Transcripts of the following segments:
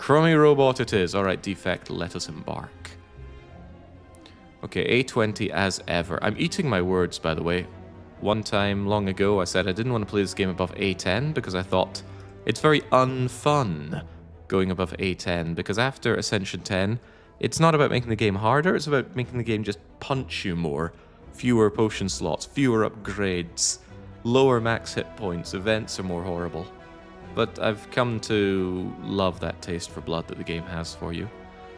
Crummy robot it is. Alright, Defect, let us embark. Okay, A20 as ever. I'm eating my words, by the way. One time long ago, I said I didn't want to play this game above A10 because I thought it's very unfun going above A10, because after Ascension 10, it's not about making the game harder, it's about making the game just punch you more. Fewer potion slots, fewer upgrades, lower max hit points, events are more horrible. But I've come to love that taste for blood that the game has for you.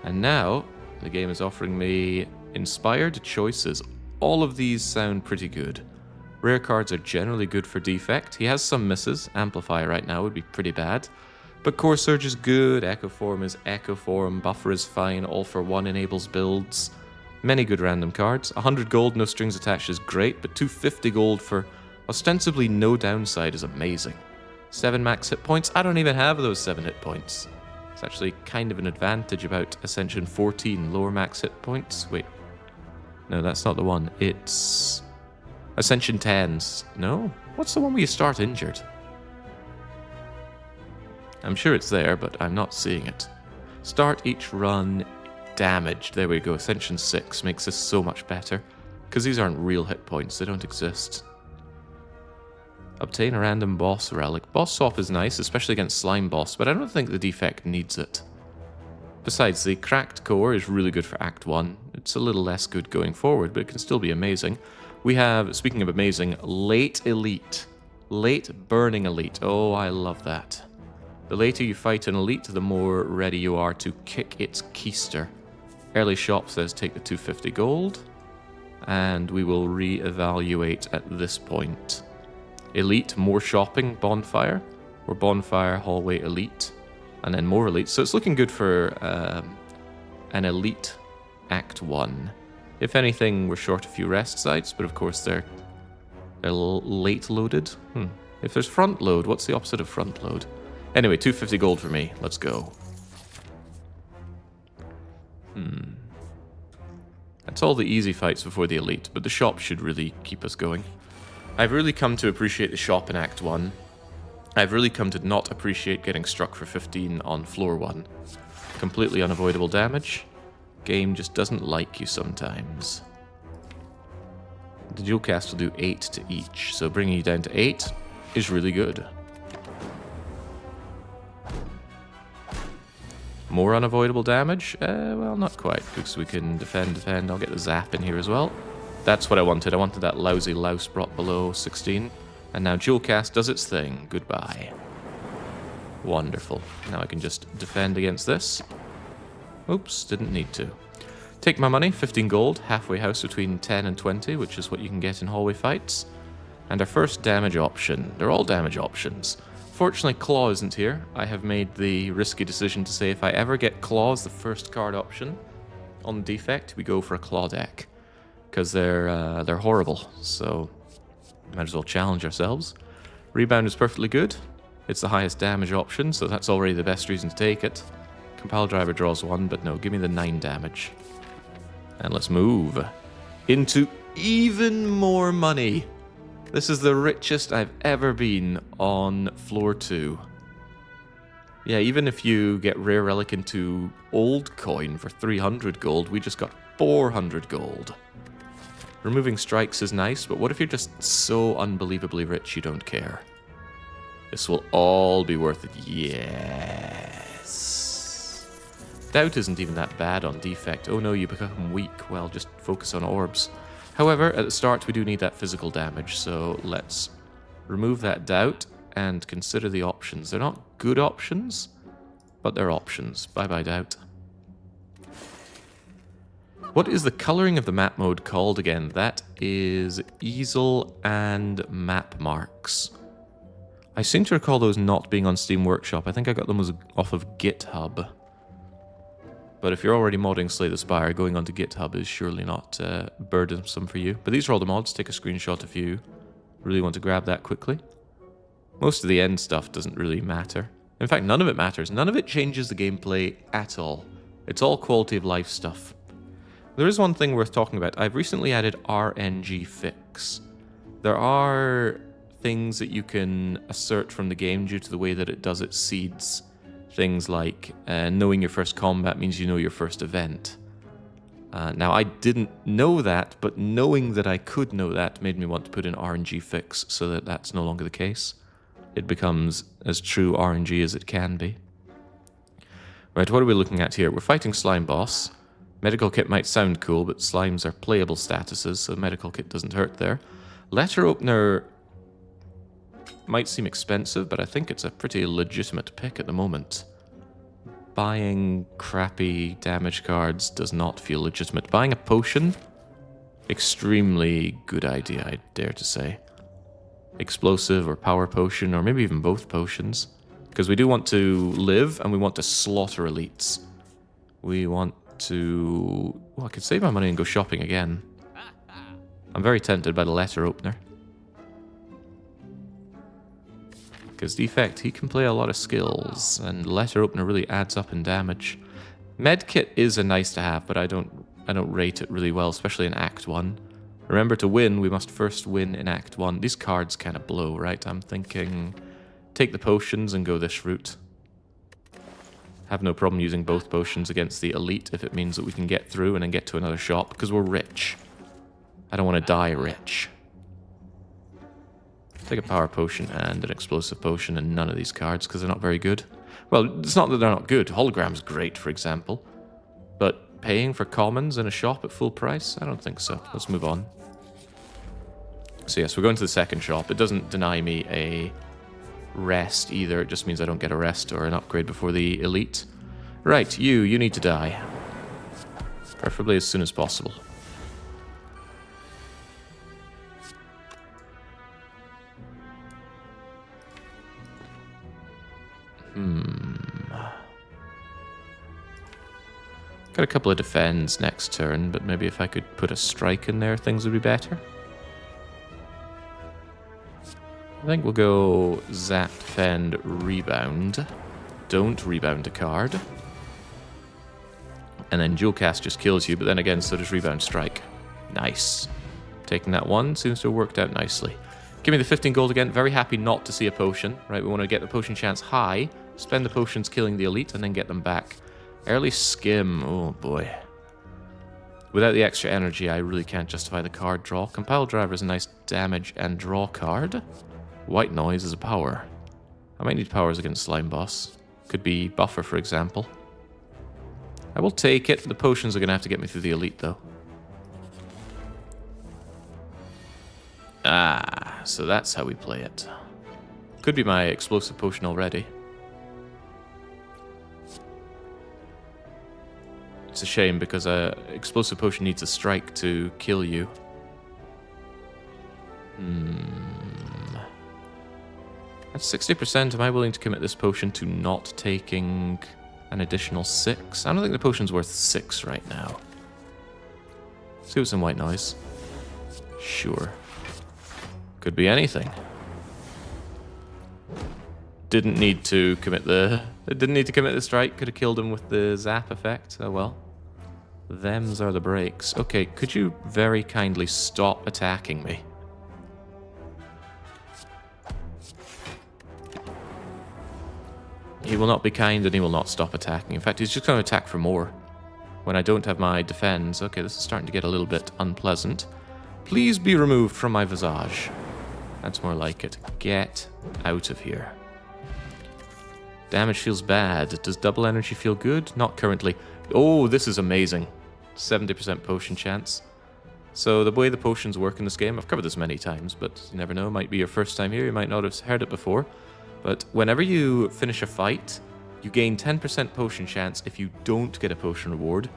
And now, the game is offering me inspired choices. All of these sound pretty good. Rare cards are generally good for Defect. He has some misses. Amplify right now would be pretty bad. But Core Surge is good, Echo Form is Echo Form, Buffer is fine, All for One enables builds. Many good random cards. 100 gold, no strings attached is great, but 250 gold for ostensibly no downside is amazing. 7 max hit points, I don't even have those 7 hit points. It's actually kind of an advantage about Ascension 14, lower max hit points. Wait, no, that's not the one. It's Ascension 10s. No? What's the one where you start injured? I'm sure it's there, but I'm not seeing it. Start each run damaged. There we go. Ascension 6 makes this so much better. Because these aren't real hit points. They don't exist. Obtain a random boss relic. Boss swap is nice, especially against Slime Boss, but I don't think the Defect needs it. Besides, the Cracked Core is really good for Act 1. It's a little less good going forward, but it can still be amazing. We have, speaking of amazing, Late Elite. Late Burning Elite. Oh, I love that. The later you fight an elite, the more ready you are to kick its keister. Early shop says take the 250 gold, and we will re-evaluate at this point. Elite, more shopping, bonfire, or bonfire, hallway, elite, and then more elite. So it's looking good for an elite Act 1. If anything, we're short a few rest sites, but of course they're late loaded. If there's front load, what's the opposite of front load? Anyway, 250 gold for me. Let's go. That's all the easy fights before the elite, but the shop should really keep us going. I've really come to appreciate the shop in Act 1. I've really come to not appreciate getting struck for 15 on floor 1. Completely unavoidable damage. Game just doesn't like you sometimes. The JUL cast will do 8 to each, so bringing you down to 8 is really good. More unavoidable damage? Well, not quite, because we can defend. I'll get the zap in here as well. That's what I wanted. I wanted that lousy louse brought below 16. And now JUL cast does its thing. Goodbye. Wonderful. Now I can just defend against this. Oops, didn't need to. Take my money, 15 gold, halfway house between 10 and 20, which is what you can get in hallway fights. And our first damage option. They're all damage options. Fortunately, Claw isn't here. I have made the risky decision to say if I ever get Claw as the first card option on Defect, we go for a Claw deck. Because they're horrible, so might as well challenge ourselves. Rebound is perfectly good. It's the highest damage option, so that's already the best reason to take it. Compile Driver draws 1, but no, give me the 9 damage. And let's move into even more money. This is the richest I've ever been on floor 2. Yeah, even if you get Rare Relic into Old Coin for 300 gold, we just got 400 gold. Removing strikes is nice, but what if you're just so unbelievably rich you don't care? This will all be worth it. Yes. Doubt isn't even that bad on Defect. Oh no, you become weak. Well, just focus on orbs. However, at the start we do need that physical damage, so let's remove that doubt and consider the options. They're not good options, but they're options. Bye-bye doubt. What is the coloring of the map mode called again? That is easel and map marks. I seem to recall those not being on Steam Workshop. I think I got them off of GitHub. But if you're already modding Slay the Spire, going onto GitHub is surely not burdensome for you. But these are all the mods. Take a screenshot if you really want to grab that quickly. Most of the end stuff doesn't really matter. In fact, none of it matters. None of it changes the gameplay at all. It's all quality of life stuff. There is one thing worth talking about. I've recently added RNG fix. There are things that you can assert from the game due to the way that it does its seeds. things like knowing your first combat means you know your first event. Now, I didn't know that, but knowing that I could know that made me want to put an RNG fix so that that's no longer the case. It becomes as true RNG as it can be. Right, what are we looking at here? We're fighting Slime Boss. Medical Kit might sound cool, but slimes are playable statuses, so Medical Kit doesn't hurt there. Letter Opener might seem expensive, but I think it's a pretty legitimate pick at the moment. Buying crappy damage cards does not feel legitimate. Buying a potion? Extremely good idea, I dare to say. Explosive or power potion, or maybe even both potions. Because we do want to live, and we want to slaughter elites. We want to... Well, I could save my money and go shopping again. I'm very tempted by the Letter Opener. Because Defect, he can play a lot of skills, and Letter Opener really adds up in damage. Medkit is a nice to have, but I don't rate it really well, especially in Act 1. Remember, to win, we must first win in Act 1. These cards kind of blow, right? I'm thinking, take the potions and go this route. Have no problem using both potions against the elite if it means that we can get through and then get to another shop, because we're rich. I don't want to die rich. Take a power potion and an explosive potion and none of these cards because they're not very good. Well, it's not that they're not good. Hologram's great, for example. But paying for commons in a shop at full price? I don't think so. Let's move on. So yes, we're going to the second shop. It doesn't deny me a rest either. It just means I don't get a rest or an upgrade before the elite. Right, you need to die. Preferably as soon as possible. Got a couple of defends next turn, but maybe if I could put a strike in there, things would be better. I think we'll go Zap, Defend, Rebound. Don't rebound a card. And then Dual Cast just kills you, but then again, so does Rebound Strike. Nice. Taking that one seems to have worked out nicely. Give me the 15 gold again. Very happy not to see a potion. Right, we want to get the potion chance high, spend the potions killing the elite, and then get them back. Early Skim. Oh, boy. Without the extra energy, I really can't justify the card draw. Compile Driver is a nice damage and draw card. White Noise is a power. I might need powers against Slime Boss. Could be Buffer, for example. I will take it. The potions are going to have to get me through the elite, though. Ah, so that's how we play it. Could be my explosive potion already. It's a shame because explosive potion needs a strike to kill you. At 60%, am I willing to commit this potion to not taking an additional 6? I don't think the potion's worth 6 right now. See what's in White Noise. Sure. Could be anything. Didn't need to commit the strike. Could have killed him with the zap effect. Oh well. Thems are the breaks. Okay, could you very kindly stop attacking me? He will not be kind and he will not stop attacking. In fact, he's just going to attack for more. When I don't have my defense. Okay, this is starting to get a little bit unpleasant. Please be removed from my visage. That's more like it. Get out of here. Damage feels bad. Does double energy feel good? Not currently. Oh, this is amazing. 70% potion chance. So the way the potions work in this game, I've covered this many times, but you never know. It might be your first time here. You might not have heard it before. But whenever you finish a fight, you gain 10% potion chance if you don't get a potion reward.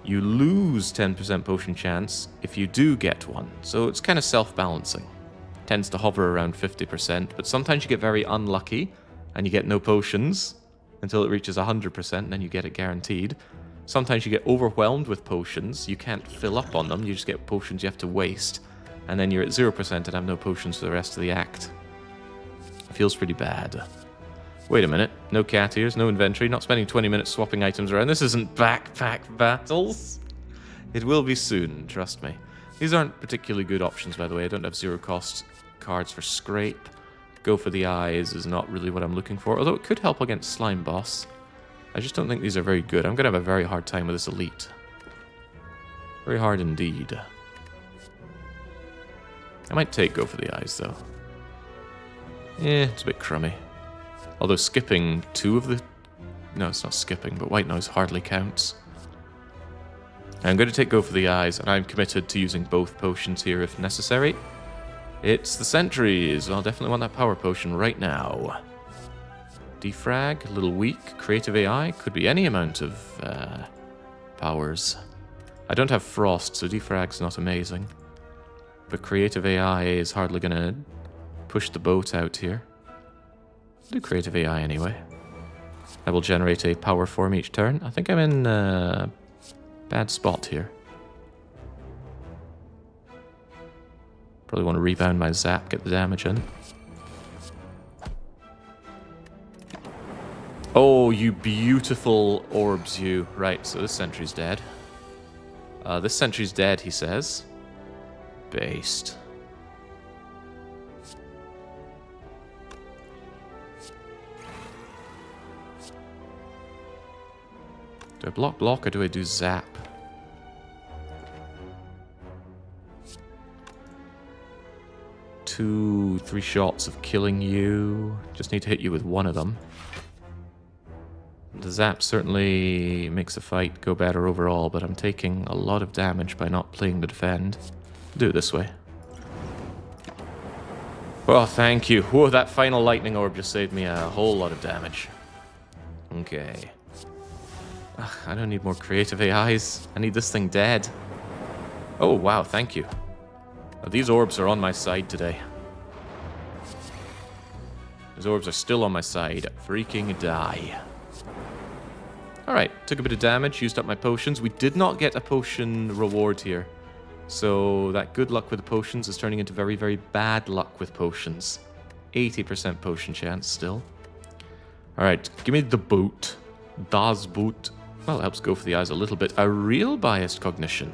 You lose 10% potion chance if you do get one. So it's kind of self-balancing. Tends to hover around 50%, but sometimes you get very unlucky and you get no potions until it reaches 100%, and then you get it guaranteed. Sometimes you get overwhelmed with potions. You can't fill up on them. You just get potions you have to waste. And then you're at 0% and have no potions for the rest of the act. Feels pretty bad. Wait a minute. No cat ears, no inventory, not spending 20 minutes swapping items around. This isn't backpack battles. It will be soon, trust me. These aren't particularly good options, by the way. I don't have zero cost cards for scrape. go for the eyes is not really what I'm looking for, although it could help against Slime Boss. I just don't think these are very good. I'm going to have a very hard time with this elite. Very hard indeed. I might take go for the eyes, though. Yeah, it's a bit crummy. Although skipping 2 of the... No, it's not skipping, but white noise hardly counts. I'm going to take go for the eyes, and I'm committed to using both potions here if necessary. It's the Sentries. I'll definitely want that power potion right now. Defrag, a little weak. Creative AI, could be any amount of powers. I don't have Frost, so Defrag's not amazing. But Creative AI is hardly going to push the boat out here. I'll do Creative AI anyway. I will generate a power form each turn. I think I'm in a bad spot here. Probably want to rebound my zap, get the damage in. Oh, you beautiful orbs, you. Right, so this sentry's dead. This sentry's dead, he says. Based. Do I block or do I do zap? Two, 3 shots of killing you. Just need to hit you with one of them. The zap certainly makes the fight go better overall, but I'm taking a lot of damage by not playing the defend. Do it this way. Oh, thank you. Whoa, that final lightning orb just saved me a whole lot of damage. Okay. Ugh, I don't need more creative AIs. I need this thing dead. Oh, wow, thank you. These orbs are on my side today. These orbs are still on my side. Freaking die. Alright, took a bit of damage, used up my potions. We did not get a potion reward here. So that good luck with the potions is turning into very, very bad luck with potions. 80% potion chance still. Alright, give me the boot. Das Boot. Well, it helps go for the eyes a little bit. A real biased cognition.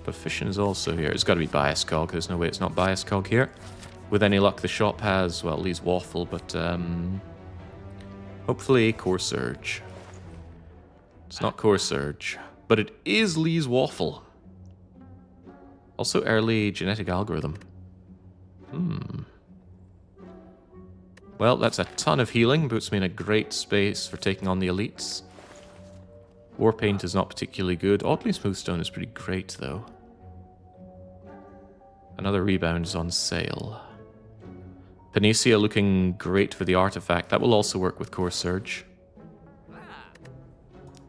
But Fission is also here. It's got to be biased cog. There's no way it's not biased cog here. With any luck, the shop has, well, Lee's Waffle, but hopefully Core Surge. It's not Core Surge, but it is Lee's Waffle. Also early genetic algorithm. Well, that's a ton of healing. Puts me in a great space for taking on the elites. Warpaint is not particularly good. Oddly Smooth Stone is pretty great, though. Another rebound is on sale. Panacea looking great for the artifact. That will also work with Core Surge.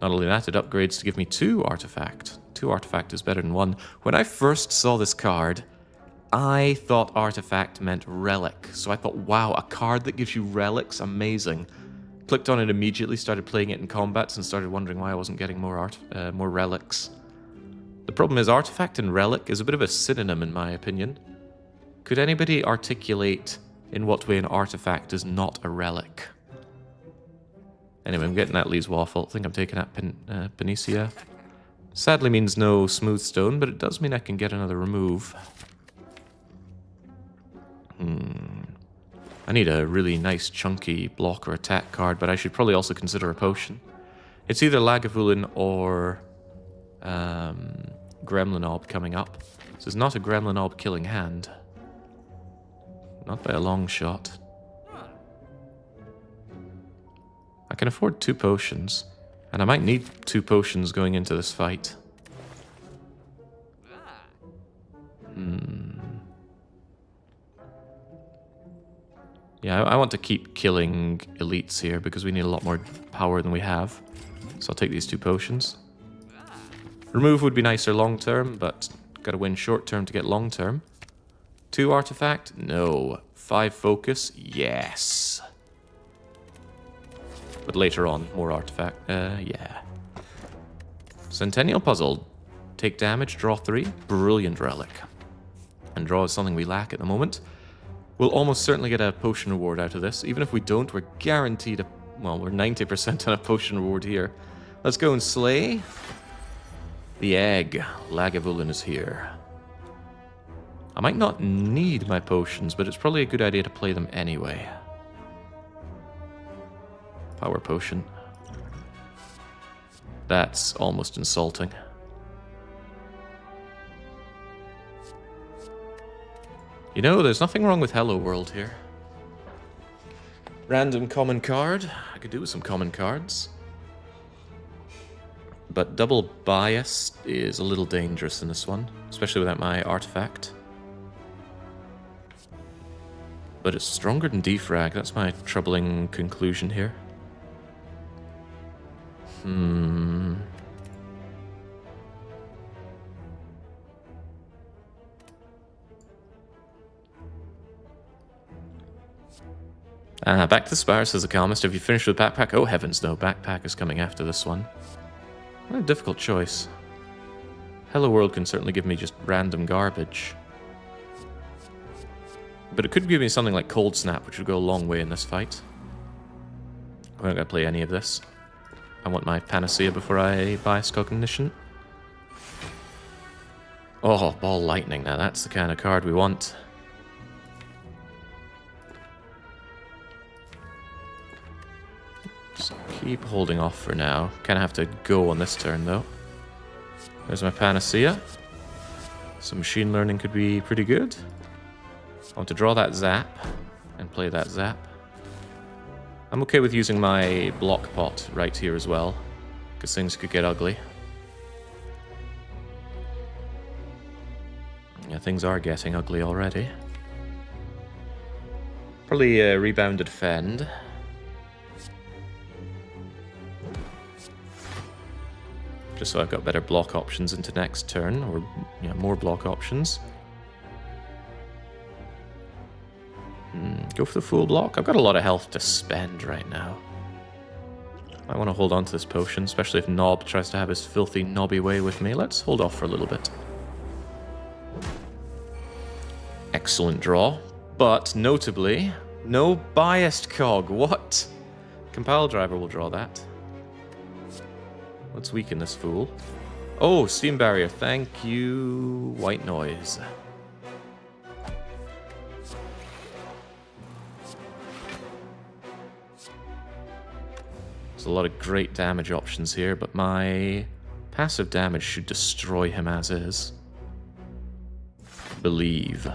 Not only that, it upgrades to give me 2 artifact. 2 artifact is better than 1. When I first saw this card, I thought artifact meant relic. So I thought, wow, a card that gives you relics, amazing. Clicked on it immediately, started playing it in combats, and started wondering why I wasn't getting more relics. The problem is artifact and relic is a bit of a synonym in my opinion. Could anybody articulate in what way an artifact is not a relic? Anyway, I'm getting that Lee's Waffle. I think I'm taking that Panacea. Sadly means no Smooth Stone, but it does mean I can get another remove. I need a really nice chunky block or attack card, but I should probably also consider a potion. It's either Lagavulin or Gremlin Orb coming up. This is not a Gremlin Orb killing hand. Not by a long shot. I can afford 2 potions, and I might need 2 potions going into this fight. Yeah, I want to keep killing elites here because we need a lot more power than we have. So I'll take these 2 potions. Remove would be nicer long term, but gotta win short term to get long term. 2 artifact? No. 5 focus? Yes. But later on, more artifact. Yeah. Centennial Puzzle. Take damage, draw 3. Brilliant relic. And draw is something we lack at the moment. We'll almost certainly get a potion reward out of this. Even if we don't, we're guaranteed a... Well, we're 90% on a potion reward here. Let's go and slay. The egg. Lagavulin is here. I might not need my potions, but it's probably a good idea to play them anyway. Power potion. That's almost insulting. You know, there's nothing wrong with Hello World here. Random common card. I could do with some common cards. But double bias is a little dangerous in this one, especially without my artifact. But it's stronger than defrag, that's my troubling conclusion here. Back to the Spire, says the Calmist. Have you finished with Backpack? Oh heavens no, Backpack is coming after this one. What a difficult choice. Hello World can certainly give me just random garbage. But it could give me something like Cold Snap, which would go a long way in this fight. I'm not going to play any of this. I want my Panacea before I bias Cognition. Oh, Ball Lightning now, that's the kind of card we want. Just keep holding off for now. Kind of have to go on this turn though. There's my Panacea. Some machine learning could be pretty good. I want to draw that Zap and play that Zap. I'm okay with using my block pot right here as well, because things could get ugly. Yeah, things are getting ugly already. Probably rebound to defend. Just so I've got better block options into next turn, or more block options. Go for the full block. I've got a lot of health to spend right now. I want to hold on to this potion, especially if Nob tries to have his filthy knobby way with me. Let's hold off for a little bit. Excellent draw, but notably, no biased cog. What? Compile Driver will draw that. Let's weaken this fool. Oh, Steam Barrier. Thank you, White Noise. There's a lot of great damage options here, but my passive damage should destroy him as is. Believe.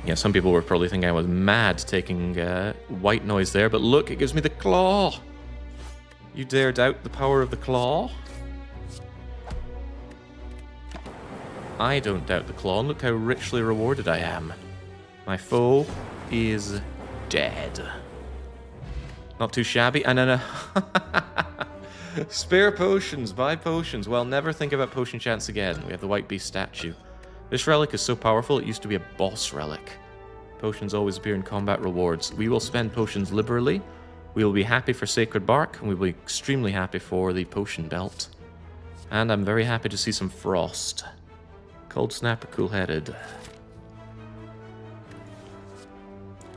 Yeah, some people were probably thinking I was mad taking White Noise there, but look, it gives me the Claw! You dare doubt the power of the Claw? I don't doubt the Claw, and look how richly rewarded I am. My foe is dead. Not too shabby. And then spare potions, buy potions. Well, never think about potion chance again. We have the White Beast statue. This relic is so powerful, it used to be a boss relic. Potions always appear in combat rewards. We will spend potions liberally. We will be happy for Sacred Bark, and we will be extremely happy for the Potion Belt. And I'm very happy to see some Frost. Cold Snap or Cool-Headed.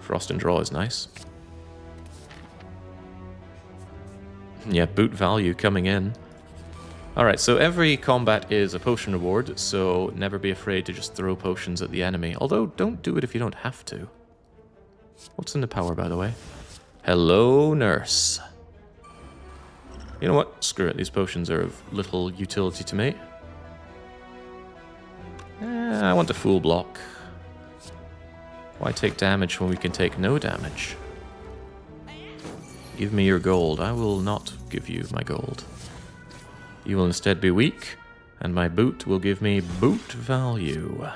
Frost and Draw is nice. Yeah, boot value coming in. Alright, so every combat is a potion reward, so never be afraid to just throw potions at the enemy. Although, don't do it if you don't have to. What's in the power, by the way? Hello, Nurse. You know what? Screw it, these potions are of little utility to me. I want the full block. Why take damage when we can take no damage? Give me your gold. I will not give you my gold. You will instead be weak, and my boot will give me boot value.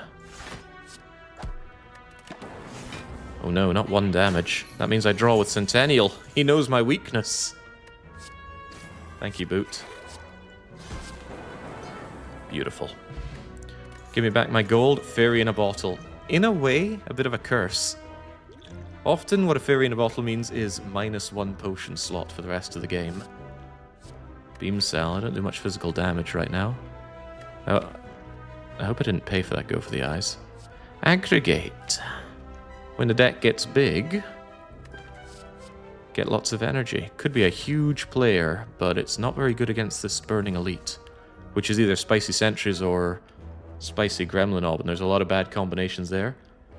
Oh no, not 1 damage. That means I draw with Centennial. He knows my weakness. Thank you, boot. Beautiful. Give me back my gold. Fairy in a bottle. In a way, a bit of a curse. Often what a fairy in a bottle means is -1 potion slot for the rest of the game. Beam Cell, I don't do much physical damage right now. Oh, I hope I didn't pay for that go for the eyes. Aggregate. When the deck gets big, get lots of energy. Could be a huge player, but it's not very good against this Burning Elite, which is either Spicy Sentries or spicy gremlin orb, and there's a lot of bad combinations there.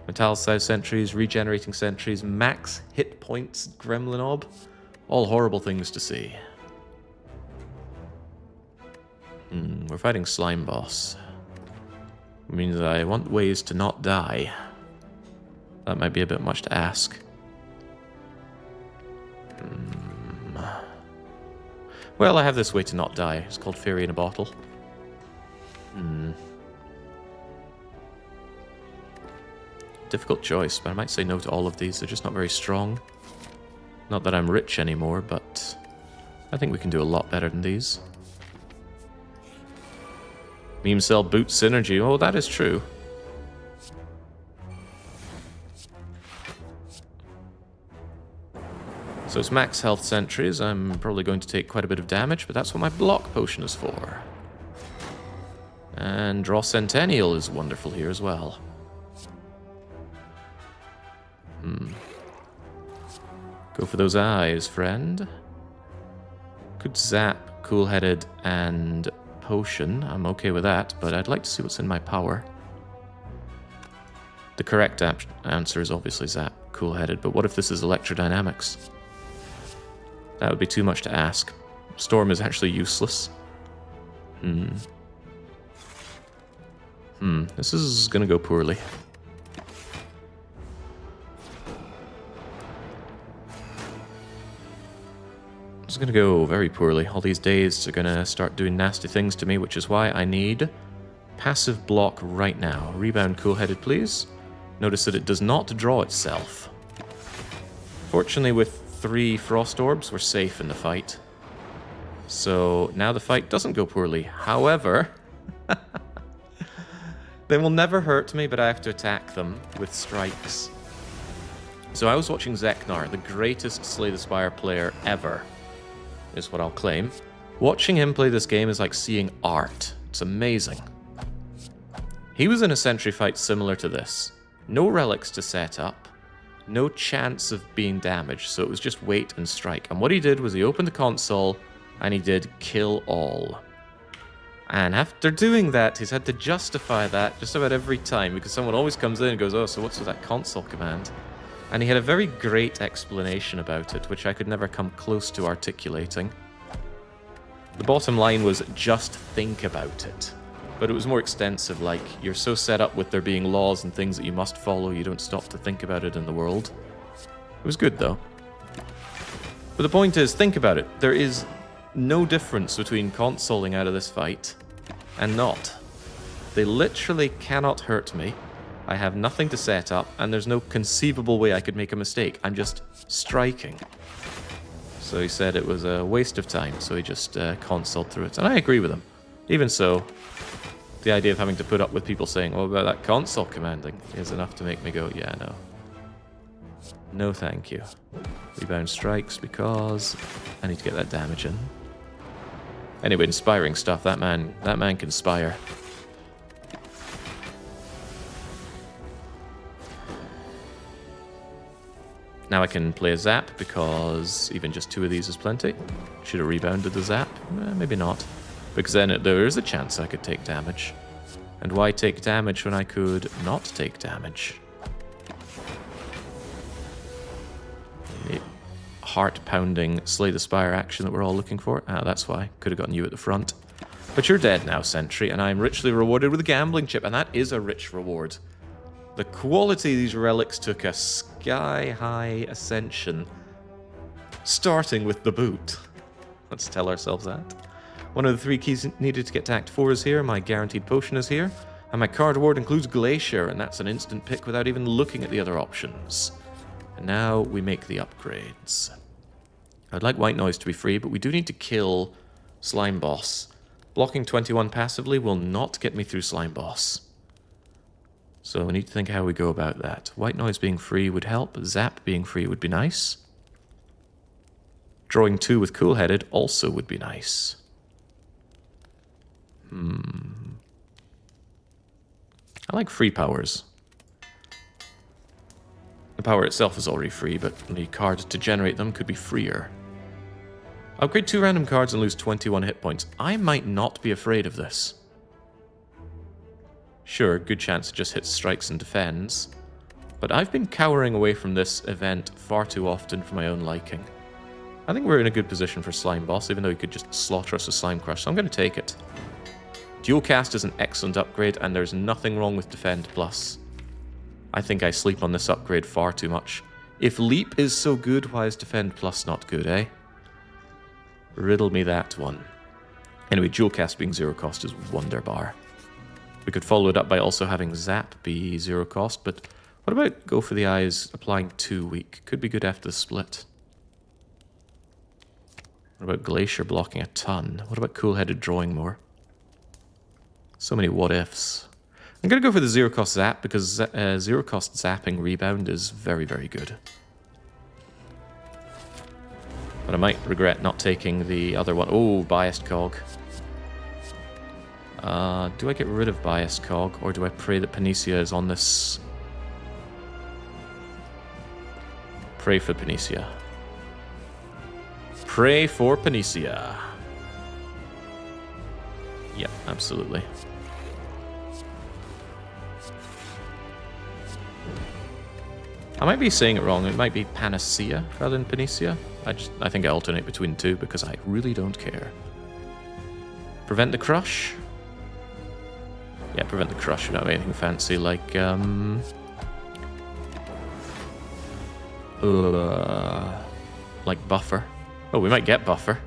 Metallicized sentries, regenerating sentries, max hit points gremlin orb. All horrible things to see. We're fighting slime boss. It means that I want ways to not die. That might be a bit much to ask. Well, I have this way to not die. It's called Fairy in a Bottle. Difficult choice, but I might say no to all of these. They're just not very strong. Not that I'm rich anymore, but I think we can do a lot better than these. Meme cell boot synergy. Oh, that is true. So it's max health sentries. I'm probably going to take quite a bit of damage, but that's what my block potion is for. And draw Centennial is wonderful here as well. Go for those eyes, friend. Could zap, cool-headed, and potion. I'm okay with that, but I'd like to see what's in my power. The correct answer is obviously zap, cool-headed, but what if this is electrodynamics? That would be too much to ask. Storm is actually useless. This is gonna go poorly. It's gonna go very poorly. All these days are gonna start doing nasty things to me, which is why I need passive block right now. Rebound cool-headed, please. Notice that it does not draw itself. Fortunately, with 3 frost orbs, we're safe in the fight. So now the fight doesn't go poorly. However, they will never hurt me, but I have to attack them with strikes. So I was watching Zeknar, the greatest Slay the Spire player ever, is what I'll claim. Watching him play this game is like seeing art. It's amazing. He was in a sentry fight similar to this. No relics to set up. No chance of being damaged, so it was just wait and strike. And what he did was he opened the console, and he did kill all. And after doing that, he's had to justify that just about every time, because someone always comes in and goes, oh, so what's with that console command? And he had a very great explanation about it, which I could never come close to articulating. The bottom line was just think about it. But it was more extensive, like, you're so set up with there being laws and things that you must follow, you don't stop to think about it in the world. It was good, though. But the point is, think about it. There is no difference between consoling out of this fight and not. They literally cannot hurt me. I have nothing to set up, and there's no conceivable way I could make a mistake. I'm just striking. So he said it was a waste of time, so he just consoled through it. And I agree with him. Even so, the idea of having to put up with people saying, what about that console commanding, is enough to make me go, yeah, no. No thank you. Rebound strikes because I need to get that damage in. Anyway, inspiring stuff. That man can spire. Now I can play a zap because even just 2 of these is plenty. Should have rebounded the zap? Maybe not. Because then there is a chance I could take damage. And why take damage when I could not take damage? The heart-pounding Slay the Spire action that we're all looking for. Ah, that's why. Could have gotten you at the front. But you're dead now, Sentry, and I'm richly rewarded with a gambling chip, and that is a rich reward. The quality of these relics took a sky-high ascension, starting with the boot. Let's tell ourselves that. One of the 3 keys needed to get to Act 4 is here, my guaranteed potion is here, and my card award includes Glacier, and that's an instant pick without even looking at the other options. And now we make the upgrades. I'd like White Noise to be free, but we do need to kill Slime Boss. Blocking 21 passively will not get me through Slime Boss. So we need to think how we go about that. White Noise being free would help, Zap being free would be nice. Drawing 2 with Cool-Headed also would be nice. I like free powers. The power itself is already free, but the card to generate them could be freer. Upgrade 2 random cards and lose 21 hit points. I might not be afraid of this. Sure, good chance it just hits strikes and defends. But I've been cowering away from this event far too often for my own liking. I think we're in a good position for Slime Boss, even though he could just slaughter us with Slime Crush, so I'm going to take it. Dual Cast is an excellent upgrade, and there's nothing wrong with Defend Plus. I think I sleep on this upgrade far too much. If Leap is so good, why is Defend Plus not good, eh? Riddle me that one. Anyway, Dual Cast being 0 cost is wonderbar. We could follow it up by also having Zap be 0 cost, but what about Go for the Eyes applying 2 weak? Could be good after the split. What about Glacier blocking a ton? What about Cool-Headed drawing more? So many what-ifs. I'm going to go for the 0 cost Zap because 0 cost zapping rebound is very, very good. But I might regret not taking the other one. Oh, Biased Cog. Do I get rid of Biased Cog, or do I pray that Panacea is on this? Pray for Panacea. Pray for Panacea. Yep, absolutely. I might be saying it wrong. It might be Panacea rather than Panacea. I think I alternate between the two because I really don't care. Prevent the Crush. Yeah, Prevent the Crush. We don't have anything fancy like Buffer. Oh, we might get Buffer,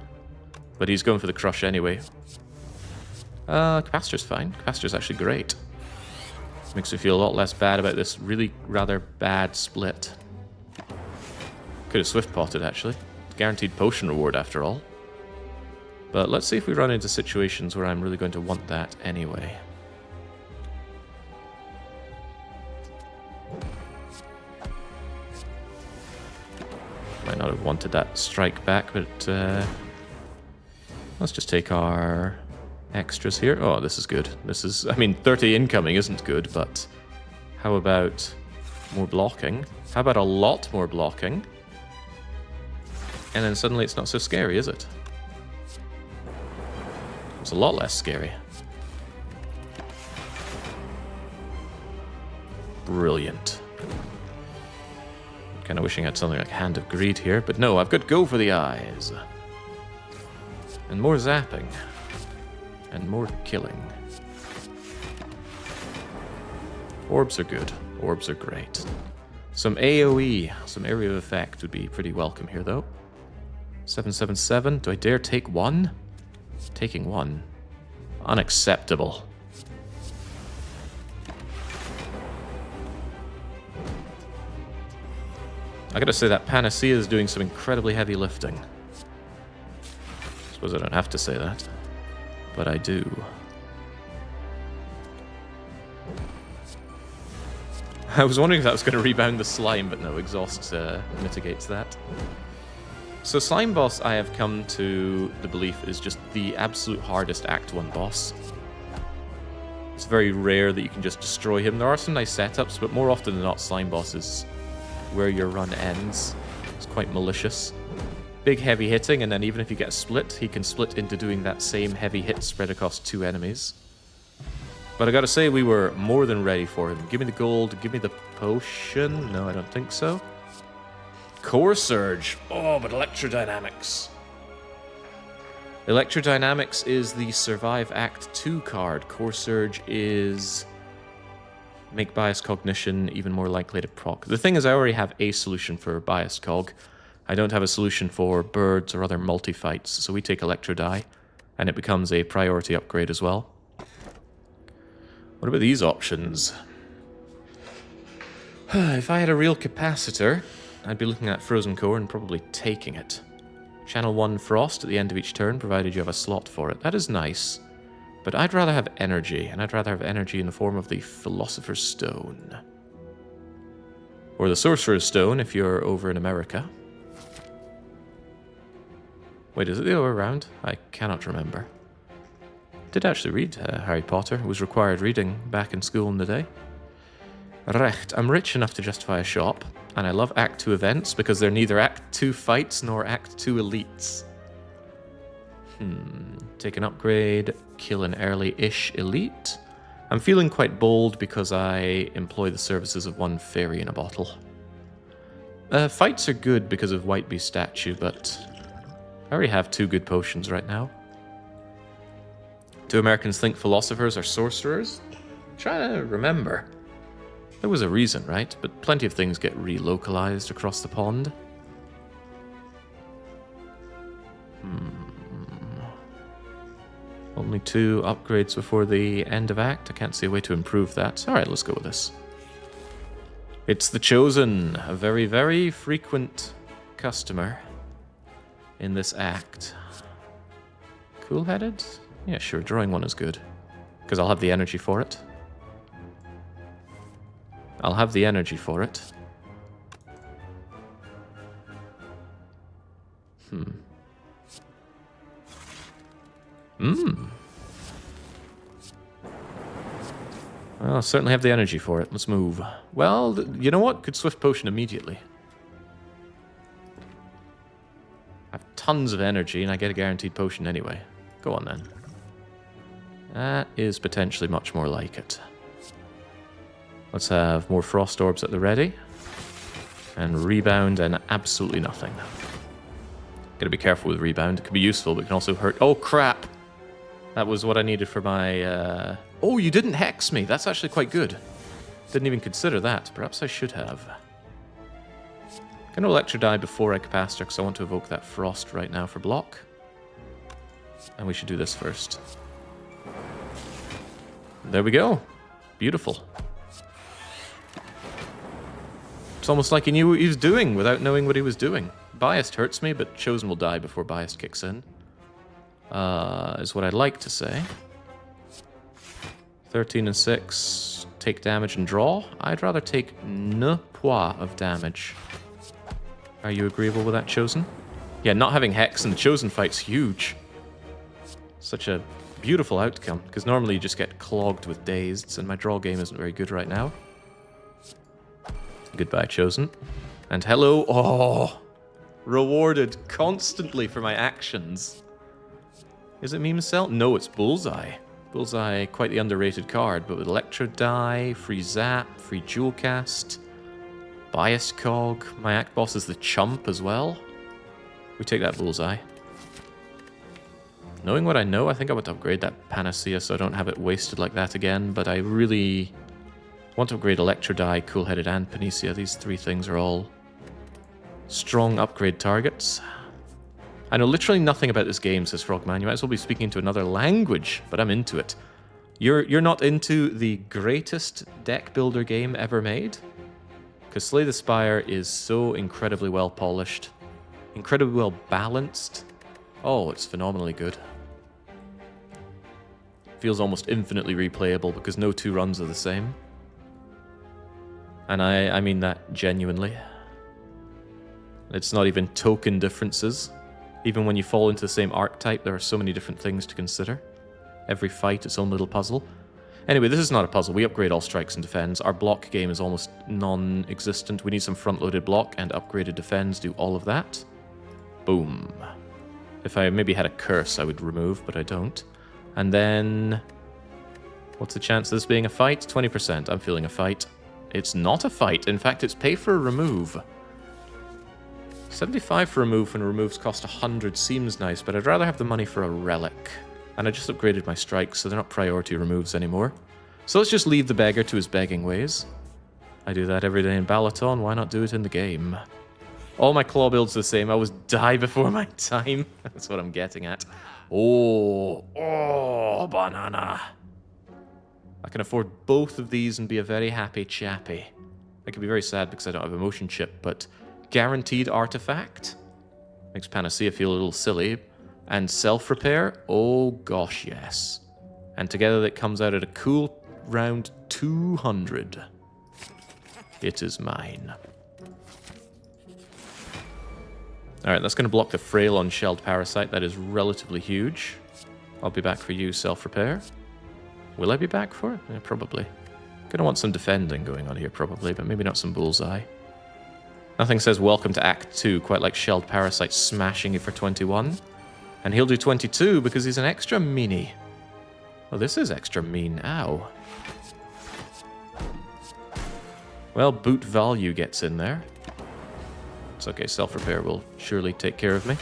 but he's going for the Crush anyway. Capacitor's fine. Capacitor's actually great. Makes me feel a lot less bad about this really rather bad split. Could have Swift Potted, actually. Guaranteed potion reward, after all. But let's see if we run into situations where I'm really going to want that anyway. Might not have wanted that strike back, but let's just take our extras here. Oh, this is good. This is, I mean, 30 incoming isn't good, but how about more blocking? How about a lot more blocking? And then suddenly it's not so scary, is it? It's a lot less scary. Brilliant. Kind of wishing I had something like Hand of Greed here, but no, I've got Go for the Eyes. And more zapping. And more killing. Orbs are good. Orbs are great. Some AoE, some area of effect would be pretty welcome here, though. 777. Do I dare take one? Taking one. Unacceptable. I gotta say that Panacea is doing some incredibly heavy lifting. I suppose I don't have to say that, but I do. I was wondering if that was going to rebound the slime, but no, Exhaust mitigates that. So Slime Boss, I have come to the belief, is just the absolute hardest Act 1 boss. It's very rare that you can just destroy him. There are some nice setups, but more often than not, Slime Boss is where your run ends. It's quite malicious. Big heavy hitting, and then even if you get a split, he can split into doing that same heavy hit spread across 2 enemies. But I gotta say, we were more than ready for him. Give me the gold, give me the potion. No, I don't think so. Core Surge. Oh, but Electrodynamics. Electrodynamics is the Survive Act 2 card. Core Surge is make Biased Cognition even more likely to proc. The thing is, I already have a solution for Biased Cog. I don't have a solution for birds or other multi-fights, so we take Electrodye, and it becomes a priority upgrade as well. What about these options? If I had a real capacitor, I'd be looking at Frozen Core and probably taking it. Channel 1 Frost at the end of each turn, provided you have a slot for it. That is nice, but I'd rather have energy, and I'd rather have energy in the form of the Philosopher's Stone. Or the Sorcerer's Stone if you're over in America. Wait, is it the other way around? I cannot remember. Did actually read Harry Potter. It was required reading back in school in the day. Recht, I'm rich enough to justify a shop, and I love Act 2 events because they're neither Act 2 fights nor Act 2 elites. Take an upgrade, kill an early-ish elite, I'm feeling quite bold because I employ the services of one fairy in a bottle. Fights are good because of White Beast statue, but I already have 2 good potions right now. Do Americans think philosophers are sorcerers? I'm trying to remember. There was a reason, right? But plenty of things get relocalized across the pond. Only 2 upgrades before the end of Act. I can't see a way to improve that. Alright, let's go with this. It's the Chosen, a very, very frequent customer in this Act. Cool-headed? Yeah, sure, drawing 1 is good. Because I'll have the energy for it. I'll have the energy for it. Well, I'll certainly have the energy for it. Let's move. Well, you know what? Could Swift Potion immediately. I have tons of energy, and I get a guaranteed potion anyway. Go on, then. That is potentially much more like it. Let's have more Frost Orbs at the ready. And Rebound and absolutely nothing. Gotta be careful with Rebound. It could be useful, but it can also hurt. Oh, crap! That was what I needed for my... Oh, you didn't hex me! That's actually quite good. Didn't even consider that. Perhaps I should have. I'm gonna Electro Die before I Capacitor, because I want to evoke that Frost right now for block. And we should do this first. There we go. Beautiful. It's almost like he knew what he was doing without knowing what he was doing. Biased hurts me, but Chosen will die before Biased kicks in. Is what I'd like to say. 13 and 6. Take damage and draw. I'd rather take ne pois of damage. Are you agreeable with that, Chosen? Yeah, not having Hex in the Chosen fight's huge. Such a beautiful outcome, because normally you just get clogged with Dazed, and my draw game isn't very good right now. Goodbye, Chosen. And hello. Oh! Rewarded constantly for my actions. Is it Meme Cell? No, it's Bullseye. Bullseye, quite the underrated card, but with Electro Die, free Zap, free Jewel Cast, Bias Cog. My Act Boss is the Chump as well. We take that Bullseye. Knowing what I know, I think I want to upgrade that Panacea so I don't have it wasted like that again, but I really want to upgrade Electro Die, Cool-Headed, and Panacea. These 3 things are all strong upgrade targets. I know literally nothing about this game, says Frogman. You might as well be speaking into another language, but I'm into it. You're not into the greatest deck builder game ever made? Because Slay the Spire is so incredibly well polished, incredibly well balanced. Oh, it's phenomenally good. Feels almost infinitely replayable because no 2 runs are the same. And I mean that genuinely. It's not even token differences. Even when you fall into the same archetype, there are so many different things to consider. Every fight, its own little puzzle. Anyway, this is not a puzzle. We upgrade all strikes and defends. Our block game is almost non-existent. We need some front-loaded block and upgraded defends. Do all of that. Boom. If I maybe had a curse, I would remove, but I don't. And then... what's the chance of this being a fight? 20%. I'm feeling a fight. It's not a fight. In fact, it's pay for a remove. 75 for remove when removes cost 100 seems nice, but I'd rather have the money for a relic. And I just upgraded my strikes, so they're not priority removes anymore. So let's just leave the beggar to his begging ways. I do that every day in Balaton, why not do it in the game? All my claw builds the same, I always die before my time. That's what I'm getting at. Oh, banana. I can afford both of these and be a very happy chappy. I could be very sad because I don't have a motion chip, but guaranteed artifact makes Panacea feel a little silly. And self-repair, oh gosh, yes. And together that comes out at a cool round 200. It is mine. Alright, that's going to block the Frail on Shelled Parasite. That is relatively huge. I'll be back for you, self-repair. Will I be back for it? Yeah, probably. Gonna want some defending going on here, probably, but maybe not some bullseye. Nothing says welcome to Act 2, quite like Shelled Parasite smashing you for 21. And he'll do 22 because he's an extra meanie. Well, this is extra mean. Ow. Well, boot value gets in there. It's okay, self-repair will surely take care of me.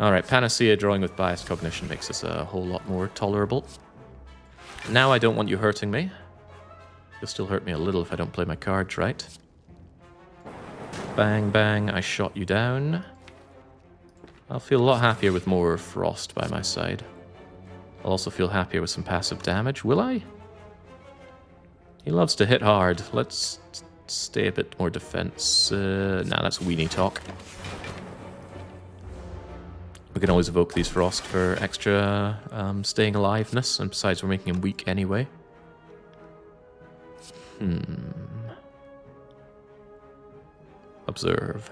Alright, Panacea drawing with biased cognition makes this a whole lot more tolerable. Now I don't want you hurting me. You'll still hurt me a little if I don't play my cards right. Bang, bang, I shot you down. I'll feel a lot happier with more frost by my side. I'll also feel happier with some passive damage, will I? He loves to hit hard. Let's stay a bit more defense. Nah, that's weenie talk. We can always evoke these frost for extra staying aliveness, and besides we're making him weak anyway. Observe.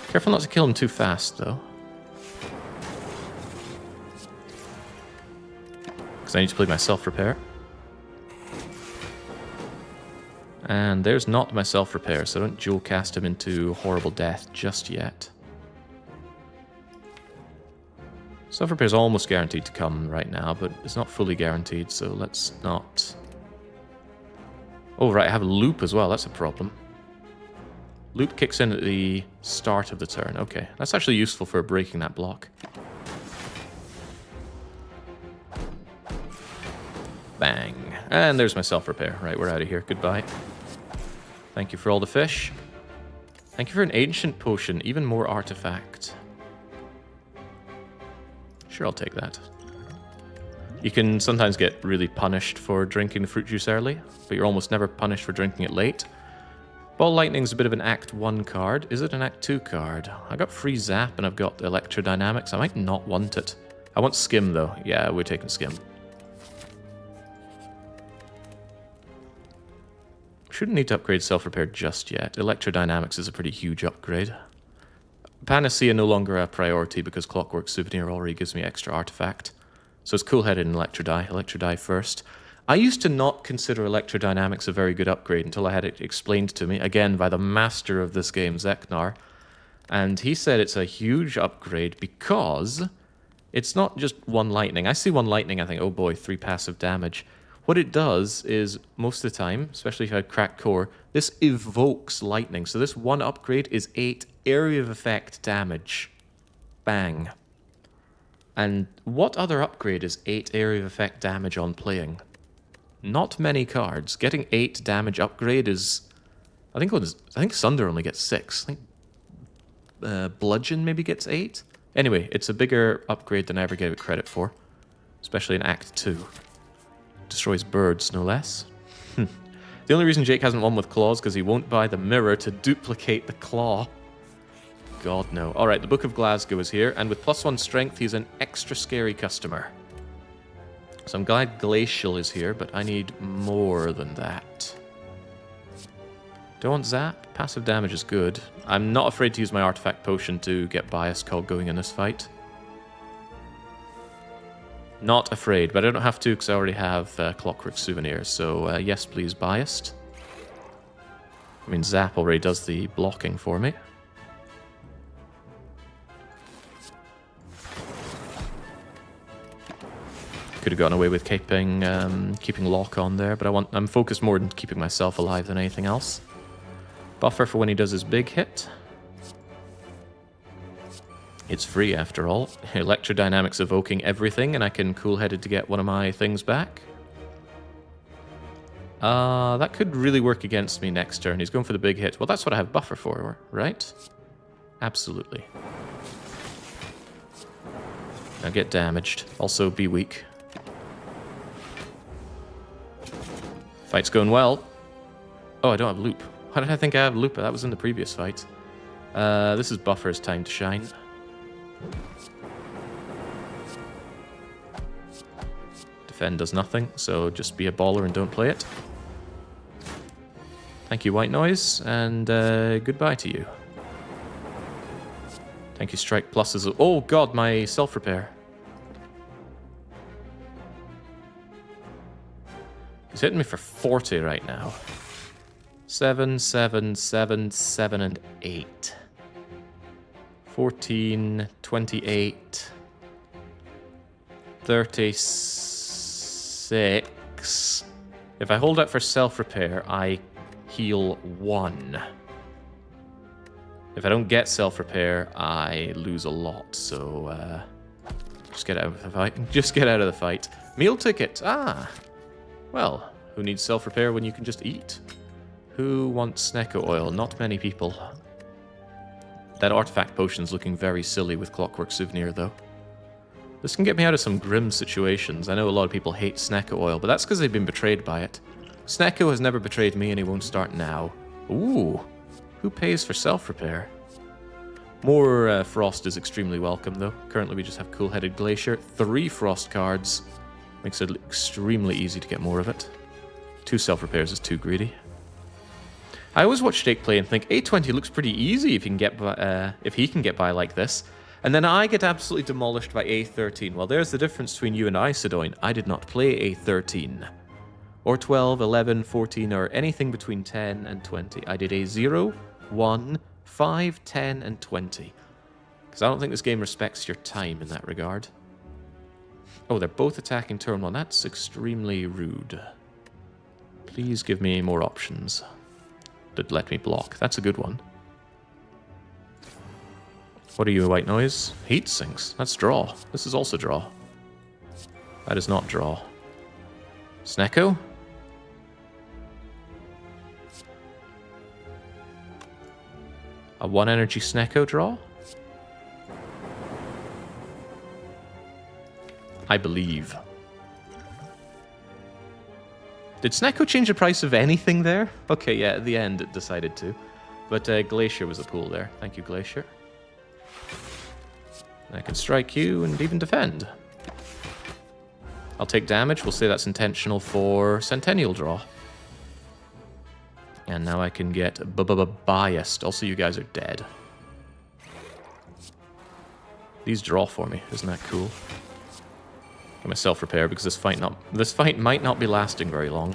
Careful not to kill him too fast, though. Because I need to play my self-repair. And there's not my self-repair, so don't JUL cast him into horrible death just yet. Self-repair is almost guaranteed to come right now, but it's not fully guaranteed, so let's not... Oh, right, I have a loop as well, that's a problem. Loop kicks in at the start of the turn. Okay, that's actually useful for breaking that block. Bang. And there's my self-repair. Right, we're out of here. Goodbye. Thank you for all the fish. Thank you for an ancient potion. Even more artifact. Sure, I'll take that. You can sometimes get really punished for drinking the fruit juice early, but you're almost never punished for drinking it late. Ball Lightning's a bit of an Act 1 card. Is it an Act 2 card? I got free Zap and I've got Electrodynamics. I might not want it. I want Skim, though. Yeah, we're taking Skim. Shouldn't need to upgrade Self-Repair just yet. Electrodynamics is a pretty huge upgrade. Panacea no longer a priority because Clockwork Souvenir already gives me extra artifact. So it's cool-headed in Electrodye. Electrodye first. I used to not consider Electrodynamics a very good upgrade until I had it explained to me, again, by the master of this game, Zeknar. And he said it's a huge upgrade because it's not just one lightning. I see one lightning, I think, oh boy, 3 passive damage. What it does is, most of the time, especially if I have cracked core, this evokes lightning. So this one upgrade is 8 area of effect damage. Bang. And what other upgrade is 8 area of effect damage on playing? Not many cards. Getting 8 damage upgrade is... I think Sunder only gets 6. I think Bludgeon maybe gets 8. Anyway, it's a bigger upgrade than I ever gave it credit for. Especially in Act 2. Destroys birds, no less. The only reason Jake hasn't won with claws because he won't buy the mirror to duplicate the claw. God, no. Alright, the Book of Glasgow is here, and with +1 strength, he's an extra scary customer. So I'm glad Glacial is here, but I need more than that. Do I want Zap? Passive damage is good. I'm not afraid to use my Artifact Potion to get Biased Cog going in this fight. Not afraid, but I don't have to because I already have Clockwork Souvenir, so yes please, Biased. I mean, Zap already does the blocking for me. Could have gotten away with keeping lock on there, but I'm focused more on keeping myself alive than anything else. Buffer for when he does his big hit. It's free after all. Electrodynamics evoking everything, and I can cool-headed to get one of my things back. That could really work against me next turn. He's going for the big hit. Well, that's what I have buffer for, right? Absolutely. Now get damaged. Also be weak. Fight's going well. Oh, I don't have loop. Why did I think I have loop? That was in the previous fight. This is buffer's time to shine. Defend does nothing, so just be a baller and don't play it. Thank you, White Noise, and goodbye to you. Thank you, Strike Plus. Oh god, my self-repair. He's hitting me for 40 right now. 7, 7, 7, 7, and 8. 14, 28, 36. If I hold out for self-repair, I heal 1. If I don't get self-repair, I lose a lot, so just get out of the fight. Just get out of the fight. Meal ticket! Ah! Well, who needs self-repair when you can just eat? Who wants Snecko oil? Not many people. That artifact potion's looking very silly with Clockwork Souvenir, though. This can get me out of some grim situations. I know a lot of people hate Snecko oil, but that's because they've been betrayed by it. Snecko has never betrayed me, and he won't start now. Ooh! Who pays for self-repair? More frost is extremely welcome, though. Currently, we just have Cool-Headed Glacier. 3 frost cards. Makes it extremely easy to get more of it. 2 self-repairs is too greedy. I always watch Jake play and think A20 looks pretty easy if he can get by like this. And then I get absolutely demolished by A13. Well, there's the difference between you and I, Sidoin. I did not play A13. Or 12, 11, 14, or anything between 10 and 20. I did A0, 1, 5, 10, and 20. Because I don't think this game respects your time in that regard. Oh, they're both attacking turn 1. That's extremely rude. Please give me more options that let me block. That's a good one. What are you, White Noise? Heat sinks. That's draw. This is also draw. That is not draw. Snecko? A 1 energy Snecko draw? I believe. Did Snecko change the price of anything there? Okay, yeah, at the end it decided to. But Glacier was a pool there. Thank you, Glacier. I can strike you and even defend. I'll take damage. We'll say that's intentional for Centennial draw. And now I can get biased. Also, you guys are dead. These draw for me. Isn't that cool? Get my self-repair because this fight might not be lasting very long.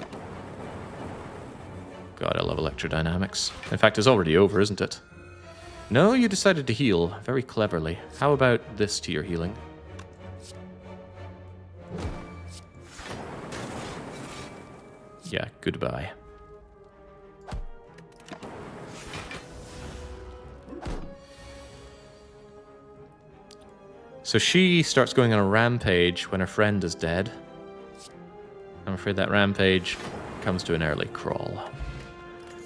God, I love electrodynamics. In fact, it's already over, isn't it? No, you decided to heal very cleverly. How about this to your healing? Yeah, goodbye. So she starts going on a rampage when her friend is dead. I'm afraid that rampage comes to an early crawl.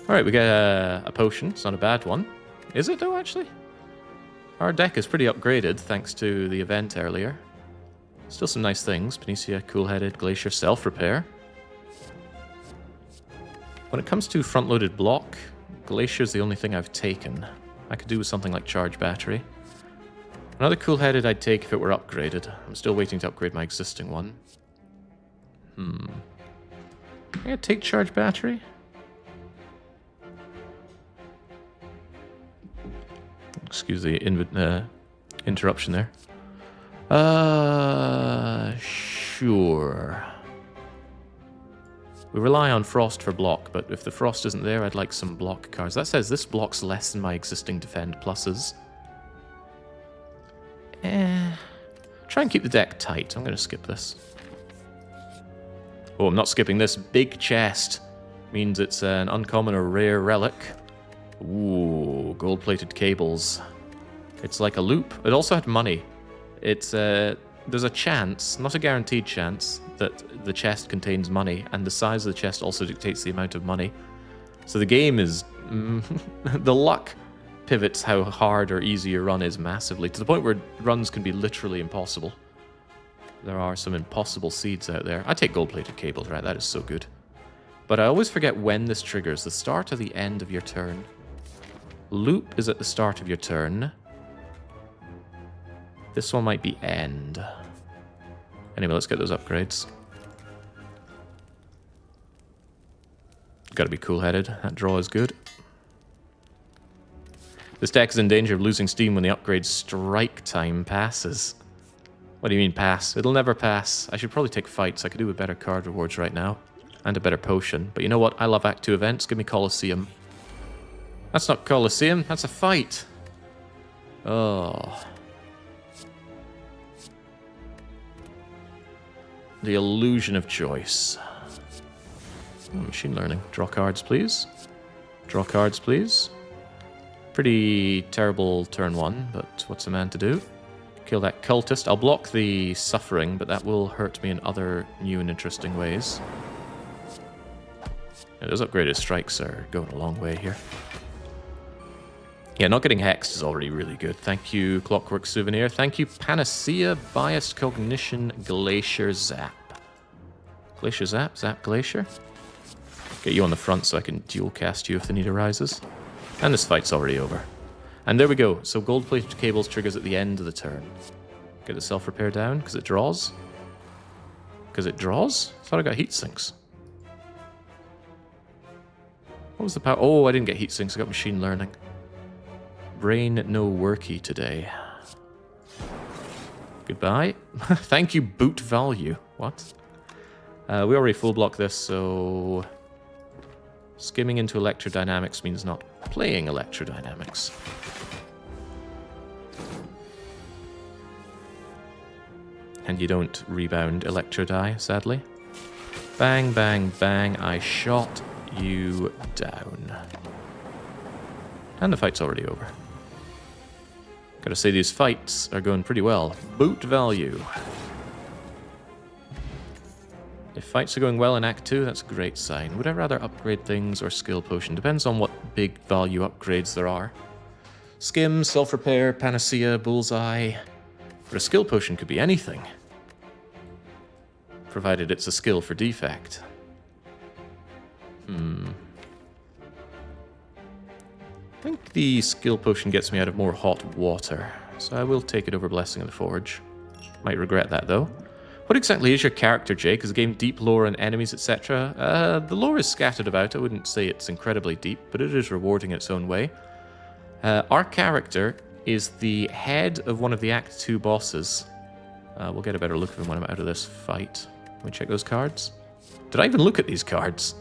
Alright, we get a potion. It's not a bad one. Is it, though, actually? Our deck is pretty upgraded, thanks to the event earlier. Still some nice things. Panacea, Cool-Headed, Glacier, Self-Repair. When it comes to front-loaded block, Glacier's the only thing I've taken. I could do with something like Charge Battery. Another Cool-Headed I'd take if it were upgraded. I'm still waiting to upgrade my existing one. I'm gonna take Charge Battery. Excuse the interruption there. Sure. We rely on Frost for block, but if the Frost isn't there, I'd like some block cards. That says this blocks less than my existing defend pluses. Try and keep the deck tight. I'm going to skip this. Oh, I'm not skipping this. Big chest means it's an uncommon or rare relic. Ooh, gold-plated cables. It's like a loop. It also had money. It's there's a chance, not a guaranteed chance, that the chest contains money, and the size of the chest also dictates the amount of money. So the game is... the luck pivots how hard or easy your run is massively, to the point where runs can be literally impossible. There are some impossible seeds out there. I take gold-plated cables, right? That is so good. But I always forget when this triggers. The start or the end of your turn. Loop is at the start of your turn. This one might be end. Anyway, let's get those upgrades. Gotta be cool-headed. That draw is good. This deck is in danger of losing steam when the upgrade strike time passes. What do you mean pass? It'll never pass. I should probably take fights. I could do with better card rewards right now. And a better potion. But you know what? I love Act 2 events. Give me Colosseum. That's not Colosseum. That's a fight. Oh. The illusion of choice. Oh, machine learning. Draw cards, please. Draw cards, please. Pretty terrible turn 1, but what's a man to do? Kill that cultist. I'll block the suffering, but that will hurt me in other new and interesting ways. Yeah, those upgraded strikes are going a long way here. Yeah, not getting hexed is already really good. Thank you, Clockwork Souvenir. Thank you, Panacea, Biased Cognition, Glacier Zap. Glacier Zap? Zap Glacier? Get you on the front so I can dual cast you if the need arises. And this fight's already over. And there we go. So gold-plated cables triggers at the end of the turn. Get the self-repair down because it draws. Because it draws? I thought I got heat sinks. What was the power? Oh, I didn't get heat sinks. I got machine learning. Brain no worky today. Goodbye. Thank you, boot value. What? We already full block this, so... Skimming into electrodynamics means not playing electrodynamics. And you don't rebound electrodie, sadly. Bang, bang, bang, I shot you down. And the fight's already over. Gotta say, these fights are going pretty well. Boot value. If fights are going well in Act 2, that's a great sign. Would I rather upgrade things or skill potion? Depends on what big value upgrades there are. Skim, self-repair, panacea, bullseye. But a skill potion could be anything. Provided it's a skill for defect. I think the skill potion gets me out of more hot water. So I will take it over Blessing of the Forge. Might regret that though. What exactly is your character, Jake? Is the game deep lore and enemies, etc.? The lore is scattered about. I wouldn't say it's incredibly deep, but it is rewarding in its own way. Our character is the head of one of the Act 2 bosses. We'll get a better look at him when I'm out of this fight. Let me check those cards. Did I even look at these cards?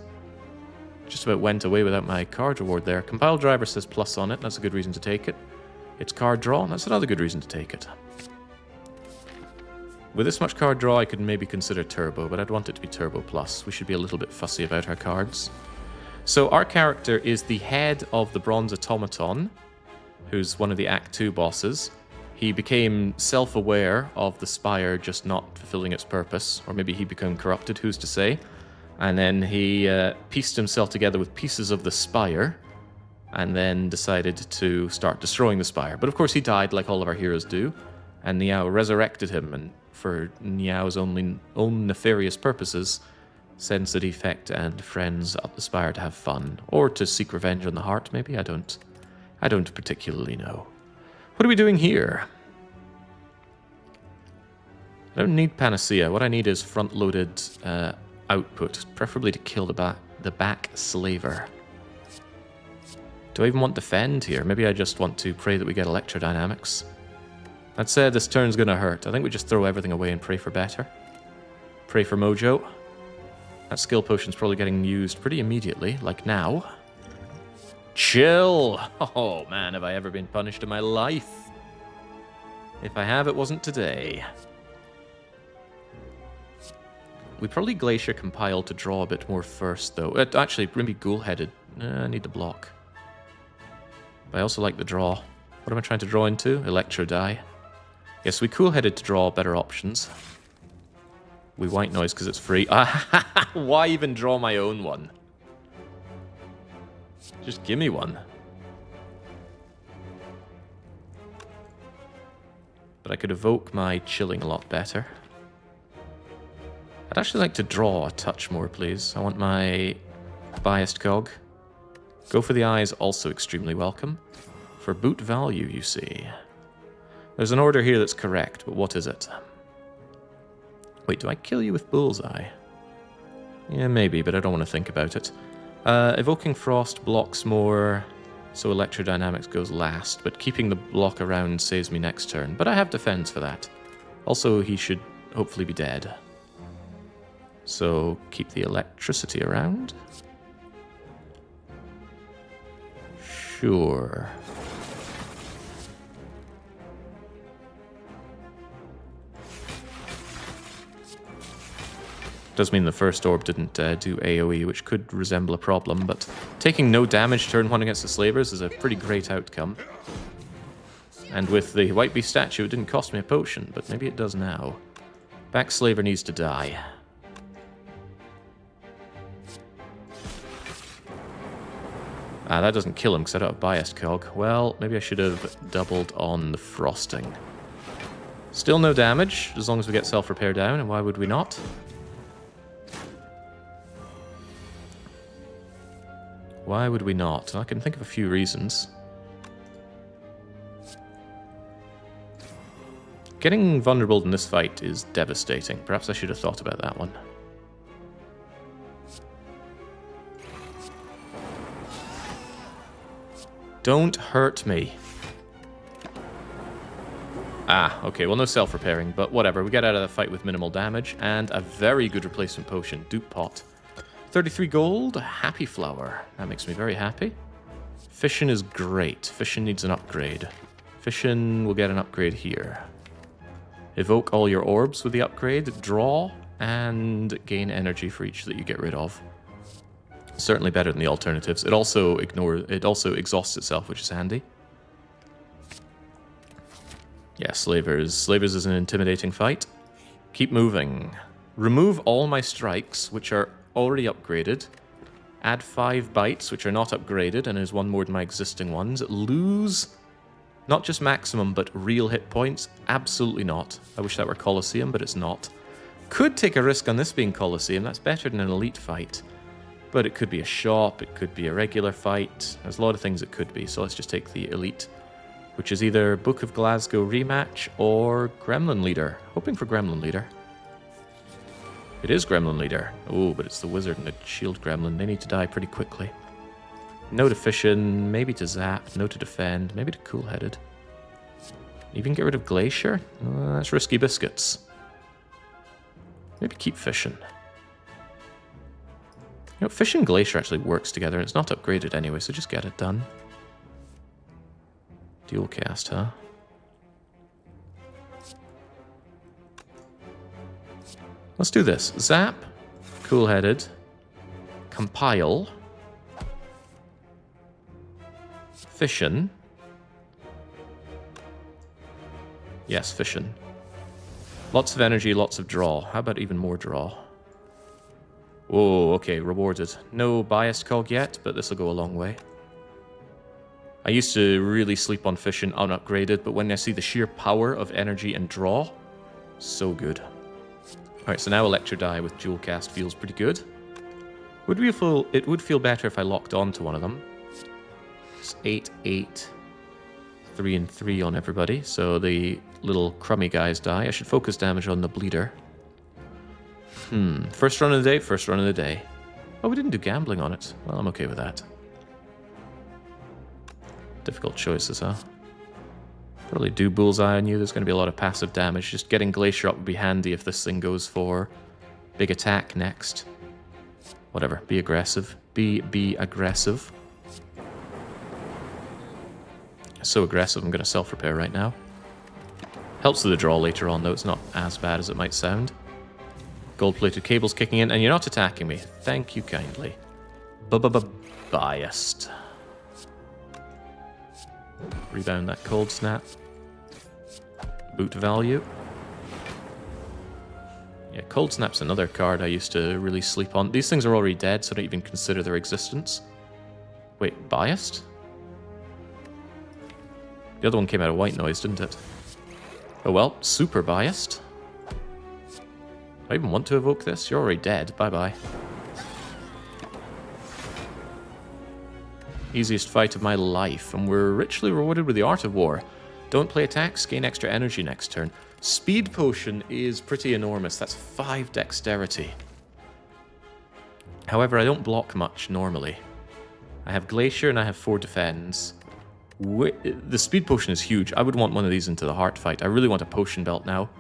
Just about went away without my card reward there. Compile Driver says plus on it. That's a good reason to take it. It's card draw. That's another good reason to take it. With this much card draw, I could maybe consider Turbo, but I'd want it to be Turbo Plus. We should be a little bit fussy about our cards. So our character is the head of the Bronze Automaton, who's one of the Act 2 bosses. He became self-aware of the Spire just not fulfilling its purpose, or maybe he became corrupted, who's to say. And then he pieced himself together with pieces of the Spire, and then decided to start destroying the Spire. But of course he died, like all of our heroes do, and Niao resurrected him, and for Niao's own nefarious purposes, sends the Defect and friends up the Spire to have fun, or to seek revenge on the heart, maybe? I don't particularly know. What are we doing here? I don't need Panacea. What I need is front-loaded output, preferably to kill the back slaver. Do I even want Defend here? Maybe I just want to pray that we get Electrodynamics. That said, this turn's gonna hurt. I think we just throw everything away and pray for better. Pray for mojo. That skill potion's probably getting used pretty immediately, like now. Chill! Oh man, have I ever been punished in my life? If I have, it wasn't today. We probably Glacier Compile to draw a bit more first, though. Actually, maybe Ghoul-headed. I need the block. But I also like the draw. What am I trying to draw into? Electro die. Yes, we cool-headed to draw better options. We white noise because it's free. Why even draw my own one? Just give me one. But I could evoke my chilling a lot better. I'd actually like to draw a touch more, please. I want my biased cog. Go for the eyes, also extremely welcome. For boot value, you see. There's an order here that's correct, but what is it? Wait, do I kill you with bullseye? Yeah, maybe, but I don't want to think about it. Evoking Frost blocks more, so Electrodynamics goes last, but keeping the block around saves me next turn. But I have defense for that. Also, he should hopefully be dead. So, keep the electricity around. Sure. Does mean the first orb didn't do AoE, which could resemble a problem, but taking no damage turn 1 against the slavers is a pretty great outcome. And with the White Beast statue, it didn't cost me a potion, but maybe it does now. Back slaver needs to die. Ah, that doesn't kill him because I don't have biased cog. Well, maybe I should have doubled on the frosting. Still no damage, as long as we get self-repair down, and why would we not? Why would we not? I can think of a few reasons. Getting vulnerable in this fight is devastating. Perhaps I should have thought about that one. Don't hurt me. Ah, okay, well no self-repairing, but whatever. We get out of the fight with minimal damage, and a very good replacement potion, Dupe Pot. 33 gold, Happy Flower. That makes me very happy. Fission is great. Fission needs an upgrade. Fission will get an upgrade here. Evoke all your orbs with the upgrade, draw, and gain energy for each that you get rid of. Certainly better than the alternatives. It also exhausts itself, which is handy. Yeah, Slavers. Slavers is an intimidating fight. Keep moving. Remove all my strikes, which are already upgraded. Add 5 bites, which are not upgraded, and is 1 more than my existing ones. Lose not just maximum, but real hit points. Absolutely not. I wish that were Colosseum, but it's not. Could take a risk on this being Colosseum. That's better than an elite fight. But it could be a shop, it could be a regular fight. There's a lot of things it could be, so let's just take the elite, which is either Book of Glasgow rematch or Gremlin Leader. Hoping for Gremlin Leader. It is Gremlin Leader. Oh, but it's the wizard and the shield gremlin. They need to die pretty quickly. No to fission, maybe to zap, no to defend, maybe to cool-headed. Even get rid of Glacier? That's risky biscuits. Maybe keep fission. You know, Fish and Glacier actually works together, and it's not upgraded anyway, so just get it done. Dual cast, huh? Let's do this. Zap, cool-headed, compile, fission. Yes, fission. Lots of energy, lots of draw. How about even more draw? Oh, okay, rewarded. No biased cog yet, but this will go a long way. I used to really sleep on fission unupgraded, but when I see the sheer power of energy and draw, so good. Alright, so now Electro Die with dual cast feels pretty good. It would feel better if I locked on to one of them. It's 8, 8, 3 and 3 on everybody, so the little crummy guys die. I should focus damage on the bleeder. First run of the day, first run of the day. Oh, we didn't do gambling on it. Well, I'm okay with that. Difficult choices, huh? Probably do bullseye on you. There's going to be a lot of passive damage. Just getting Glacier up would be handy if this thing goes for big attack next. Whatever. Be aggressive. Be aggressive. So aggressive, I'm going to self-repair right now. Helps with the draw later on, though. It's not as bad as it might sound. Gold-plated cables kicking in, and you're not attacking me. Thank you kindly. Biased. Rebound that cold snap. Boot value. Yeah, cold snap's another card I used to really sleep on. These things are already dead, so I don't even consider their existence. Wait, biased? The other one came out of white noise, didn't it? Oh well, super biased. I even want to evoke this? You're already dead. Bye-bye. Easiest fight of my life, and we're richly rewarded with the Art of War. Don't play attacks, gain extra energy next turn. Speed Potion is pretty enormous. That's 5 dexterity. However, I don't block much normally. I have Glacier and I have 4 defends. The Speed Potion is huge. I would want one of these into the Heart fight. I really want a Potion Belt now.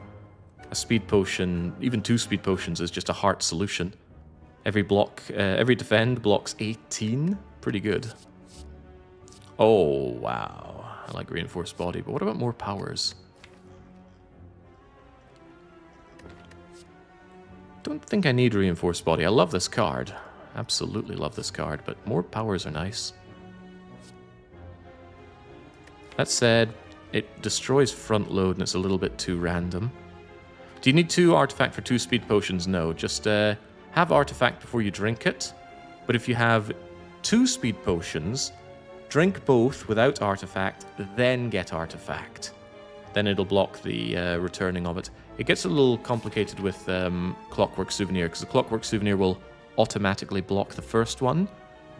A Speed Potion, even 2 Speed Potions, is just a Heart solution. Every defend blocks 18. Pretty good. Oh, wow. I like Reinforced Body, but what about more powers? Don't think I need Reinforced Body. I love this card. Absolutely love this card, but more powers are nice. That said, it destroys front load and it's a little bit too random. Do you need 2 artifact for 2 speed potions? No, just have artifact before you drink it. But if you have 2 speed potions, drink both without artifact, then get artifact. Then it'll block the returning of it. It gets a little complicated with Clockwork Souvenir, because the Clockwork Souvenir will automatically block the first one,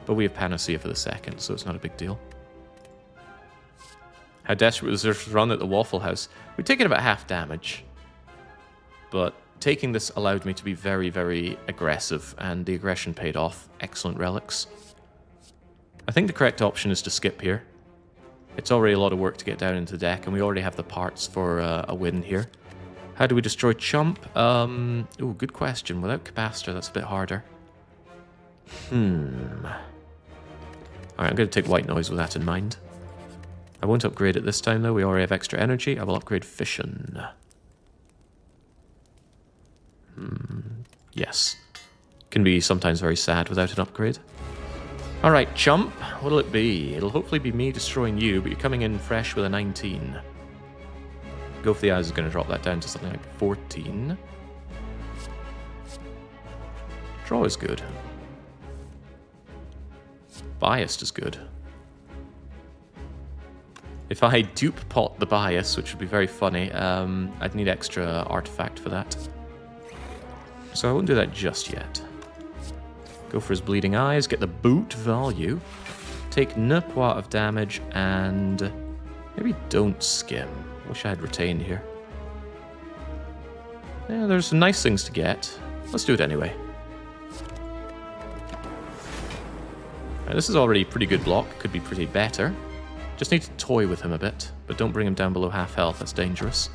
but we have Panacea for the second, so it's not a big deal. How desperate was this run at the Waffle House? We'd taken about half damage, but taking this allowed me to be very, very aggressive, and the aggression paid off. Excellent relics. I think the correct option is to skip here. It's already a lot of work to get down into the deck, and we already have the parts for a win here. How do we destroy Chump? Ooh, good question. Without Capacitor, that's a bit harder. Alright, I'm going to take White Noise with that in mind. I won't upgrade it this time, though. We already have extra energy. I will upgrade Fission. Yes. Can be sometimes very sad without an upgrade. Alright, Chump. What'll it be? It'll hopefully be me destroying you, but you're coming in fresh with a 19. Go for the Eyes is going to drop that down to something like 14. Draw is good. Biased is good. If I dupe pot the Bias, which would be very funny, I'd need extra artifact for that. So I won't do that just yet. Go for his Bleeding Eyes, get the boot value, take ne point of damage, and maybe don't skim. Wish I had retained here. Yeah, there's some nice things to get. Let's do it anyway. Right, this is already pretty good block. Could be pretty better. Just need to toy with him a bit, but don't bring him down below half health. That's dangerous.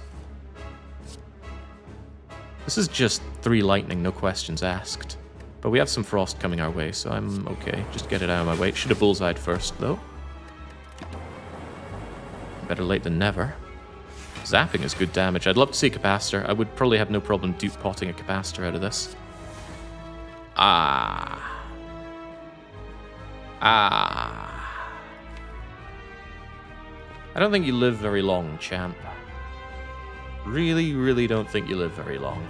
This is just 3 lightning, no questions asked. But we have some frost coming our way, so I'm okay. Just get it out of my way. Should have bullseyed first, though. Better late than never. Zapping is good damage. I'd love to see a Capacitor. I would probably have no problem dupe potting a Capacitor out of this. Ah. I don't think you live very long, champ. Really, really don't think you live very long.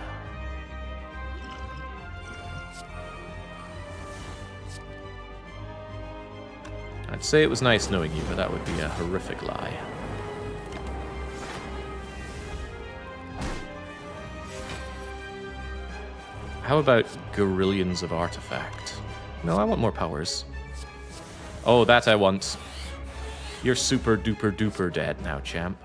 I'd say it was nice knowing you, but that would be a horrific lie. How about Gorillions of Artifact? No, I want more powers. Oh, that I want. You're super duper duper dead now, champ.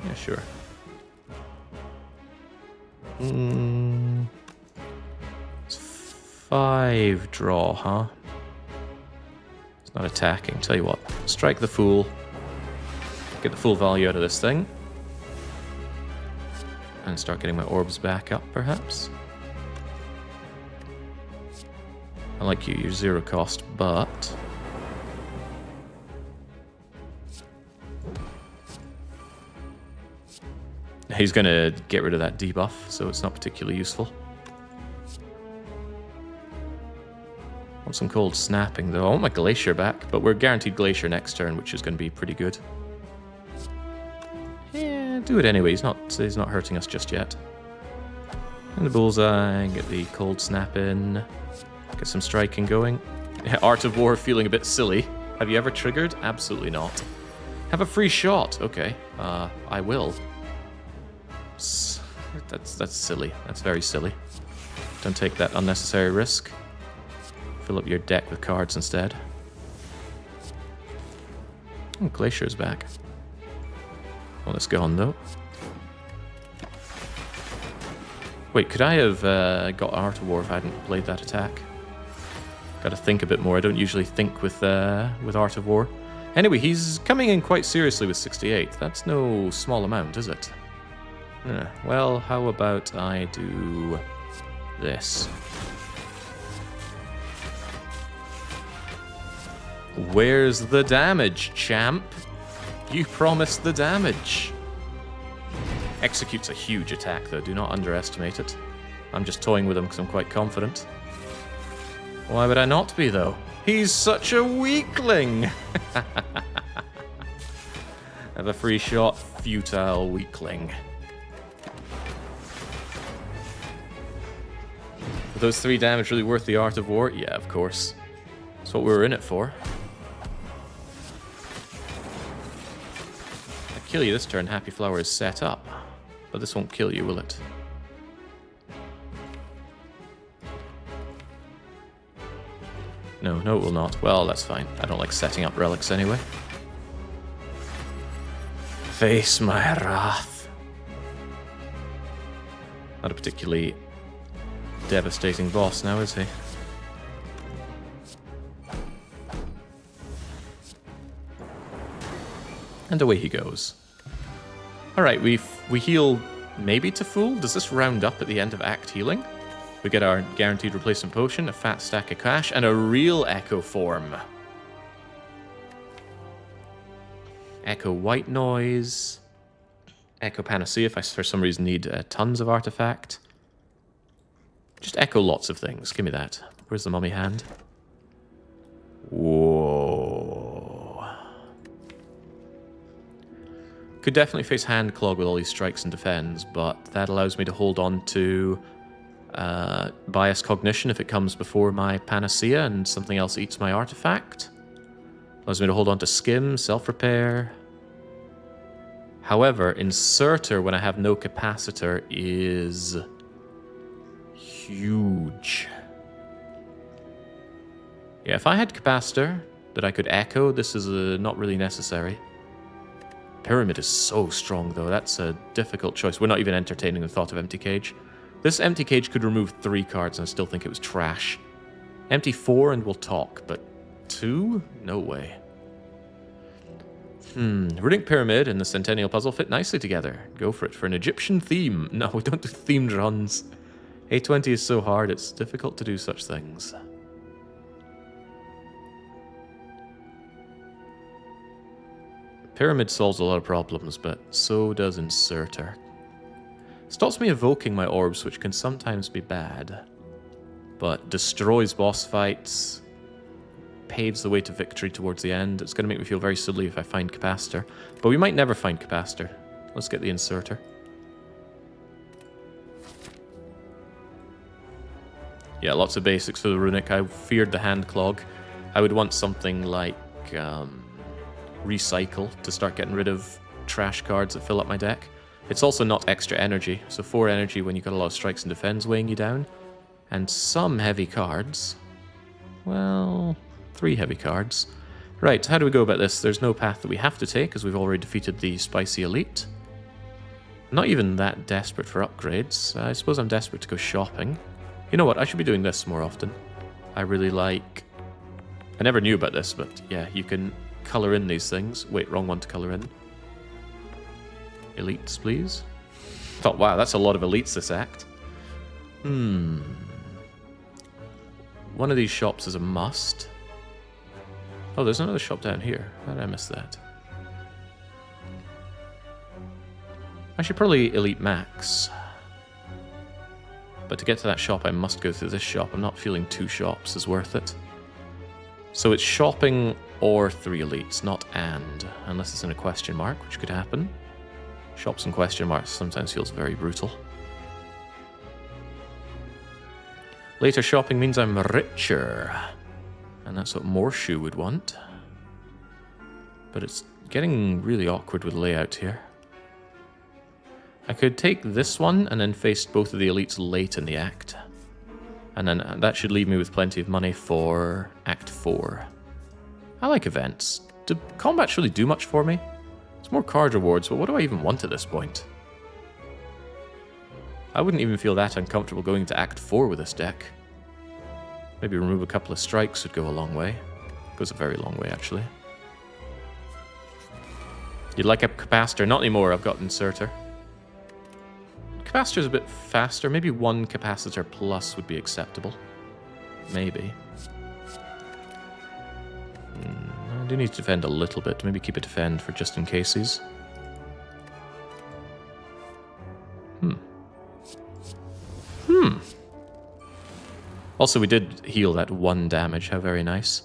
Yeah, sure. It's 5 draw, huh? It's not attacking. Tell you what, strike the Fool. Get the full value out of this thing. And start getting my orbs back up, perhaps. I like you, you're 0 cost, but... he's going to get rid of that debuff, so it's not particularly useful. Want some cold snapping, though. I want my Glacier back, but we're guaranteed Glacier next turn, which is going to be pretty good. Yeah, do it anyway. He's not hurting us just yet. And the bullseye, get the cold snap in, get some striking going. Art of War feeling a bit silly. Have you ever triggered? Absolutely not. Have a free shot. Okay, I will. That's silly. That's very silly. Don't take that unnecessary risk. Fill up your deck with cards instead. Oh, Glacier's back. Well, let's go on though. Wait, could I have got Art of War if I hadn't played that attack? Got to think a bit more. I don't usually think with Art of War. Anyway, he's coming in quite seriously with 68. That's no small amount, is it? Well, how about I do this? Where's the damage, champ? You promised the damage. Execute's a huge attack, though. Do not underestimate it. I'm just toying with him because I'm quite confident. Why would I not be, though? He's such a weakling! Have a free shot, futile weakling. Were those 3 damage really worth the Art of War? Yeah, of course. That's what we were in it for. I kill you this turn, Happy Flower is set up. But this won't kill you, will it? No, no it will not. Well, that's fine. I don't like setting up relics anyway. Face my wrath. Not a particularly devastating boss now, is he? And away he goes. Alright, we heal maybe to full? Does this round up at the end of Act Healing? We get our guaranteed replacement potion, a fat stack of cash, and a real Echo form. Echo White Noise. Echo Panacea if I for some reason need tons of artifact. Just echo lots of things. Give me that. Where's the mummy hand? Whoa. Could definitely face hand clog with all these strikes and defends, but that allows me to hold on to bias cognition if it comes before my panacea and something else eats my artifact. Allows me to hold on to skim, self-repair. However, inserter when I have no capacitor is huge. Yeah, if I had capacitor that I could echo, this is not really necessary. Pyramid is so strong, though. That's a difficult choice. We're not even entertaining the thought of Empty Cage. This Empty Cage could remove 3 cards, and I still think it was trash. Empty 4 and we'll talk, but 2? No way. Runic Pyramid and the Centennial Puzzle fit nicely together. Go for it. For an Egyptian theme. No, we don't do themed runs. A20 is so hard, it's difficult to do such things. Pyramid solves a lot of problems, but so does Inserter. Stops me evoking my orbs, which can sometimes be bad, but destroys boss fights, paves the way to victory towards the end. It's going to make me feel very silly if I find Capacitor, but we might never find Capacitor. Let's get the Inserter. Yeah, lots of basics for the Runic. I feared the hand clog. I would want something like Recycle to start getting rid of trash cards that fill up my deck. It's also not extra energy, so 4 energy when you've got a lot of strikes and defends weighing you down. And some heavy cards. Well, 3 heavy cards. Right, how do we go about this? There's no path that we have to take, because we've already defeated the Spicy Elite. Not even that desperate for upgrades. I suppose I'm desperate to go shopping. You know what, I should be doing this more often. I really like... I never knew about this, but yeah, you can colour in these things. Wait, wrong one to colour in. Elites, please. Thought, wow, that's a lot of elites this act. One of these shops is a must. Oh, there's another shop down here. How did I miss that? I should probably elite max. But to get to that shop, I must go through this shop. I'm not feeling 2 shops is worth it. So it's shopping or 3 elites, not and. Unless it's in a question mark, which could happen. Shops and question marks sometimes feels very brutal. Later shopping means I'm richer. And that's what Morshu would want. But it's getting really awkward with layout here. I could take this one and then face both of the elites late in the act. And then that should leave me with plenty of money for Act 4. I like events. Do combats really do much for me? It's more card rewards, but what do I even want at this point? I wouldn't even feel that uncomfortable going to Act 4 with this deck. Maybe remove a couple of strikes would go a long way. Goes a very long way, actually. You'd like a capacitor? Not anymore, I've got Inserter. Capacitor's a bit faster. Maybe 1 capacitor plus would be acceptable. Maybe. do need to defend a little bit. Maybe keep a defend for just in cases. Also, we did heal that 1 damage. How very nice.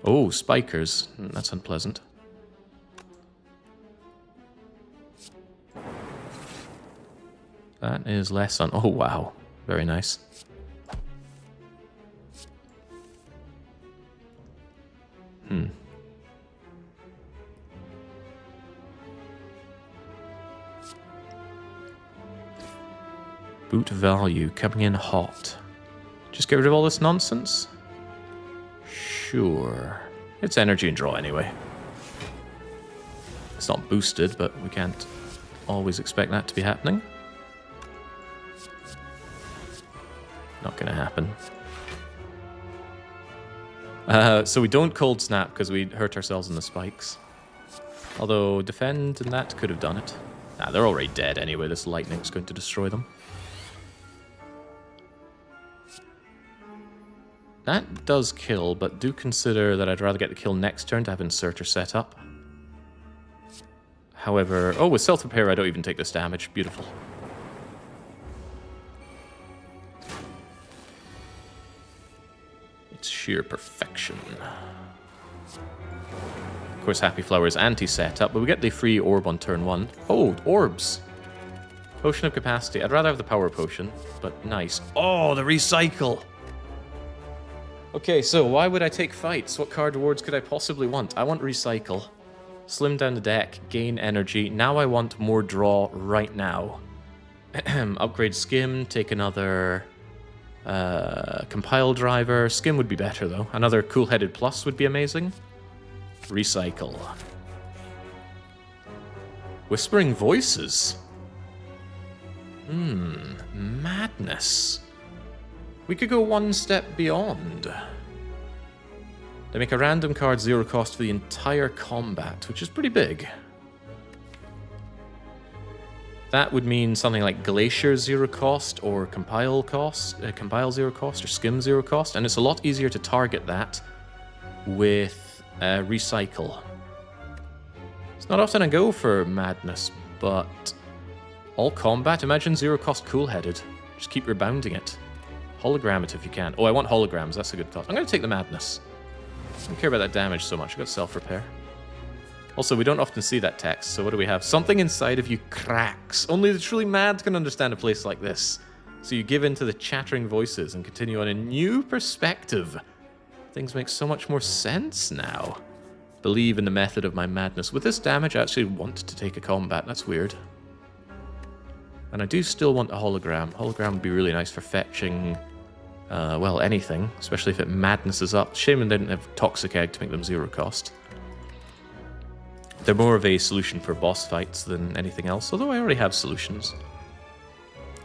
Oh, spikers. That's unpleasant. That is less on... Oh, wow. Very nice. Boot value coming in hot. Just get rid of all this nonsense? Sure. It's energy and draw anyway. It's not boosted, but we can't always expect that to be happening. Not gonna happen. So we don't cold snap because we hurt ourselves in the spikes. Although defend and that could have done it. Nah, they're already dead anyway. This lightning's going to destroy them. That does kill, but do consider that I'd rather get the kill next turn to have Inserter set up. However... Oh, with self-repair I don't even take this damage. Beautiful. It's sheer perfection. Of course, Happy Flower is anti-setup, but we get the free orb on turn 1. Oh, orbs! Potion of Capacity. I'd rather have the Power Potion, but nice. Oh, the Recycle! Okay, so why would I take fights? What card rewards could I possibly want? I want Recycle. Slim down the deck, gain energy. Now I want more draw right now. Upgrade Skim, take another Compile Driver. Skim would be better though. Another Cool-Headed Plus would be amazing. Recycle. Whispering Voices. Madness. We could go one step beyond. They make a random card 0 cost for the entire combat, which is pretty big. That would mean something like Glacier 0 cost, or Compile 0 cost, or Skim 0 cost, and it's a lot easier to target that with Recycle. It's not often I go for Madness, but all combat, imagine 0 cost Cool-Headed. Just keep rebounding it. Hologram it if you can. Oh, I want holograms. That's a good thought. I'm going to take the Madness. I don't care about that damage so much. I've got self-repair. Also, we don't often see that text, so what do we have? Something inside of you cracks. Only the truly mad can understand a place like this. So you give in to the chattering voices and continue on a new perspective. Things make so much more sense now. Believe in the method of my madness. With this damage, I actually want to take a combat. That's weird. And I do still want a hologram. Hologram would be really nice for fetching... well, anything, especially if it madnesses up. Shame they didn't have Toxic Egg to make them 0 cost. They're more of a solution for boss fights than anything else, although I already have solutions.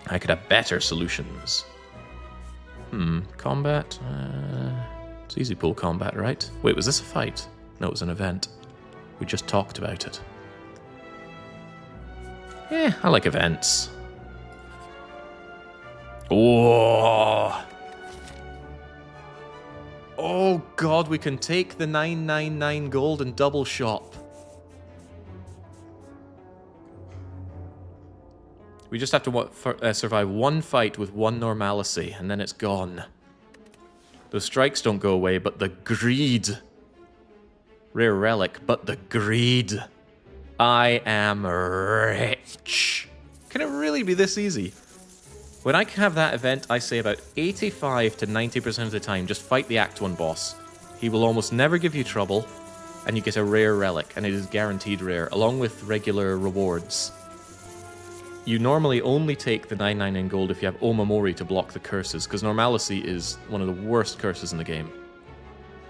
I could have better solutions. Combat? It's easy pull combat, right? Wait, was this a fight? No, it was an event. We just talked about it. Yeah, I like events. Oh! Oh god, we can take the 999 gold and double shop. We just have to survive one fight with one normalcy, and then it's gone. Those strikes don't go away, but the greed. Rare relic, but the greed. I am rich. Can it really be this easy? When I have that event, I say about 85 to 90% of the time, just fight the Act 1 boss. He will almost never give you trouble, and you get a rare relic, and it is guaranteed rare, along with regular rewards. You normally only take the 999 gold if you have Omamori to block the curses, because Normalcy is one of the worst curses in the game.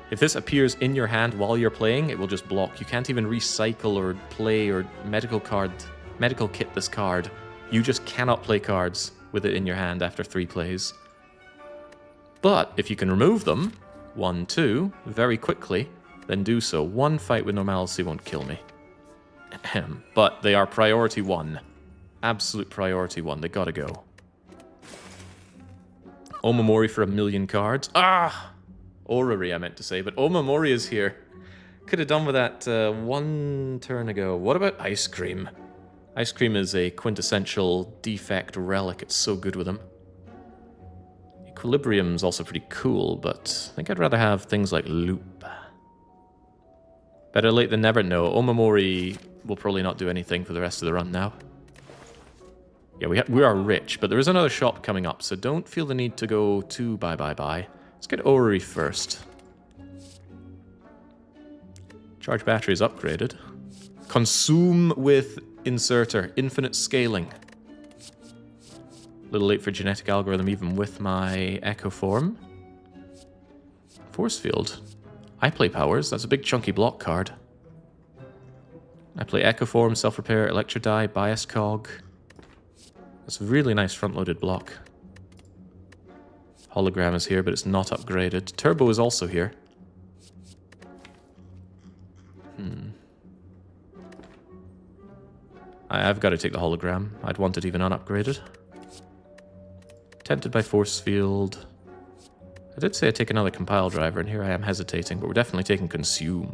If this appears in your hand while you're playing, it will just block. You can't even recycle or play or medical kit this card. You just cannot play cards with it in your hand after 3 plays. But if you can remove them, 1, 2, very quickly, then do so. One fight with Normalcy won't kill me. But they are priority 1. Absolute priority 1. They gotta go. Omamori for 1,000,000 cards. Ah! Orrery, I meant to say, but Omamori is here. Could have done with that one turn ago. What about Ice Cream? Ice Cream is a quintessential Defect relic. It's so good with them. Equilibrium's also pretty cool, but I think I'd rather have things like Loop. Better late than never? No. Omamori will probably not do anything for the rest of the run now. Yeah, we are rich, but there is another shop coming up, so don't feel the need to go too bye. Let's get Orrery first. Charge battery is upgraded. Consume with inserter. Infinite scaling. A little late for genetic algorithm even with my Echo Form. Force field. I play powers. That's a big chunky block card. I play Echo Form, Self-Repair, Electro Die, Bias Cog. That's a really nice front-loaded block. Hologram is here, but it's not upgraded. Turbo is also here. I've got to take the hologram. I'd want it even unupgraded. Tempted by Force Field. I did say I'd take another Compile driver, and here I am hesitating, but we're definitely taking Consume.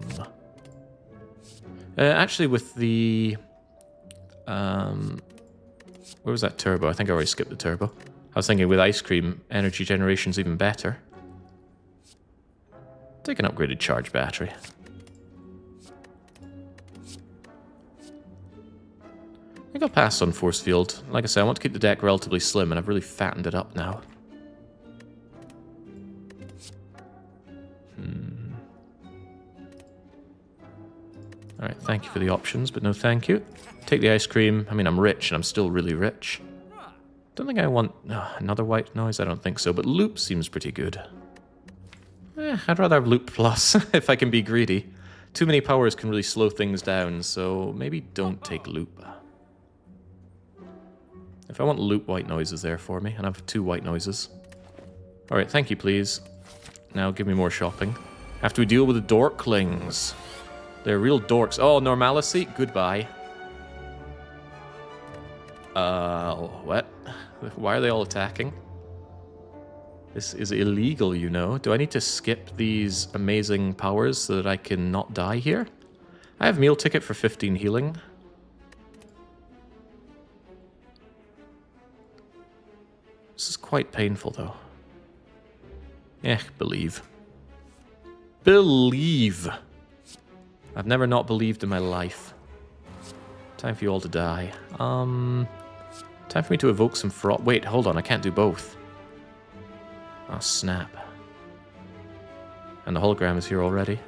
Actually, with the... where was that turbo? I think I already skipped the turbo. I was thinking with Ice Cream, energy generation's even better. Take an upgraded charge battery. I think I'll pass on Force Field. Like I said, I want to keep the deck relatively slim, and I've really fattened it up now. Alright, thank you for the options, but no thank you. Take the Ice Cream. I mean, I'm rich, and I'm still really rich. Don't think I want another white noise. I don't think so, but Loop seems pretty good. I'd rather have Loop Plus, if I can be greedy. Too many powers can really slow things down, so maybe don't take Loop. If I want Loop, white noise is there for me, and I have 2 white noises. Alright, thank you, please. Now give me more shopping. After we deal with the Dorklings. They're real dorks. Oh, Normalcy? Goodbye. What? Why are they all attacking? This is illegal, you know. Do I need to skip these amazing powers so that I can not die here? I have meal ticket for 15 healing. This is quite painful, though. Believe. Believe! I've never not believed in my life. Time for you all to die. Time for me to evoke some froth. Wait, hold on, I can't do both. Oh, snap. And the hologram is here already.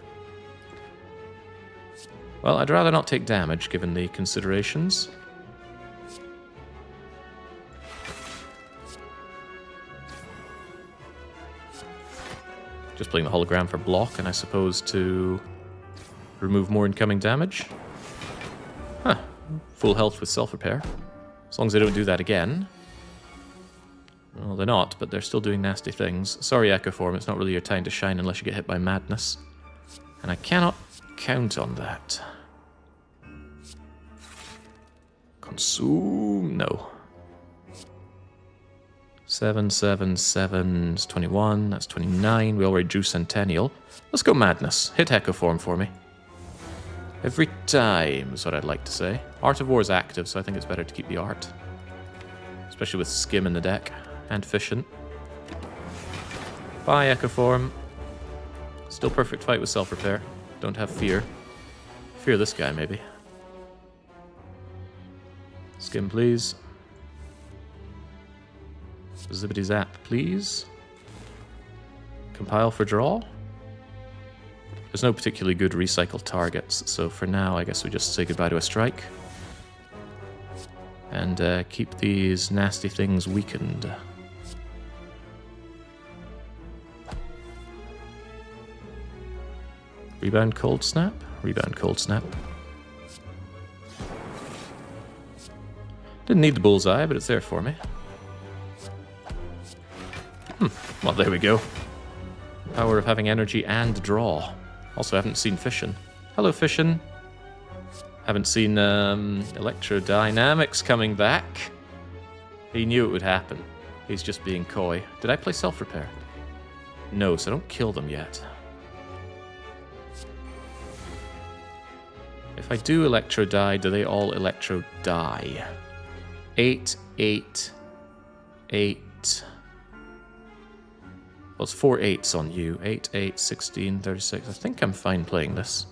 Well, I'd rather not take damage, given the considerations. Just playing the hologram for block, and I suppose to remove more incoming damage. Huh. Full health with self-repair. As long as they don't do that again. Well, they're not, but they're still doing nasty things. Sorry, Echo Form, it's not really your time to shine unless you get hit by madness. And I cannot count on that. Consume... no. 7, 7, 7 is 21, that's 29. We already drew Centennial. Let's go Madness. Hit Echo Form for me. Every time is what I'd like to say. Art of War is active, so I think it's better to keep the art. Especially with Skim in the deck. And Efficient. Bye, Echo Form. Still perfect fight with self-repair. Don't have fear. Fear this guy, maybe. Skim, please. Zippity Zap, please. Compile for draw. There's no particularly good recycle targets, so for now I guess we just say goodbye to a strike. And keep these nasty things weakened. Rebound Cold Snap? Rebound Cold Snap. Didn't need the bullseye, but it's there for me. Well, there we go. Power of having energy and draw. Also, haven't seen Fission. Hello, Fission. Haven't seen Electrodynamics coming back. He knew it would happen. He's just being coy. Did I play self-repair? No, so don't kill them yet. If I do electro die, do they all electro die? 8, 8, 8. Well, it's 4 8s on you. 8, 8, 16, 36. I think I'm fine playing this.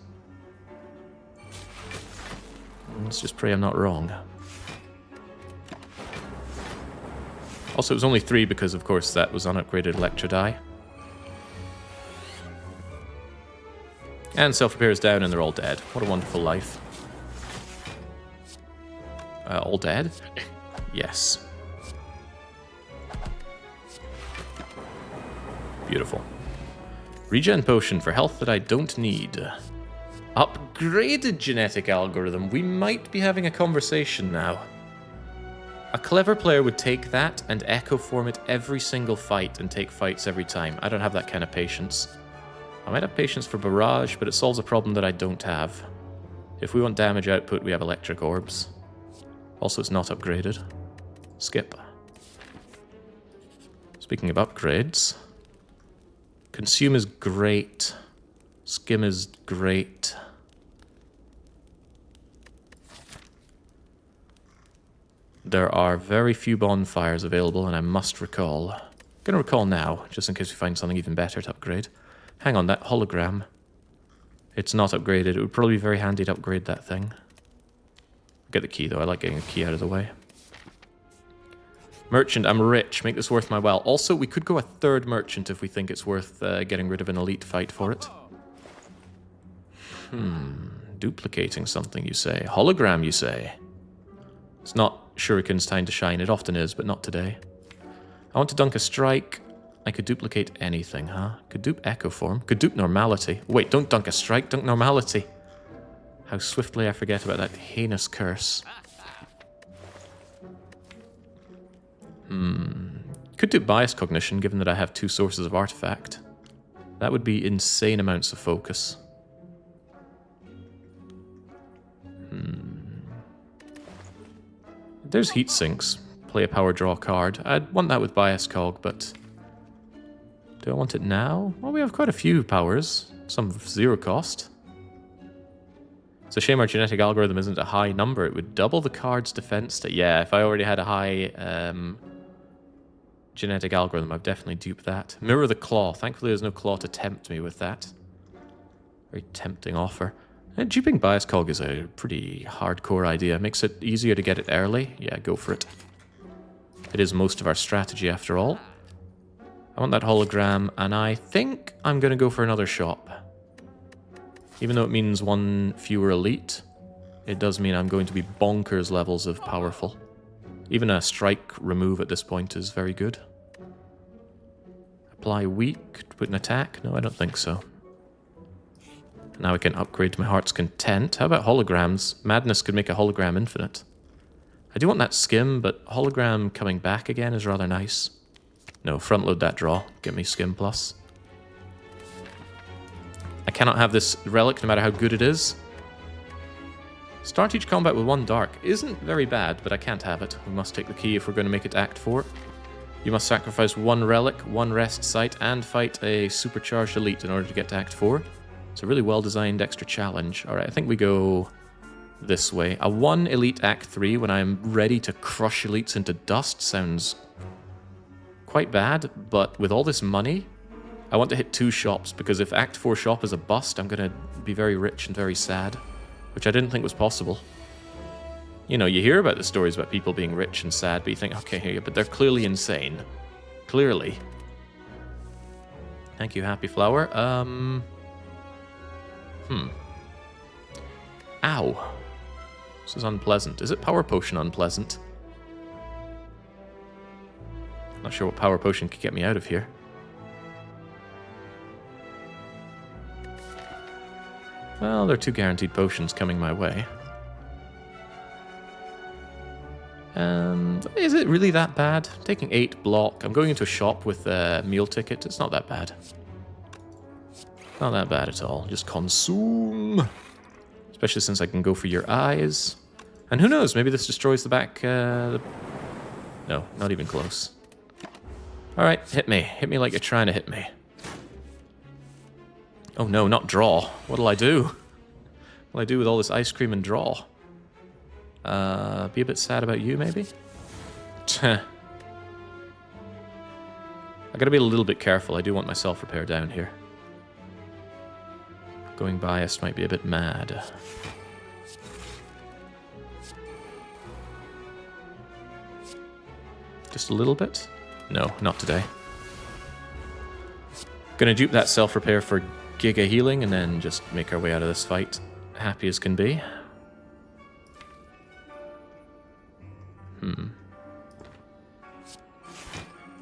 Let's just pray I'm not wrong. Also, it was only 3 because, of course, that was unupgraded electro die. And self-repair is down and they're all dead. What a wonderful life. All dead? Yes. Beautiful. Regen potion for health that I don't need. Upgraded genetic algorithm. We might be having a conversation now. A clever player would take that and echo form it every single fight and take fights every time. I don't have that kind of patience. I might have patience for barrage, but it solves a problem that I don't have. If we want damage output, we have electric orbs. Also, it's not upgraded. Skip. Speaking of upgrades, consume is great. Skim is great. There are very few bonfires available, and I must recall. I'm going to recall now, just in case we find something even better to upgrade. Hang on, that hologram. It's not upgraded. It would probably be very handy to upgrade that thing. Get the key, though. I like getting a key out of the way. Merchant, I'm rich. Make this worth my while. Also, we could go a third merchant if we think it's worth getting rid of an elite fight for it. Duplicating something, you say. Hologram, you say. It's not Shuriken's time to shine. It often is, but not today. I want to dunk a strike. I could duplicate anything, huh? Could dupe Echo Form. Could dupe Normality. Wait, don't dunk a strike, dunk Normality. How swiftly I forget about that heinous curse. Could dupe Bias Cognition, given that I have 2 sources of artifact. That would be insane amounts of focus. There's heat sinks. Play a power draw card. I'd want that with Bias Cog, but... do I want it now? Well, we have quite a few powers. Some of 0 cost. It's a shame our genetic algorithm isn't a high number. It would double the card's defense stat. Yeah, if I already had a high genetic algorithm, I've definitely duped that. Mirror the Claw. Thankfully, there's no claw to tempt me with that. Very tempting offer. And duping Bias Cog is a pretty hardcore idea. Makes it easier to get it early. Yeah, go for it. It is most of our strategy, after all. I want that hologram, and I think I'm going to go for another shop. Even though it means 1 fewer elite, it does mean I'm going to be bonkers levels of powerful. Even a strike remove at this point is very good. Apply weak to put an attack? No, I don't think so. Now I can upgrade to my heart's content. How about holograms? Madness could make a hologram infinite. I do want that skim, but hologram coming back again is rather nice. No, front load that draw. Get me skim plus. I cannot have this relic no matter how good it is. Start each combat with 1 dark. Isn't very bad, but I can't have it. We must take the key if we're going to make it Act 4. You must sacrifice 1 relic, 1 rest site, and fight a supercharged elite in order to get to Act 4. It's a really well-designed extra challenge. Alright, I think we go this way. A 1 elite Act 3 when I'm ready to crush elites into dust sounds quite bad, but with all this money, I want to hit 2 shops, because if Act 4 shop is a bust, I'm going to be very rich and very sad, which I didn't think was possible. You know, you hear about the stories about people being rich and sad, but you think, okay, but they're clearly insane. Clearly. Thank you, Happy Flower. Ow. This is unpleasant. Is it Power Potion unpleasant? Not sure what Power Potion could get me out of here. Well, there are 2 guaranteed potions coming my way. And is it really that bad? Taking 8 block. I'm going into a shop with a meal ticket. It's not that bad. Not that bad at all. Just consume. Especially since I can go for your eyes. And who knows, maybe this destroys the back... No, not even close. Alright, hit me. Hit me like you're trying to hit me. Oh no, not draw. What'll I do? What'll I do with all this ice cream and draw? Be a bit sad about you, maybe? I gotta be a little bit careful. I do want my self-repair down here. Going biased might be a bit mad. Just a little bit? No, not today. Gonna dupe that self-repair for Giga Healing and then just make our way out of this fight happy as can be.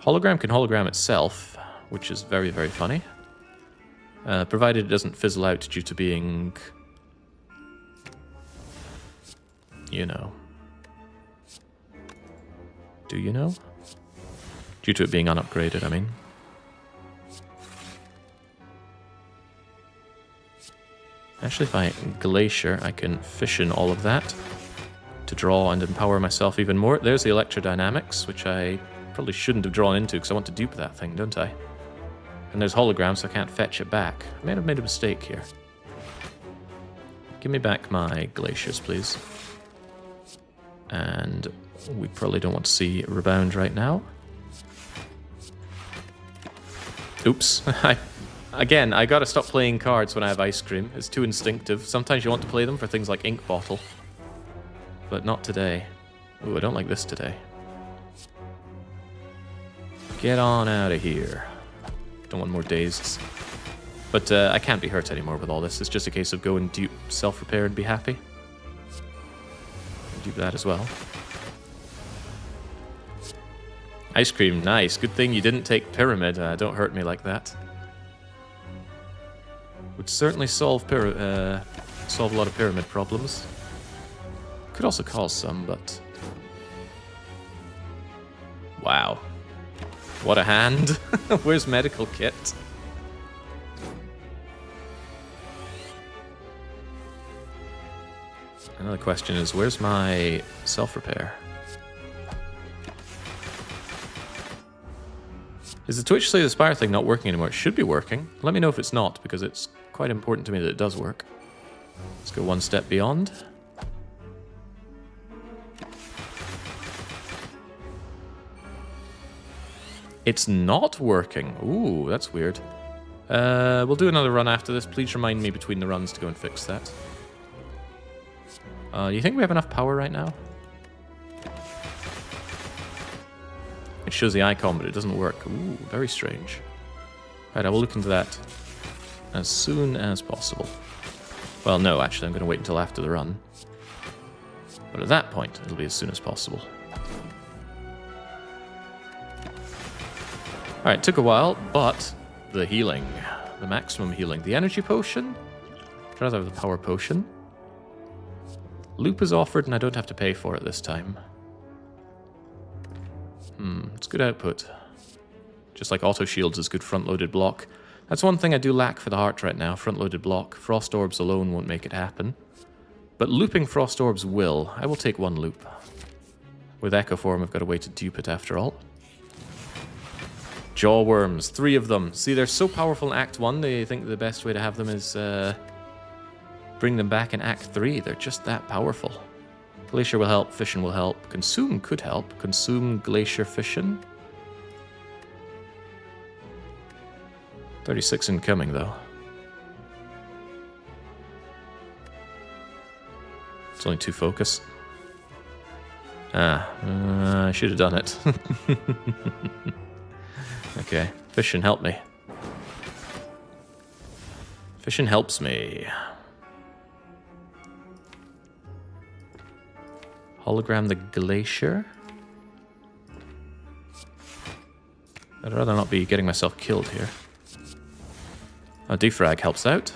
Hologram can hologram itself, which is very, very funny. Provided it doesn't fizzle out due to being... You know. Do you know? Due to it being unupgraded, I mean. Actually, if I Glacier, I can fission all of that to draw and empower myself even more. There's the Electrodynamics, which I probably shouldn't have drawn into because I want to dupe that thing, don't I? And there's Hologram, so I can't fetch it back. I may have made a mistake here. Give me back my Glaciers, please. And we probably don't want to see Rebound right now. Oops. Again, I gotta stop playing cards when I have ice cream. It's too instinctive. Sometimes you want to play them for things like Ink Bottle. But not today. Ooh, I don't like this today. Get on out of here. Don't want more dazes. But I can't be hurt anymore with all this. It's just a case of go and dupe self-repair and be happy. Dupe that as well. Ice cream, nice. Good thing you didn't take Pyramid. Don't hurt me like that. Would certainly solve a lot of Pyramid problems. Could also cause some, but... Wow. What a hand. Where's Medical Kit? Another question is, where's my self-repair? Is the Twitch Slay the Spire thing not working anymore? It should be working. Let me know if it's not, because it's quite important to me that it does work. Let's go one step beyond. It's not working. Ooh, that's weird. We'll do another run after this. Please remind me between the runs to go and fix that. You think we have enough power right now? It shows the icon, but it doesn't work. Ooh, very strange. Right, I will look into that as soon as possible. Well, no, actually, I'm going to wait until after the run. But at that point, it'll be as soon as possible. Alright, took a while, but the healing. The maximum healing. The energy potion? I'd rather have the power potion. Loop is offered, and I don't have to pay for it this time. It's good output. Just like auto shields is good front-loaded block. That's one thing I do lack for the heart right now, front-loaded block. Frost orbs alone won't make it happen. But looping frost orbs will. I will take one loop. With Echo Form, I've got a way to dupe it after all. Jaw worms, 3 of them. See, they're so powerful in Act 1, they think the best way to have them is bring them back in Act 3. They're just that powerful. Glacier will help, Fission will help. Consume could help. Consume, Glacier, Fission. 36 incoming, though. It's only 2 focus. I should have done it. Okay, Fission, help me. Fission helps me. Hologram the Glacier. I'd rather not be getting myself killed here. Oh, Defrag helps out.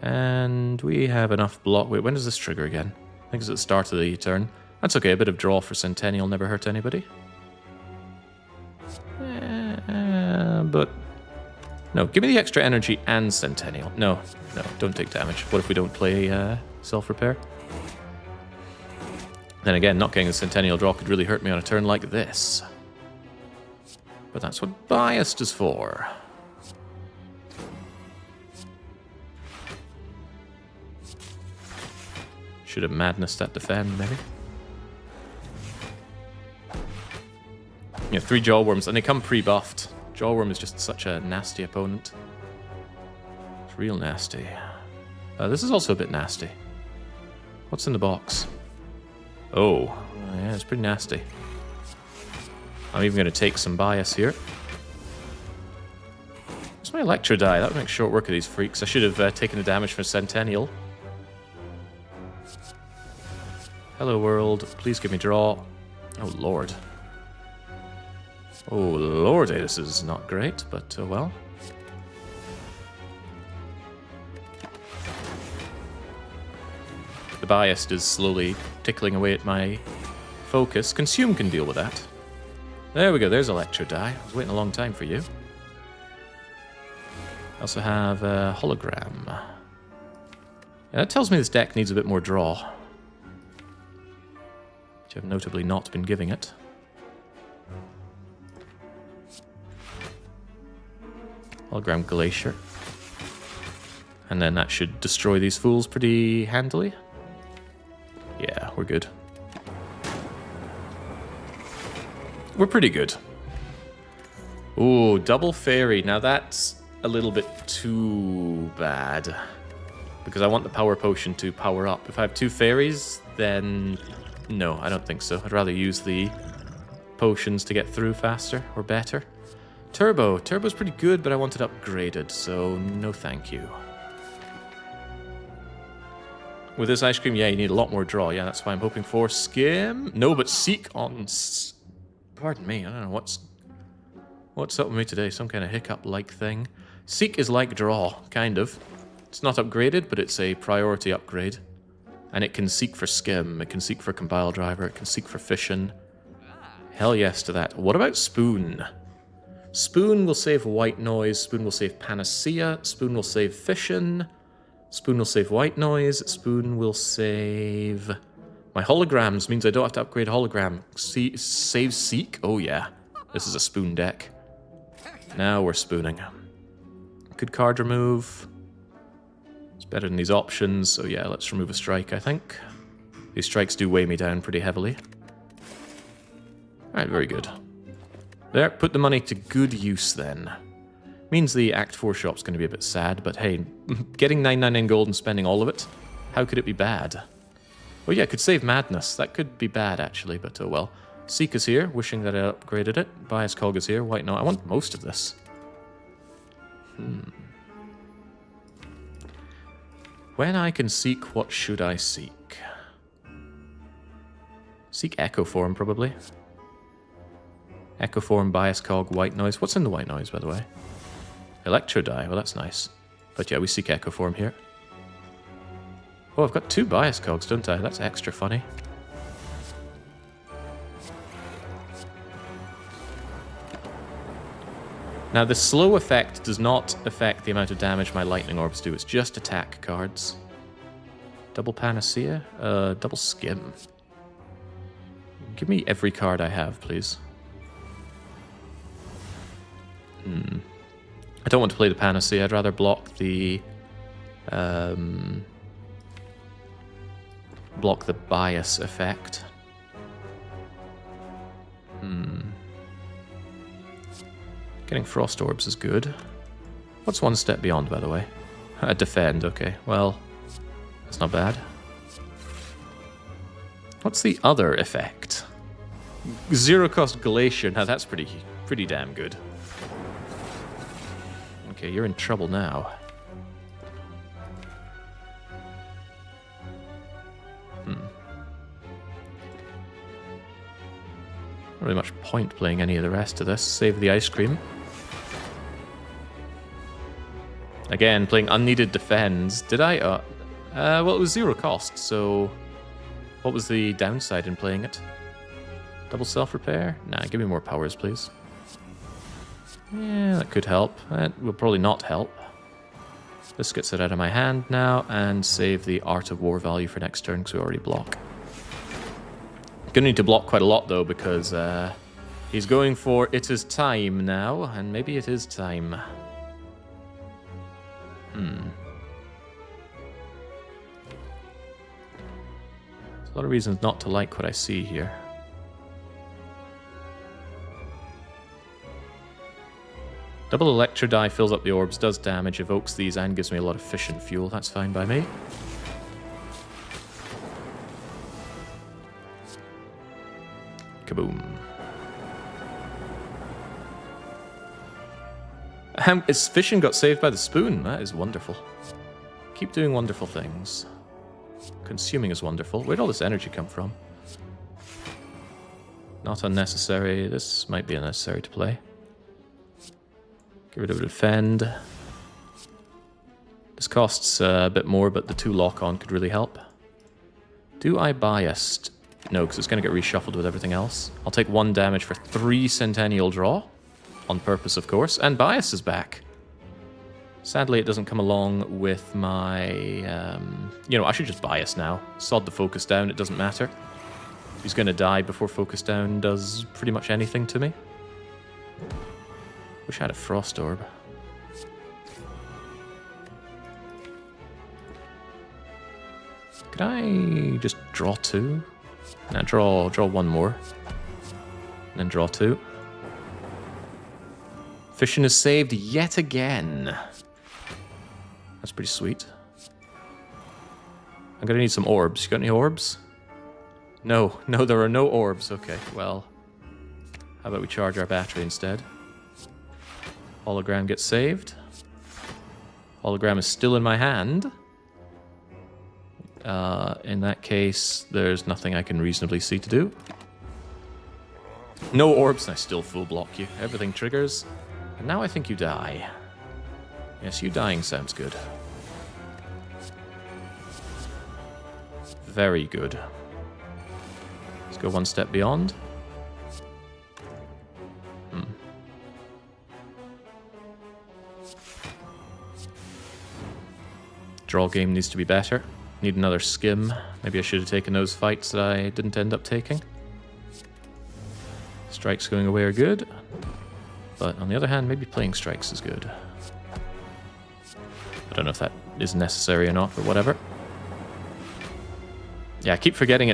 And we have enough block. Wait, when does this trigger again? I think it's at the start of the turn. That's okay, a bit of draw for Centennial never hurt anybody. But... No, give me the extra energy and Centennial. No, don't take damage. What if we don't play self-repair? Then again, not getting the Centennial draw could really hurt me on a turn like this. But that's what Biased is for. Should have madness that defend, maybe. Yeah, 3 Jawworms, and they come pre-buffed. Jawworm is just such a nasty opponent. It's real nasty. This is also a bit nasty. What's in the box? Oh, yeah, it's pretty nasty. I'm even going to take some bias here. Where's my Electro die? That would make short work of these freaks. I should have taken the damage from Centennial. Hello, world. Please give me draw. Oh, Lord. Oh, Lordy, this is not great, but well. The bias is slowly tickling away at my focus. Consume can deal with that. There we go, there's Electro die. I was waiting a long time for you. I also have a hologram. Yeah, that tells me this deck needs a bit more draw. Which I've notably not been giving it. Hologram Glacier. And then that should destroy these fools pretty handily. Yeah, we're good. We're pretty good. Ooh, double fairy. Now that's a little bit too bad. Because I want the power potion to power up. If I have 2 fairies, then no, I don't think so. I'd rather use the potions to get through faster or better. Turbo. Turbo's pretty good, but I want it upgraded, so no thank you. With this ice cream, yeah, you need a lot more draw. Yeah, that's why I'm hoping for skim. No, but seek on... Pardon me, I don't know what's up with me today. Some kind of hiccup-like thing. Seek is like draw, kind of. It's not upgraded, but it's a priority upgrade. And it can seek for skim, it can seek for compile driver, it can seek for fission. Hell yes to that. What about spoon? Spoon will save white noise, spoon will save panacea, spoon will save fission. Spoon will save white noise. Spoon will save... My holograms means I don't have to upgrade hologram. Save Seek? Oh yeah. This is a spoon deck. Now we're spooning. Good card remove. It's better than these options, so yeah, let's remove a strike, I think. These strikes do weigh me down pretty heavily. Alright, very good. There, put the money to good use then. Means the Act 4 shop's going to be a bit sad, but hey, getting 999 gold and spending all of it, how could it be bad? Oh yeah, it could save Madness. That could be bad, actually, but oh well. Seek is here, wishing that I upgraded it. Bias Cog is here, White no. I want most of this. When I can seek, what should I seek? Seek Echo Form, probably. Echo Form, Bias Cog, White Noise. What's in the White Noise, by the way? Electro die, well that's nice. But yeah, we seek Echo Form here. Oh, I've got 2 Bias Cogs, don't I? That's extra funny. Now the slow effect does not affect the amount of damage my lightning orbs do, it's just attack cards. Double Panacea? Double Skim. Give me every card I have, please. I don't want to play the Panacea, I'd rather block the... block the bias effect. Getting Frost Orbs is good. What's one step beyond, by the way? Defend, okay. Well, that's not bad. What's the other effect? Zero cost Glacier. Now that's pretty damn good. Okay, you're in trouble now. Not really much point playing any of the rest of this. Save the ice cream. Again, playing unneeded defends. Did I? Well, it was 0 cost, so... What was the downside in playing it? Double self-repair? Nah, give me more powers, please. Yeah, that could help. That will probably not help. This gets it out of my hand now, and save the Art of War value for next turn, because we already block. Gonna need to block quite a lot, though, because he's going for it is time now, and maybe it is time. A lot of reasons not to like what I see here. Double Electro Die fills up the orbs, does damage, evokes these, and gives me a lot of fission fuel. That's fine by me. Kaboom. His fission got saved by the spoon. That is wonderful. Keep doing wonderful things. Consuming is wonderful. Where'd all this energy come from? Not unnecessary. This might be unnecessary to play. Get rid of Defend. This costs a bit more, but the 2 lock-on could really help. Do I Biased? No, because it's going to get reshuffled with everything else. I'll take 1 damage for 3 Centennial draw. On purpose, of course. And Bias is back. Sadly, it doesn't come along with my... you know, I should just Bias now. Sod the Focus Down, it doesn't matter. He's going to die before Focus Down does pretty much anything to me. Wish I had a Frost Orb. Could I just draw 2? Now draw 1 more. And then draw 2. Fission is saved yet again. That's pretty sweet. I'm gonna need some orbs. You got any orbs? No, there are no orbs. Okay, well, how about we charge our battery instead? Hologram gets saved. Hologram is still in my hand. In that case, there's nothing I can reasonably see to do. No orbs, and I still full block you. Everything triggers. And now I think you die. Yes, you dying sounds good. Very good. Let's go 1 step beyond. Draw game needs to be better. Need another skim. Maybe I should have taken those fights that I didn't end up taking. Strikes going away are good. But on the other hand, maybe playing strikes is good. I don't know if that is necessary or not, but whatever. Yeah, I keep forgetting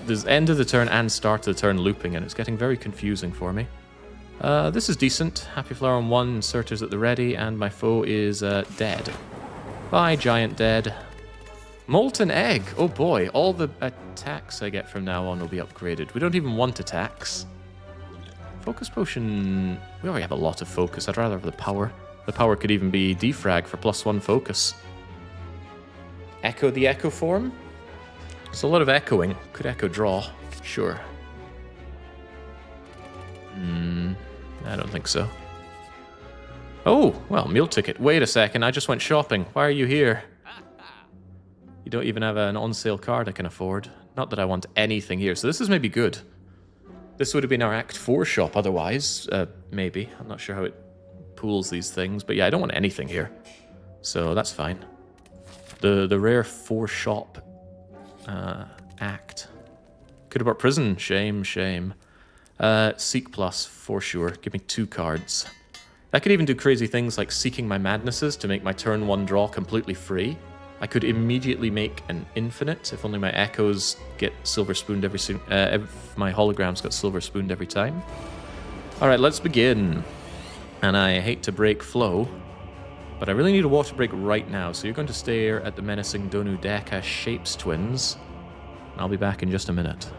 there's end of the turn and start of the turn looping, and it's getting very confusing for me. This is decent. Happy Flower on 1, Inserters at the ready, and my foe is dead. Bye, Giant Dead. Molten Egg! Oh boy, all the attacks I get from now on will be upgraded. We don't even want attacks. Focus Potion... We already have a lot of focus. I'd rather have the power. The power could even be defrag for +1 focus. Echo the Echo form? There's a lot of echoing. Could Echo draw? Sure. I don't think so. Oh, well, meal ticket. Wait a second, I just went shopping. Why are you here? You don't even have an on-sale card I can afford. Not that I want anything here, so this is maybe good. This would have been our Act 4 shop otherwise, maybe. I'm not sure how it pools these things, but yeah, I don't want anything here. So that's fine. The rare 4 shop Act. Could have brought Prison. Shame, shame. Seek Plus, for sure. Give me 2 cards. I could even do crazy things like Seeking My Madnesses to make my turn 1 draw completely free. I could immediately make an infinite if only my echoes get silver spooned if my holograms got silver spooned every time. Alright, let's begin. And I hate to break flow, but I really need a water break right now, so you're going to stare at the menacing Donu Deka Shapes Twins. I'll be back in just a minute.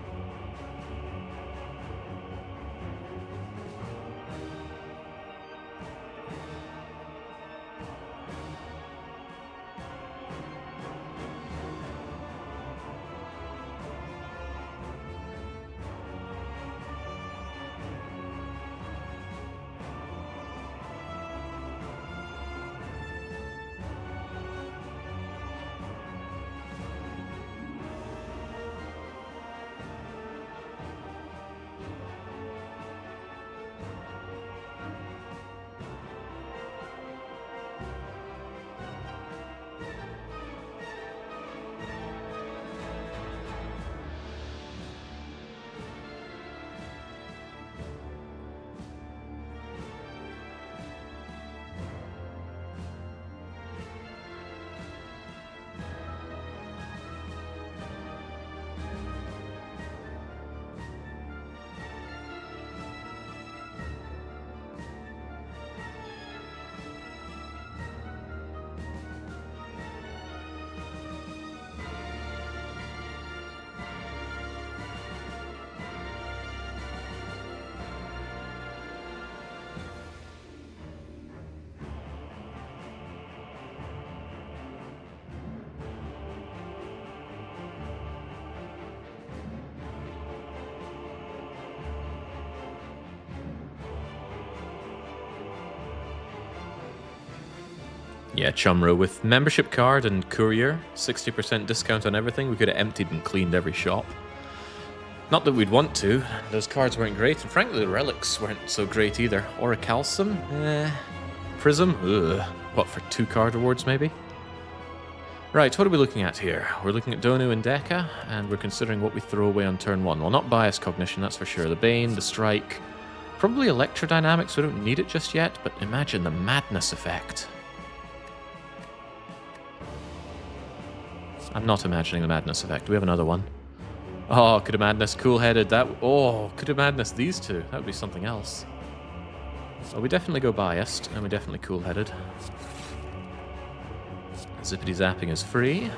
Yeah, Chumro with membership card and courier, 60% discount on everything. We could have emptied and cleaned every shop. Not that we'd want to. Those cards weren't great, and frankly the relics weren't so great either. Orichalcum? Prism? Ugh. What, for 2 card rewards maybe? Right, what are we looking at here? We're looking at Donu and Deka, and we're considering what we throw away on turn 1. Well, not Bias Cognition, that's for sure. The Bane, the Strike, probably Electrodynamics, we don't need it just yet, but imagine the Madness effect. I'm not imagining the Madness effect. Do we have another one? Oh, could have Madness, Cool-Headed, that... Oh, could have Madness these two. That would be something else. Well, we definitely go Biased, and we definitely Cool-Headed. Zippity Zapping is free.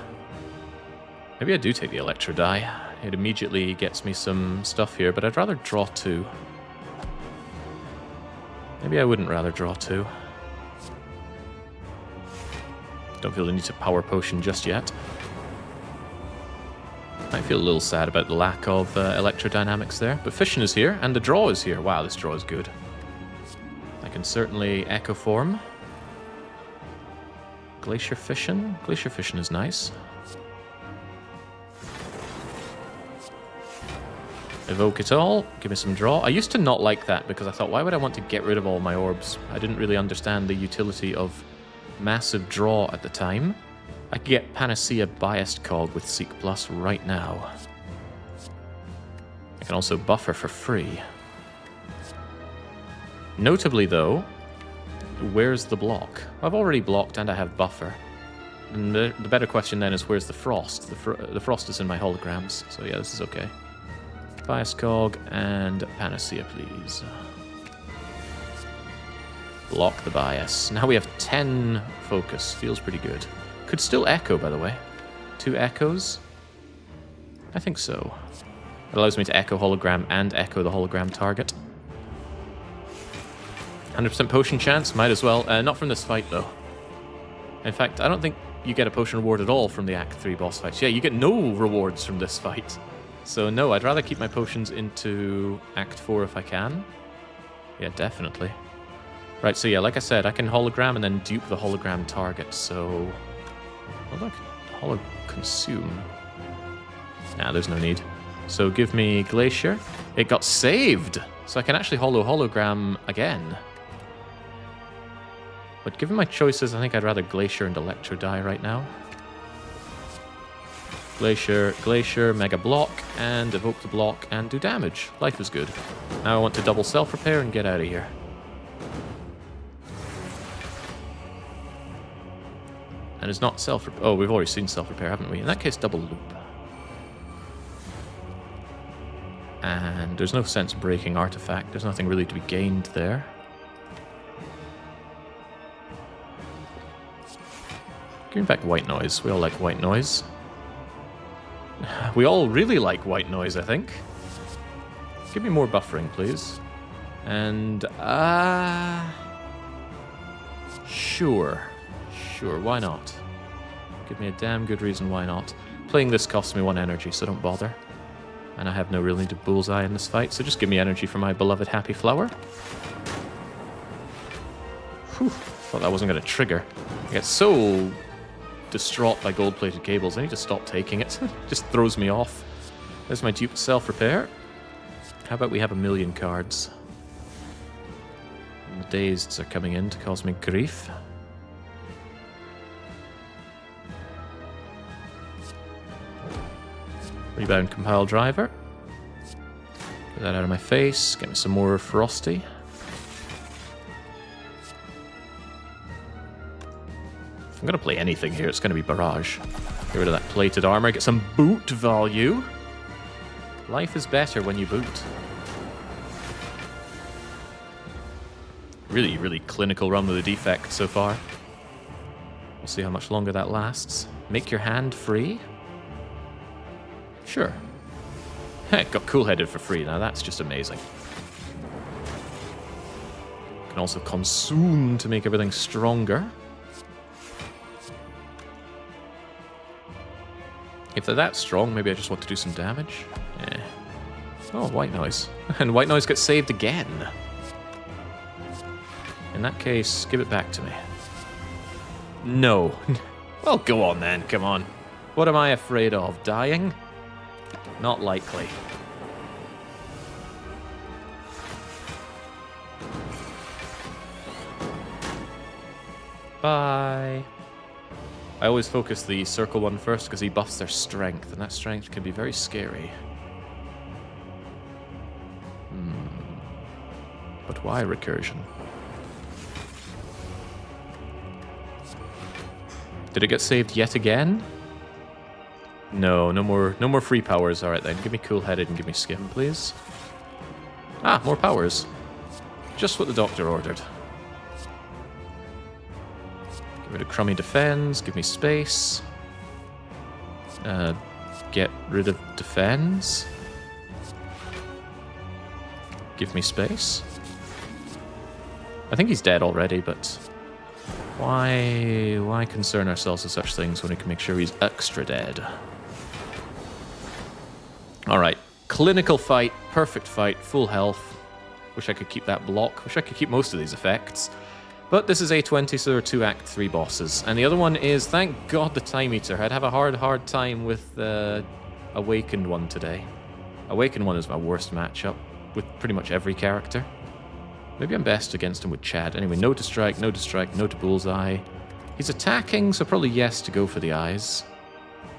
Maybe I do take the Electro Die. It immediately gets me some stuff here, but I'd rather draw 2. Maybe I wouldn't rather draw 2. Don't feel the need to Power Potion just yet. I feel a little sad about the lack of electrodynamics there, but Fission is here, and the draw is here. Wow, this draw is good. I can certainly Echo Form. Glacier Fission? Glacier Fission is nice. Evoke it all, give me some draw. I used to not like that because I thought, why would I want to get rid of all my orbs? I didn't really understand the utility of massive draw at the time. I could get Panacea Biased Cog with Seek Plus right now. I can also buffer for free. Notably though, where's the block? I've already blocked and I have buffer. And the better question then is where's the frost? The frost is in my holograms, so yeah, this is okay. Bias Cog and Panacea, please. Block the bias. Now we have 10 focus. Feels pretty good. Could still echo, by the way. 2 echoes? I think so. It allows me to echo hologram and echo the hologram target. 100% potion chance? Might as well. Not from this fight, though. In fact, I don't think you get a potion reward at all from the Act 3 boss fights. Yeah, you get no rewards from this fight. So no, I'd rather keep my potions into Act 4 if I can. Yeah, definitely. Right, so yeah, like I said, I can hologram and then dupe the hologram target, so... Well, look, holo consume. Nah, there's no need. So give me Glacier. It got saved! So I can actually hologram again. But given my choices, I think I'd rather Glacier and Electro die right now. Glacier, Glacier, Mega Block, and evoke the block and do damage. Life is good. Now I want to double self-repair and get out of here. And it's not self-repair. Oh, we've already seen self-repair, haven't we? In that case, double loop. And there's no sense breaking artifact. There's nothing really to be gained there. Give me back white noise. We all like white noise. We all really like white noise, I think. Give me more buffering, please. And, sure. Sure, why not? Give me a damn good reason why not. Playing this costs me 1 energy, so don't bother. And I have no real need to bullseye in this fight, so just give me energy for my beloved Happy Flower. Whew, thought that wasn't going to trigger. I get so distraught by gold-plated cables, I need to stop taking it. It just throws me off. There's my duped self-repair. How about we have 1,000,000 cards? And the dazeds are coming in to cause me grief. Rebound Compile Driver. Get that out of my face. Get me some more Frosty. If I'm going to play anything here, it's going to be Barrage. Get rid of that plated armor. Get some boot value. Life is better when you boot. Really, really clinical run with the Defect so far. We'll see how much longer that lasts. Make your hand free. Sure. Heck, got Cool-Headed for free. Now that's just amazing. Can also consume to make everything stronger. If they're that strong, maybe I just want to do some damage. Yeah. Oh, white noise. And white noise gets saved again. In that case, give it back to me. No. Well, go on then, come on. What am I afraid of? Dying? Not likely. Bye. I always focus the circle one first because he buffs their strength, and that strength can be very scary. But why recursion? Did it get saved yet again? No, no more free powers. Alright then, give me cool-headed and give me skim, please. Ah, more powers. Just what the doctor ordered. Get rid of crummy defends, give me space. Get rid of defends. Give me space. I think he's dead already, but why concern ourselves with such things when we can make sure he's extra dead? Alright, clinical fight, perfect fight, full health. Wish I could keep that block, wish I could keep most of these effects. But this is A20, so there are 2 Act 3 bosses. And the other one is, thank God, the Time Eater. I'd have a hard time with the Awakened one today. Awakened one is my worst matchup with pretty much every character. Maybe I'm best against him with Chad. Anyway, no to strike, no to strike, no to bullseye. He's attacking, so probably yes to go for the eyes.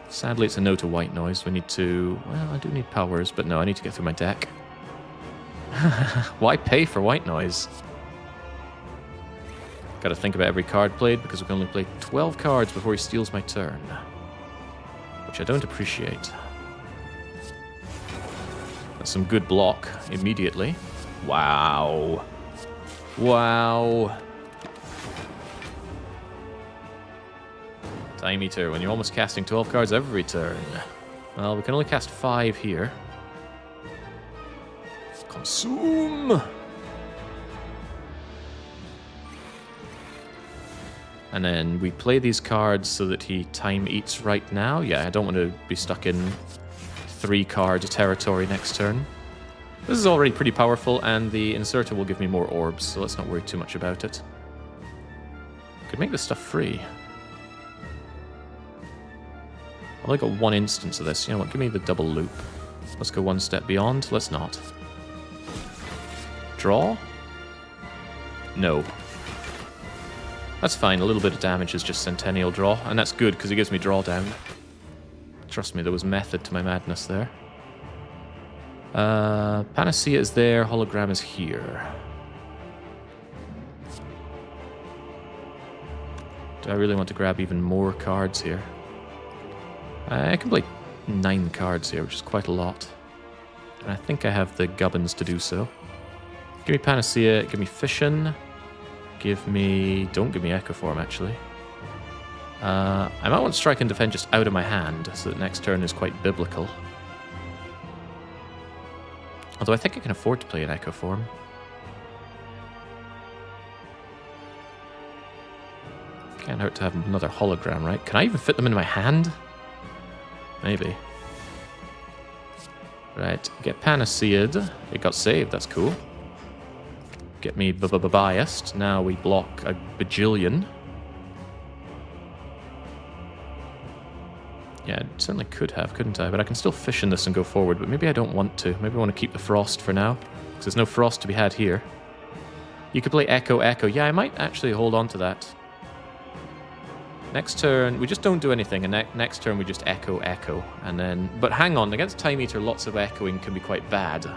Sadly, it's a no to white noise. We need to... Well, I do need powers, but no, I need to get through my deck. Why pay for white noise? Gotta think about every card played, because we can only play 12 cards before he steals my turn. Which I don't appreciate. That's some good block immediately. Wow. Wow. Time Eater, when you're almost casting 12 cards every turn. Well, we can only cast 5 here. Consume! And then we play these cards so that he time eats right now. Yeah, I don't want to be stuck in 3-card territory next turn. This is already pretty powerful, and the inserter will give me more orbs, so let's not worry too much about it. Could make this stuff free. I've only got 1 instance of this. You know what, give me the double loop. Let's go 1 step beyond. Let's not. Draw? No. That's fine, a little bit of damage is just Centennial Draw, and that's good because he gives me drawdown. Trust me, there was method to my madness there. Panacea is there, Hologram is here. Do I really want to grab even more cards here? I can play 9 cards here, which is quite a lot. And I think I have the gubbins to do so. Give me Panacea, give me Fission. Give me... Don't give me Echo Form, actually. I might want Strike and Defend just out of my hand, so that next turn is quite biblical. Although I think I can afford to play an Echo Form. Can't hurt to have another Hologram, right? Can I even fit them in my hand? Maybe. Right, get Panacea'd. It got saved, that's cool. Get me biased. Now we block a bajillion. Yeah, it certainly could have, couldn't I? But I can still fish in this and go forward, but maybe I don't want to. Maybe I want to keep the Frost for now, because there's no Frost to be had here. You could play Echo. Yeah, I might actually hold on to that. Next turn, we just don't do anything, and next turn we just Echo, and then... But hang on, against Time Eater, lots of echoing can be quite bad.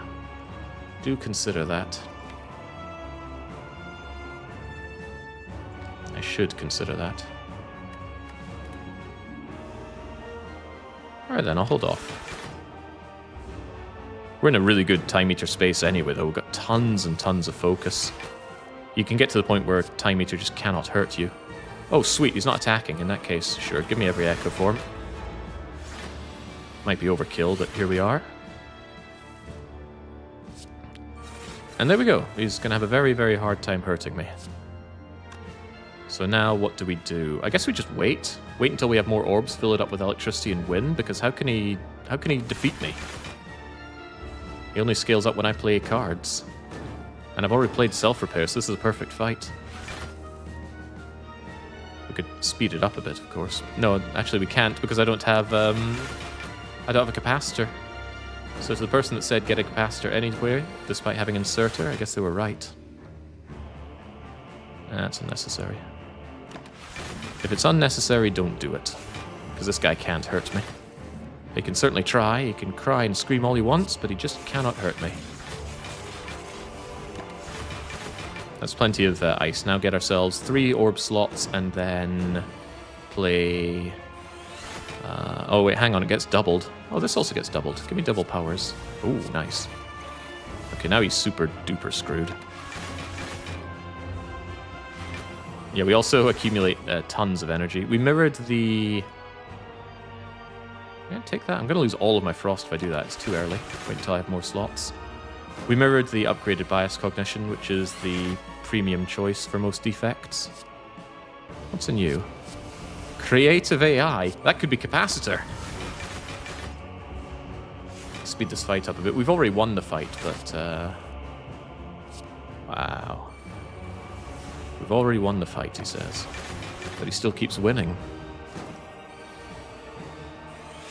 Do consider that. I should consider that. Alright then, I'll hold off. We're in a really good Time Eater space anyway, though. We've got tons and tons of focus. You can get to the point where Time Eater just cannot hurt you. Oh, sweet, he's not attacking. In that case, sure, give me every Echo Form. Might be overkill, but here we are. And there we go. He's going to have a very, very hard time hurting me. So now what do we do? I guess we just wait. Wait until we have more orbs, fill it up with electricity and win, because how can he defeat me? He only scales up when I play cards. And I've already played self-repair, so this is a perfect fight. We could speed it up a bit, of course. No, actually we can't because I don't have a capacitor. So to the person that said get a capacitor anywhere, despite having inserter, I guess they were right. That's unnecessary. If it's unnecessary, don't do it. Because this guy can't hurt me. He can certainly try, he can cry and scream all he wants, but he just cannot hurt me. That's plenty of ice. Now get ourselves 3 orb slots and then play... oh wait, hang on, it gets doubled. Oh, this also gets doubled. Give me double powers. Ooh, nice. Okay, now he's super duper screwed. Yeah, we also accumulate tons of energy. We mirrored the... Yeah, take that. I'm going to lose all of my frost if I do that. It's too early. Wait until I have more slots. We mirrored the upgraded bias cognition, which is the premium choice for most defects. What's in you? Creative AI. That could be capacitor. Speed this fight up a bit. We've already won the fight, but... wow. We've already won the fight, he says. But he still keeps winning.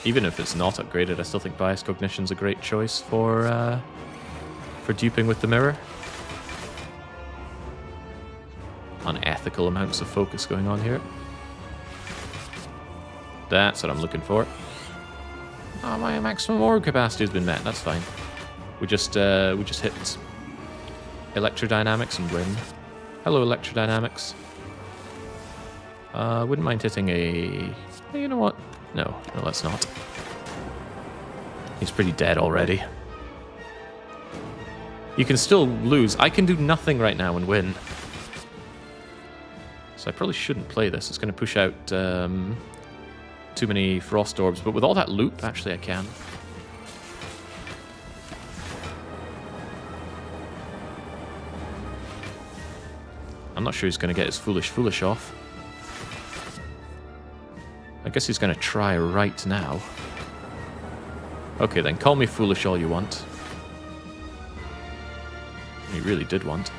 Even if it's not upgraded, I still think bias cognition's a great choice for duping with the mirror. Unethical amounts of focus going on here. That's what I'm looking for. Oh, my maximum orb capacity has been met. That's fine. We just hit electrodynamics and win. Hello, electrodynamics. Wouldn't mind hitting a... You know what? No, let's not. He's pretty dead already. You can still lose. I can do nothing right now and win. So I probably shouldn't play this. It's going to push out too many frost orbs. But with all that loop, actually I can. I'm not sure he's going to get his foolish off. I guess he's going to try right now. Okay then, call me foolish all you want. He really did want.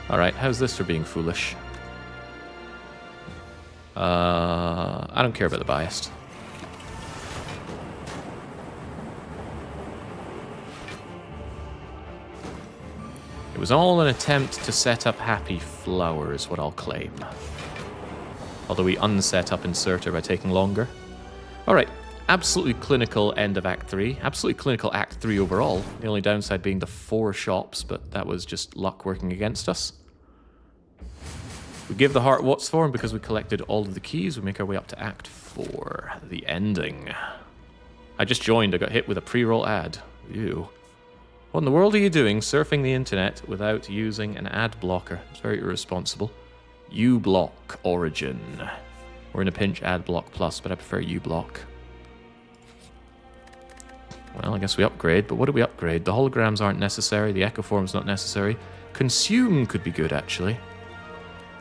Alright, how's this for being foolish? I don't care about the biased. It was all an attempt to set up Happy Flower is what I'll claim. Although we unset up Inserter by taking longer. Alright, absolutely clinical end of Act 3. Absolutely clinical Act 3 overall. The only downside being the 4 shops, but that was just luck working against us. We give the heart what's for, and because we collected all of the keys, we make our way up to Act 4. The ending. I just joined, I got hit with a pre-roll ad. Ew. What in the world are you doing surfing the internet without using an ad blocker? It's very irresponsible. U-Block Origin. We're in a pinch Ad Block Plus, but I prefer U-Block. Well, I guess we upgrade, but what do we upgrade? The holograms aren't necessary, the Echo Form's not necessary. Consume could be good, actually.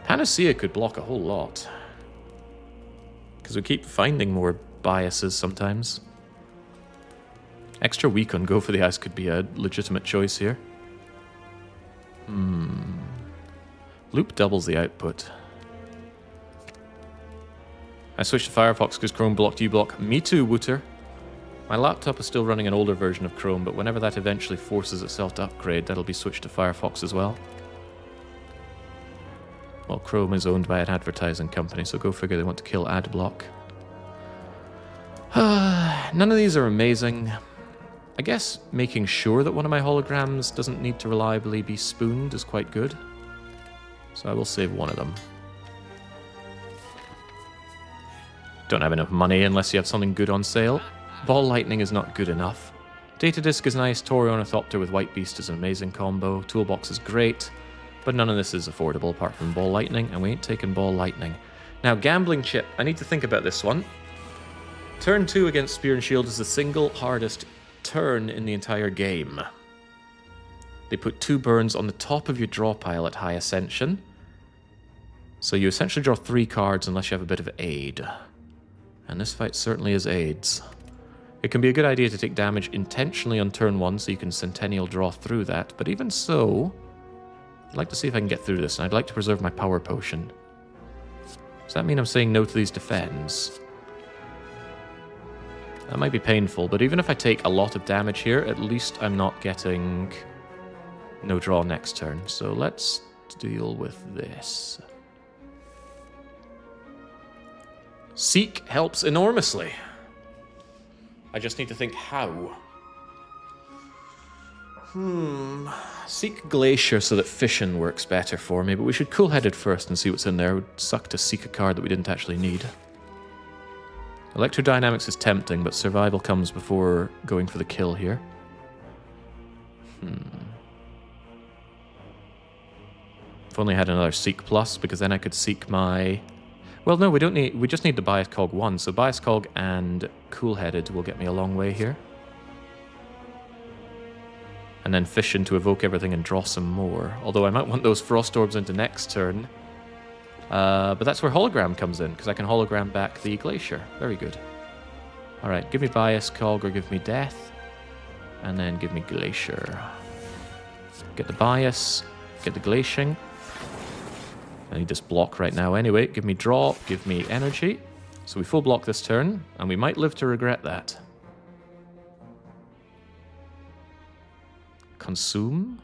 Panacea could block a whole lot. Because we keep finding more biases sometimes. Extra weak on Go for the Ice could be a legitimate choice here. Loop doubles the output. I switched to Firefox because Chrome blocked uBlock. Me too, Wooter. My laptop is still running an older version of Chrome, but whenever that eventually forces itself to upgrade, that'll be switched to Firefox as well. Well, Chrome is owned by an advertising company, so go figure they want to kill AdBlock. None of these are amazing. I guess making sure that one of my holograms doesn't need to reliably be spooned is quite good. So I will save one of them. Don't have enough money unless you have something good on sale. Ball Lightning is not good enough. Data Disc is nice, Tori Ornithopter with White Beast is an amazing combo, Toolbox is great, but none of this is affordable apart from Ball Lightning, and we ain't taking Ball Lightning. Now, Gambling Chip, I need to think about this one. Turn 2 against Spear and Shield is the single hardest turn in the entire game. They put 2 burns on the top of your draw pile at high Ascension, so you essentially draw 3 cards unless you have a bit of aid. And this fight certainly is AIDS. It can be a good idea to take damage intentionally on turn 1 so you can Centennial draw through that, but even so, I'd like to see if I can get through this, and I'd like to preserve my power potion. Does that mean I'm saying no to these defends? That might be painful, but even if I take a lot of damage here, at least I'm not getting no draw next turn. So let's deal with this. Seek helps enormously. I just need to think how. Seek Glacier so that Fission works better for me, but we should Cool-Headed first and see what's in there. It would suck to seek a card that we didn't actually need. Electrodynamics is tempting, but Survival comes before going for the kill here. If only I had another Seek Plus, because then I could seek my... Well, no, we don't need... We just need the Bias Cog 1, so Bias Cog and Cool-Headed will get me a long way here. And then Fission to evoke everything and draw some more. Although I might want those Frost Orbs into next turn. But that's where Hologram comes in, because I can Hologram back the Glacier. Very good. Alright, give me Bias Cog or give me Death. And then give me Glacier. Get the Bias, get the Glaciering. I need this block right now anyway. Give me Draw, give me Energy. So we full block this turn, and we might live to regret that. Consume.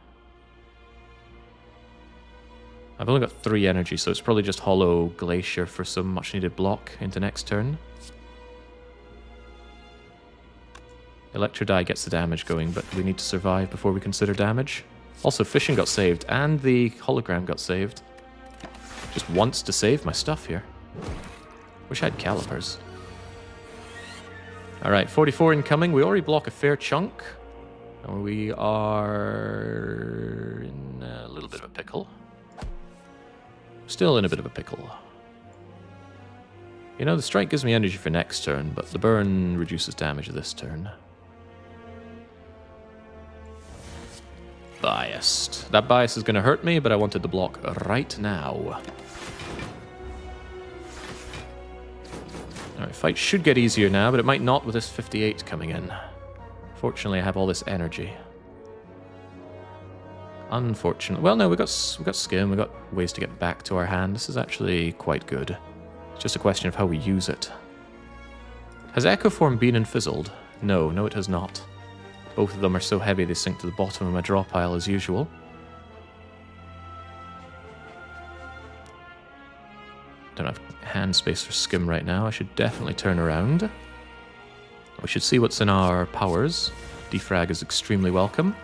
I've only got 3 energy, so it's probably just Hollow Glacier for some much needed block into next turn. Electrodye gets the damage going, but we need to survive before we consider damage. Also, Fission got saved, and the Hologram got saved. Just wants to save my stuff here. Wish I had Calipers. Alright, 44 incoming. We already block a fair chunk. And we are in a little bit of a pickle. Still in a bit of a pickle. You know, the strike gives me energy for next turn, but the burn reduces damage this turn. Biased. That bias is going to hurt me, but I wanted the block right now. Alright, fight should get easier now, but it might not with this 58 coming in. Fortunately, I have all this energy. Unfortunately. Well, no, we got skim. We got ways to get back to our hand. This is actually quite good. It's just a question of how we use it. Has Echo Form been and fizzled? No, it has not. Both of them are so heavy they sink to the bottom of my draw pile as usual. Don't have hand space for skim right now. I should definitely turn around. We should see what's in our powers. Defrag is extremely welcome.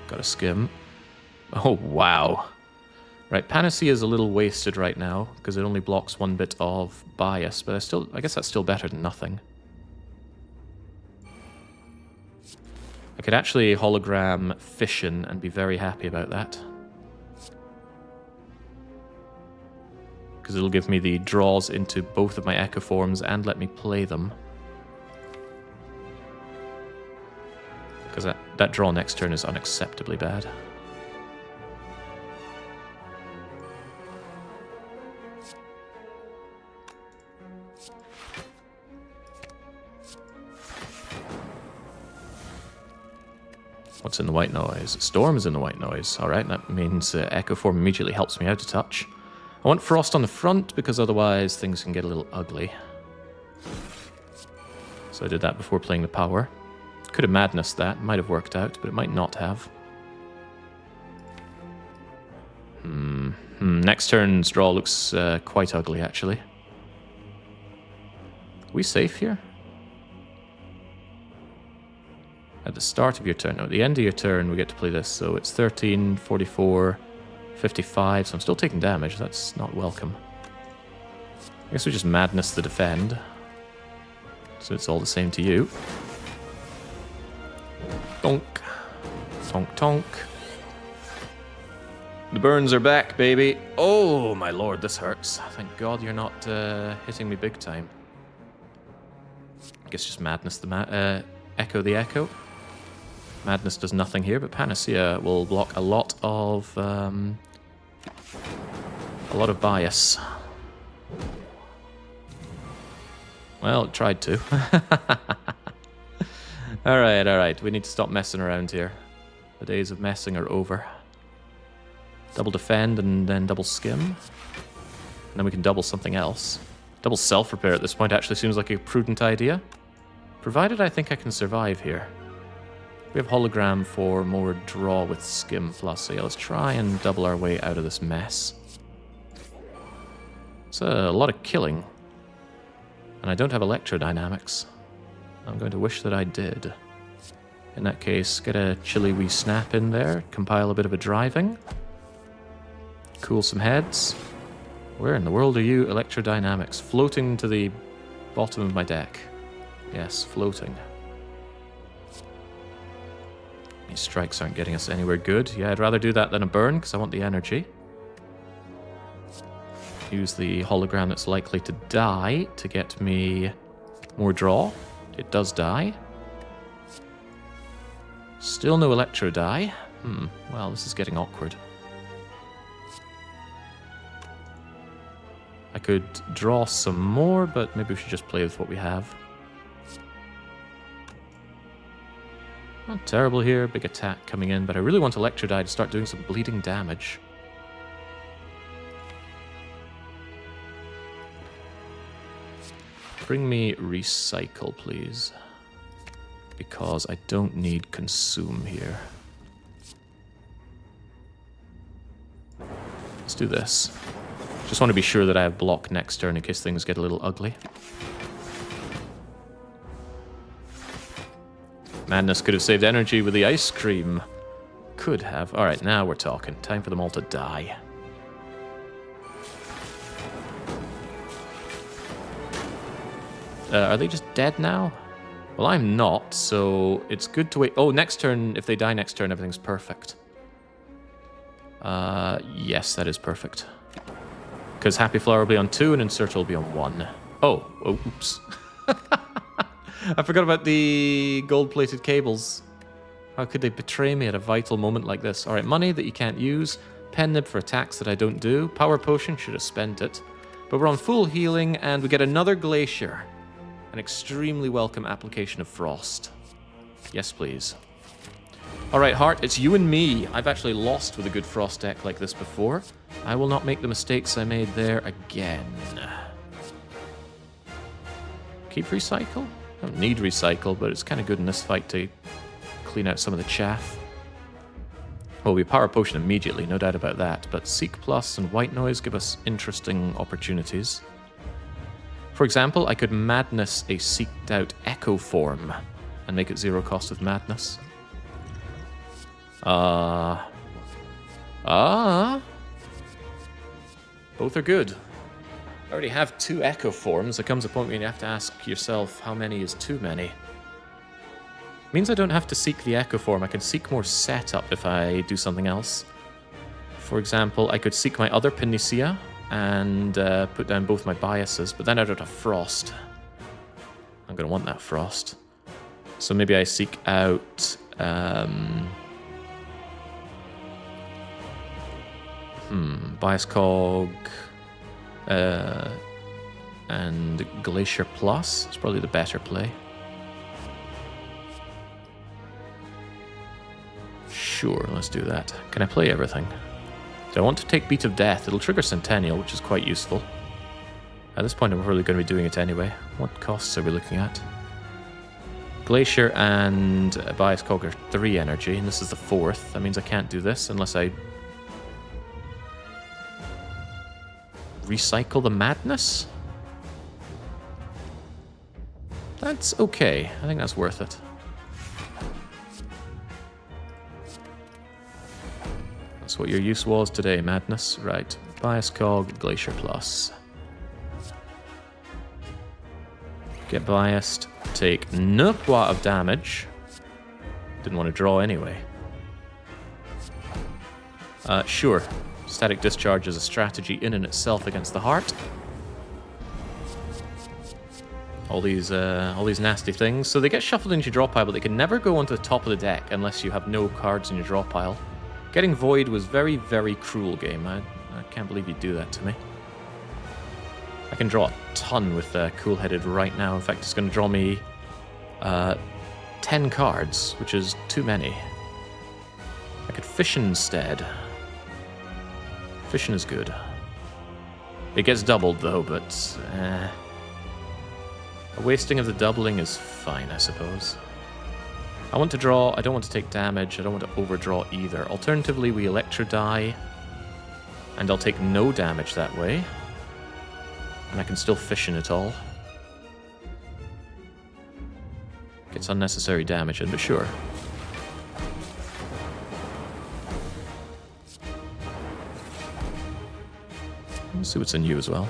Got a skim. Oh, wow. Right, Panacea is a little wasted right now, because it only blocks 1 bit of bias, but I guess that's still better than nothing. I could actually hologram Fission and be very happy about that. Because it'll give me the draws into both of my Echo Forms and let me play them. Because that draw next turn is unacceptably bad. What's in the white noise? Storm is in the white noise. Alright, that means Echo Form immediately helps me out a touch. I want Frost on the front, because otherwise things can get a little ugly. So I did that before playing the power. Could have Madness that, might have worked out, but it might not have. Next turn's draw looks quite ugly, actually. Are we safe here? At the start of your turn, no, at the end of your turn we get to play this, so it's 13, 44, 55, so I'm still taking damage, that's not welcome. I guess we just Madness the defend, so it's all the same to you. Tonk. Tonk tonk. The burns are back, baby. Oh my lord, this hurts. Thank God you're not hitting me big time. I guess just Madness the Echo the Echo. Madness does nothing here, but Panacea will block a lot of bias. Well, it tried to. Alright, we need to stop messing around here. The days of messing are over. Double defend and then double skim. And then we can double something else. Double self-repair at this point actually seems like a prudent idea. Provided I think I can survive here. We have hologram for more draw with skim plus. So yeah, let's try and double our way out of this mess. It's a lot of killing. And I don't have electrodynamics. I'm going to wish that I did. In that case, get a chilly wee snap in there, compile a bit of a driving, cool some heads. Where in the world are you, electrodynamics? Floating to the bottom of my deck. Yes, floating. These strikes aren't getting us anywhere good. Yeah, I'd rather do that than a burn, because I want the energy. Use the hologram that's likely to die to get me more draw. It does die. Still no electro die. Well, this is getting awkward. I could draw some more, but maybe we should just play with what we have. Not terrible here, big attack coming in, but I really want electro die to start doing some bleeding damage. Bring me recycle, please. Because I don't need consume here. Let's do this. Just want to be sure that I have block next turn in case things get a little ugly. Madness could have saved energy with the ice cream. Could have. Alright, now we're talking. Time for them all to die. Are they just dead now? Well, I'm not, so it's good to wait. Oh, next turn, if they die next turn, everything's perfect. Yes, that is perfect. Because Happy Flower will be on 2 and Inserter will be on 1. Oh, oops. I forgot about the gold-plated cables. How could they betray me at a vital moment like this? Alright, money that you can't use. Pen nib for attacks that I don't do. Power potion, should have spent it. But we're on full healing, and we get another glacier. An extremely welcome application of frost. Yes, please. Alright, Heart, it's you and me. I've actually lost with a good frost deck like this before. I will not make the mistakes I made there again. Keep recycle? I don't need recycle, but it's kind of good in this fight to clean out some of the chaff. Well, we power potion immediately, no doubt about that, but Seek Plus and White Noise give us interesting opportunities. For example, I could Madness a seeked out Echo form and make it 0 cost of Madness. Both are good. I already have 2 Echo forms. There comes a point when you have to ask yourself how many is too many. Means I don't have to seek the Echo form. I can seek more setup if I do something else. For example, I could seek my other Panacea and put down both my biases, but then I don't have Frost. I'm going to want that Frost. So maybe I seek out... Bias Cog... and Glacier Plus. It's probably the better play. Sure, let's do that. Can I play everything? Do I want to take Beat of Death? It'll trigger Centennial, which is quite useful. At this point, I'm probably going to be doing it anyway. What costs are we looking at? Glacier and Bias Cog are 3 energy, and this is the 4th. That means I can't do this unless I... recycle the Madness? That's okay. I think that's worth it. That's what your use was today, Madness. Right. Bias Cog, Glacier Plus. Get biased. Take 9 points of damage. Didn't want to draw anyway. Sure. Static Discharge is a strategy in and itself against the Heart. All these nasty things. So they get shuffled into your draw pile, but they can never go onto the top of the deck unless you have no cards in your draw pile. Getting Void was very, very cruel game. I can't believe you'd do that to me. I can draw a ton with Cool Headed right now. In fact, it's going to draw me 10 cards, which is too many. could fission instead. Fission is good. It gets doubled though, but a wasting of the doubling is fine, I suppose. I want to draw, I don't want to take damage, I don't want to overdraw either. Alternatively, we Electro die, and I'll take no damage that way. And I can still fission it all. Gets unnecessary damage in, but sure. Let's see what's in you as well.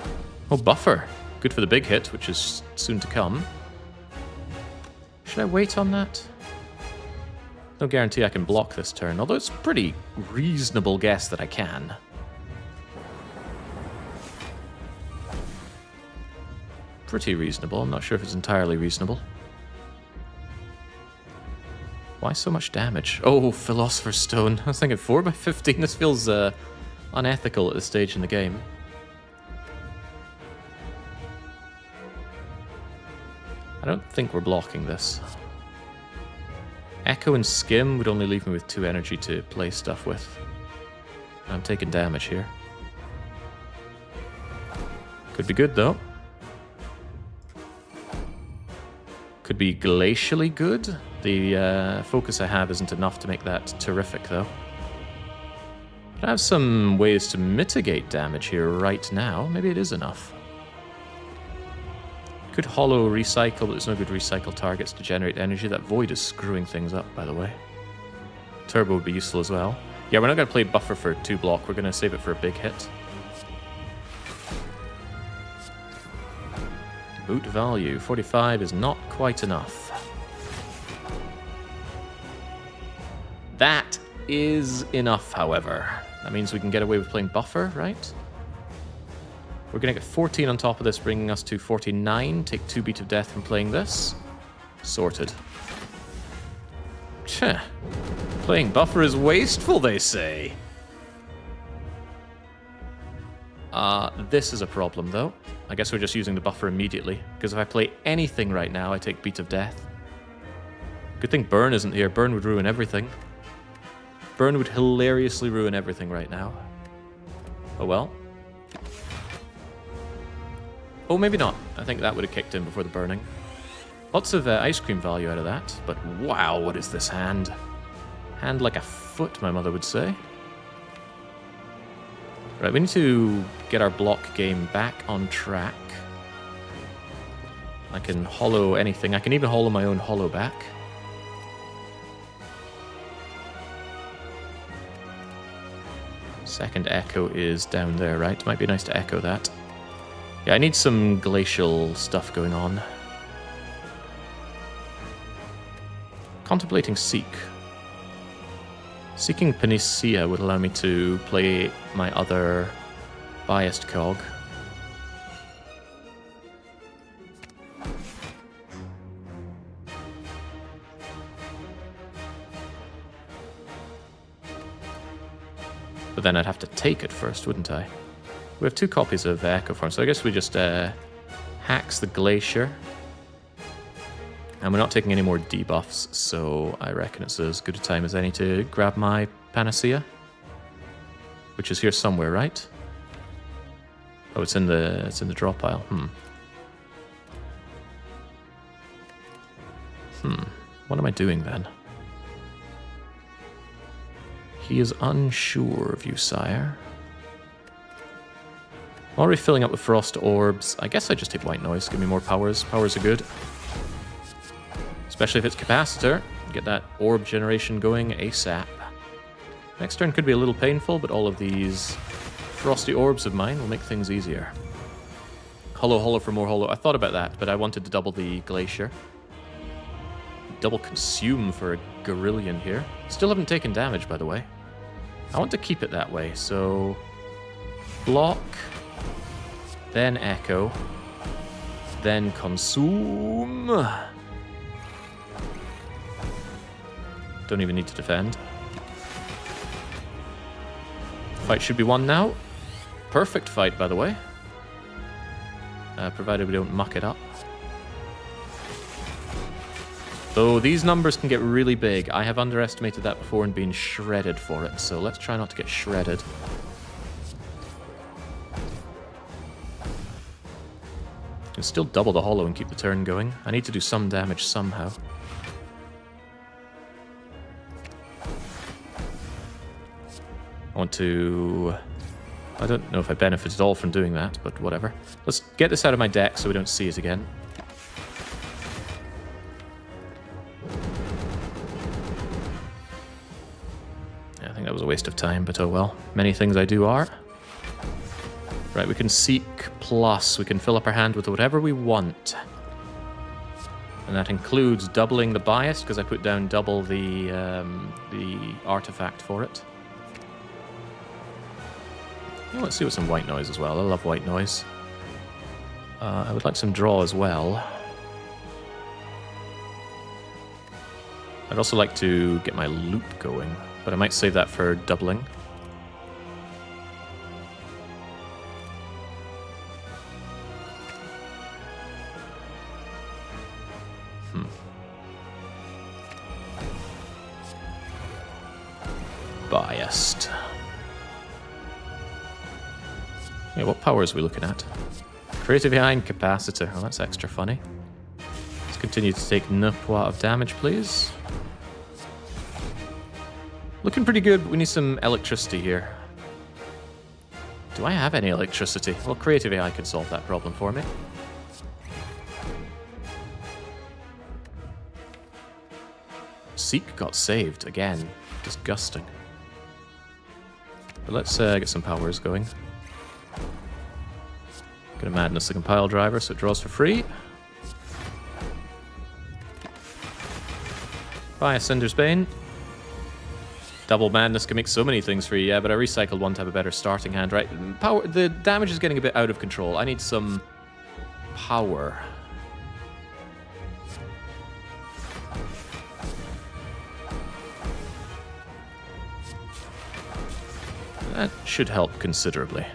Oh, buffer. Good for the big hit, which is soon to come. Should I wait on that? No guarantee I can block this turn, although it's a pretty reasonable guess that I can. Pretty reasonable. I'm not sure if it's entirely reasonable. Why so much damage? Oh, Philosopher's Stone. I was thinking 4 by 15. This feels unethical at this stage in the game. I don't think we're blocking this. Echo and Skim would only leave me with 2 energy to play stuff with. I'm taking damage here. Could be good, though. Could be glacially good. The focus I have isn't enough to make that terrific, though. But I have some ways to mitigate damage here right now. Maybe it is enough. Could hollow recycle, but there's no good recycle targets to generate energy. That void is screwing things up, by the way. Turbo would be useful as well. Yeah, we're not going to play buffer for 2 block. We're going to save it for a big hit. Boot value, 45 is not quite enough. That is enough, however. That means we can get away with playing buffer, right? We're going to get 14 on top of this, bringing us to 49. Take 2 Beat of Death from playing this. Sorted. Tch. Playing buffer is wasteful, they say. This is a problem, though. I guess we're just using the buffer immediately, because if I play anything right now, I take Beat of Death. Good thing Burn isn't here. Burn would ruin everything. Burn would hilariously ruin everything right now. Oh well. Oh, maybe not. I think that would have kicked in before the burning. Lots of ice cream value out of that, but wow, what is this hand? Hand like a foot, my mother would say. Right, we need to get our block game back on track. I can hollow anything. I can even hollow my own hollow back. Second echo is down there, right? Might be nice to echo that. Yeah, I need some glacial stuff going on. Contemplating Seek. Seeking Panacea would allow me to play my other biased cog. But then I'd have to take it first, wouldn't I? We have 2 copies of Echo Form, so I guess we just hacks the Glacier. And we're not taking any more debuffs, so I reckon it's as good a time as any to grab my Panacea. Which is here somewhere, right? Oh, it's in the draw pile. What am I doing then? He is unsure of you, sire. Already filling up with Frost Orbs. I guess I just take White Noise. Give me more powers. Powers are good. Especially if it's Capacitor. Get that orb generation going ASAP. Next turn could be a little painful, but all of these Frosty Orbs of mine will make things easier. Hollow for more hollow. I thought about that, but I wanted to double the Glacier. Double Consume for a Gorillion here. Still haven't taken damage, by the way. I want to keep it that way, so... Block... Then Echo. Then Consume. Don't even need to defend. Fight should be won now. Perfect fight, by the way. Provided we don't muck it up. Though these numbers can get really big. I have underestimated that before and been shredded for it, so let's try not to get shredded. Can still double the hollow and keep the turn going. I need to do some damage somehow. I want to... I don't know if I benefit at all from doing that, but whatever. Let's get this out of my deck so we don't see it again. Yeah, I think that was a waste of time, but oh well. Many things I do are. Right, we can seek plus. We can fill up our hand with whatever we want. And that includes doubling the bias, because I put down double the artifact for it. Oh, let's see what's some white noise as well. I love white noise. I would like some draw as well. I'd also like to get my loop going, but I might save that for doubling. Biased. Yeah, what powers are we looking at? Creative AI and Capacitor. Oh, that's extra funny. Let's continue to take 9 points of damage, please. Looking pretty good. We need some electricity here. Do I have any electricity? Well, Creative AI can solve that problem for me. Seek got saved again. Disgusting. But let's get some powers going. Gonna Madness the Compile Driver so it draws for free. Bye, Cinder's Bane. Double Madness can make so many things free, yeah, but I recycled one to have a better starting hand, right? Power. The damage is getting a bit out of control. I need some power. That should help considerably.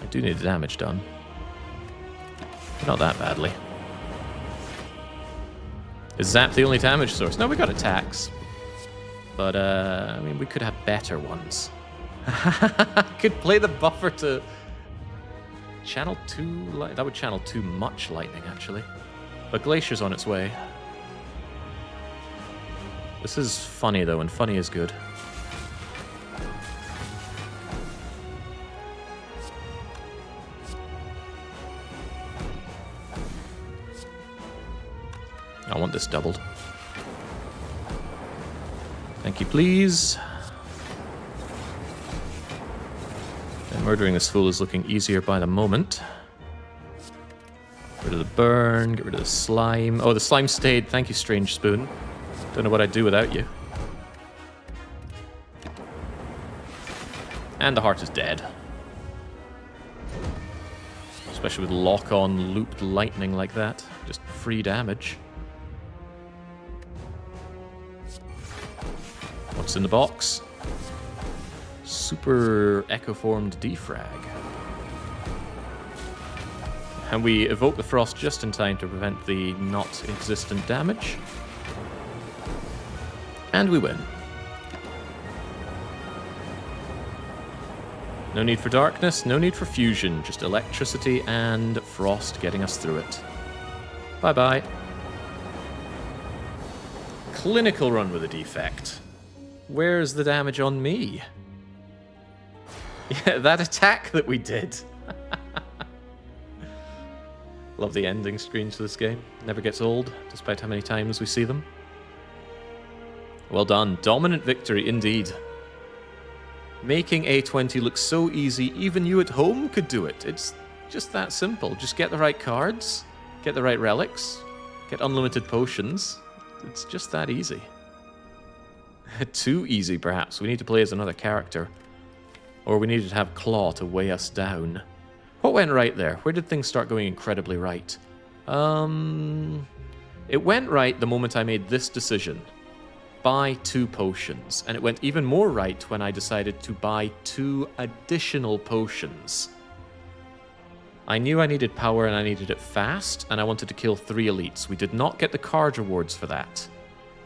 I do need the damage done. Not that badly. Is Zap the only damage source? No, we got attacks. But, I mean, we could have better ones. Could play the buffer to channel 2 light. That would channel too much lightning, actually. But Glacier's on its way. This is funny, though, and funny is good. I want this doubled. Thank you, please. And murdering this fool is looking easier by the moment. Get rid of the burn, get rid of the slime. Oh, the slime stayed. Thank you, Strange Spoon. Don't know what I'd do without you. And the heart is dead. Especially with lock-on looped lightning like that. Just free damage. What's in the box? Super echo-formed defrag. And we evoke the frost just in time to prevent the not existent damage. And we win. No need for darkness, no need for fusion, just electricity and frost getting us through it. Bye-bye. Clinical run with a defect. Where's the damage on me? Yeah, that attack that we did. Love the ending screens to this game. Never gets old, despite how many times we see them. Well done. Dominant victory, indeed. Making A20 look so easy, even you at home could do it. It's just that simple. Just get the right cards, get the right relics, get unlimited potions. It's just that easy. Too easy, perhaps. We need to play as another character. Or we needed to have Claw to weigh us down. What went right there? Where did things start going incredibly right? It went right the moment I made this decision. Buy 2 potions. And it went even more right when I decided to buy 2 additional potions. I knew I needed power and I needed it fast, and I wanted to kill 3 elites. We did not get the card rewards for that.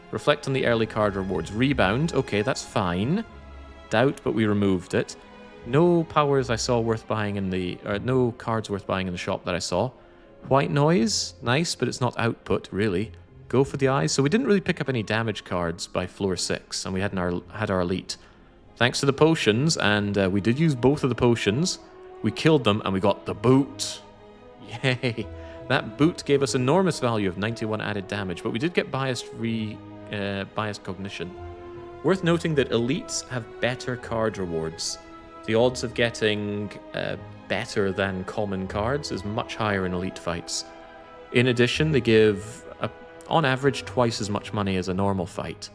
Reflect on the early card rewards. Rebound, okay, that's fine. Doubt, but we removed it. No powers I saw worth buying in the... Or no cards worth buying in the shop that I saw. White noise, nice, but it's not output, really. Go for the eyes. So we didn't really pick up any damage cards by floor 6, and we had our elite. Thanks to the potions, and we did use both of the potions. We killed them, and we got the boot. Yay! That boot gave us enormous value of 91 added damage, but we did get biased cognition. Worth noting that elites have better card rewards. The odds of getting better than common cards is much higher in elite fights. In addition, they give, on average, twice as much money as a normal fight.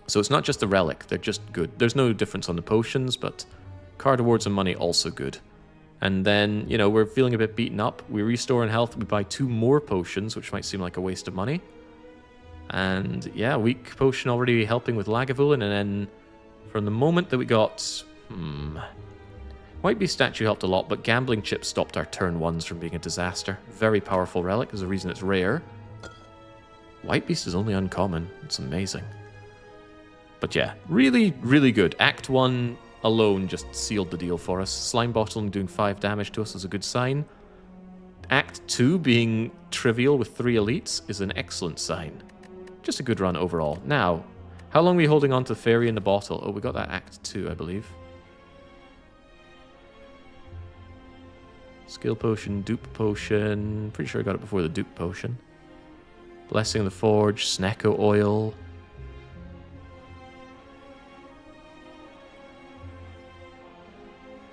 So it's not just a relic, they're just good. There's no difference on the potions, but card rewards and money also good. And then, you know, we're feeling a bit beaten up. We restore in health, we buy 2 more potions, which might seem like a waste of money. And yeah, weak potion already helping with Lagavulin, and then from the moment that we got... White Beast statue helped a lot, but gambling chips stopped our turn 1s from being a disaster. Very powerful relic, is the reason it's rare. White Beast is only uncommon. It's amazing. But yeah, really, really good. Act 1 alone just sealed the deal for us. Slime Bottle doing 5 damage to us is a good sign. Act 2 being trivial with 3 elites is an excellent sign. Just a good run overall. Now, how long are we holding on to Fairy in the Bottle? Oh, we got that Act 2, I believe. Skill Potion, Dupe Potion. Pretty sure I got it before the Dupe Potion. Blessing of the Forge, Snecko Oil.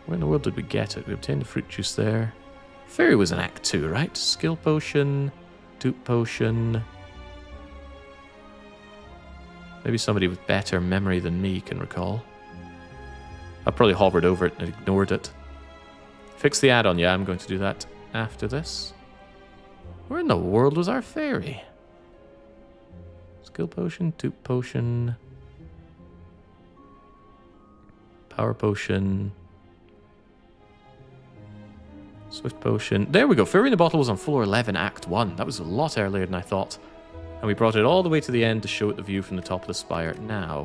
Where in the world did we get it? We obtained the fruit juice there. Fairy was in Act 2, right? Skill Potion, Dupe Potion. Maybe somebody with better memory than me can recall. I probably hovered over it and ignored it. Fix the add-on, yeah, I'm going to do that after this. Where in the world was our Fairy? Skill Potion, Dupe Potion. Power Potion. Swift Potion. There we go. Fairy in the Bottle was on floor 11, Act 1. That was a lot earlier than I thought. And we brought it all the way to the end to show it the view from the top of the spire. Now,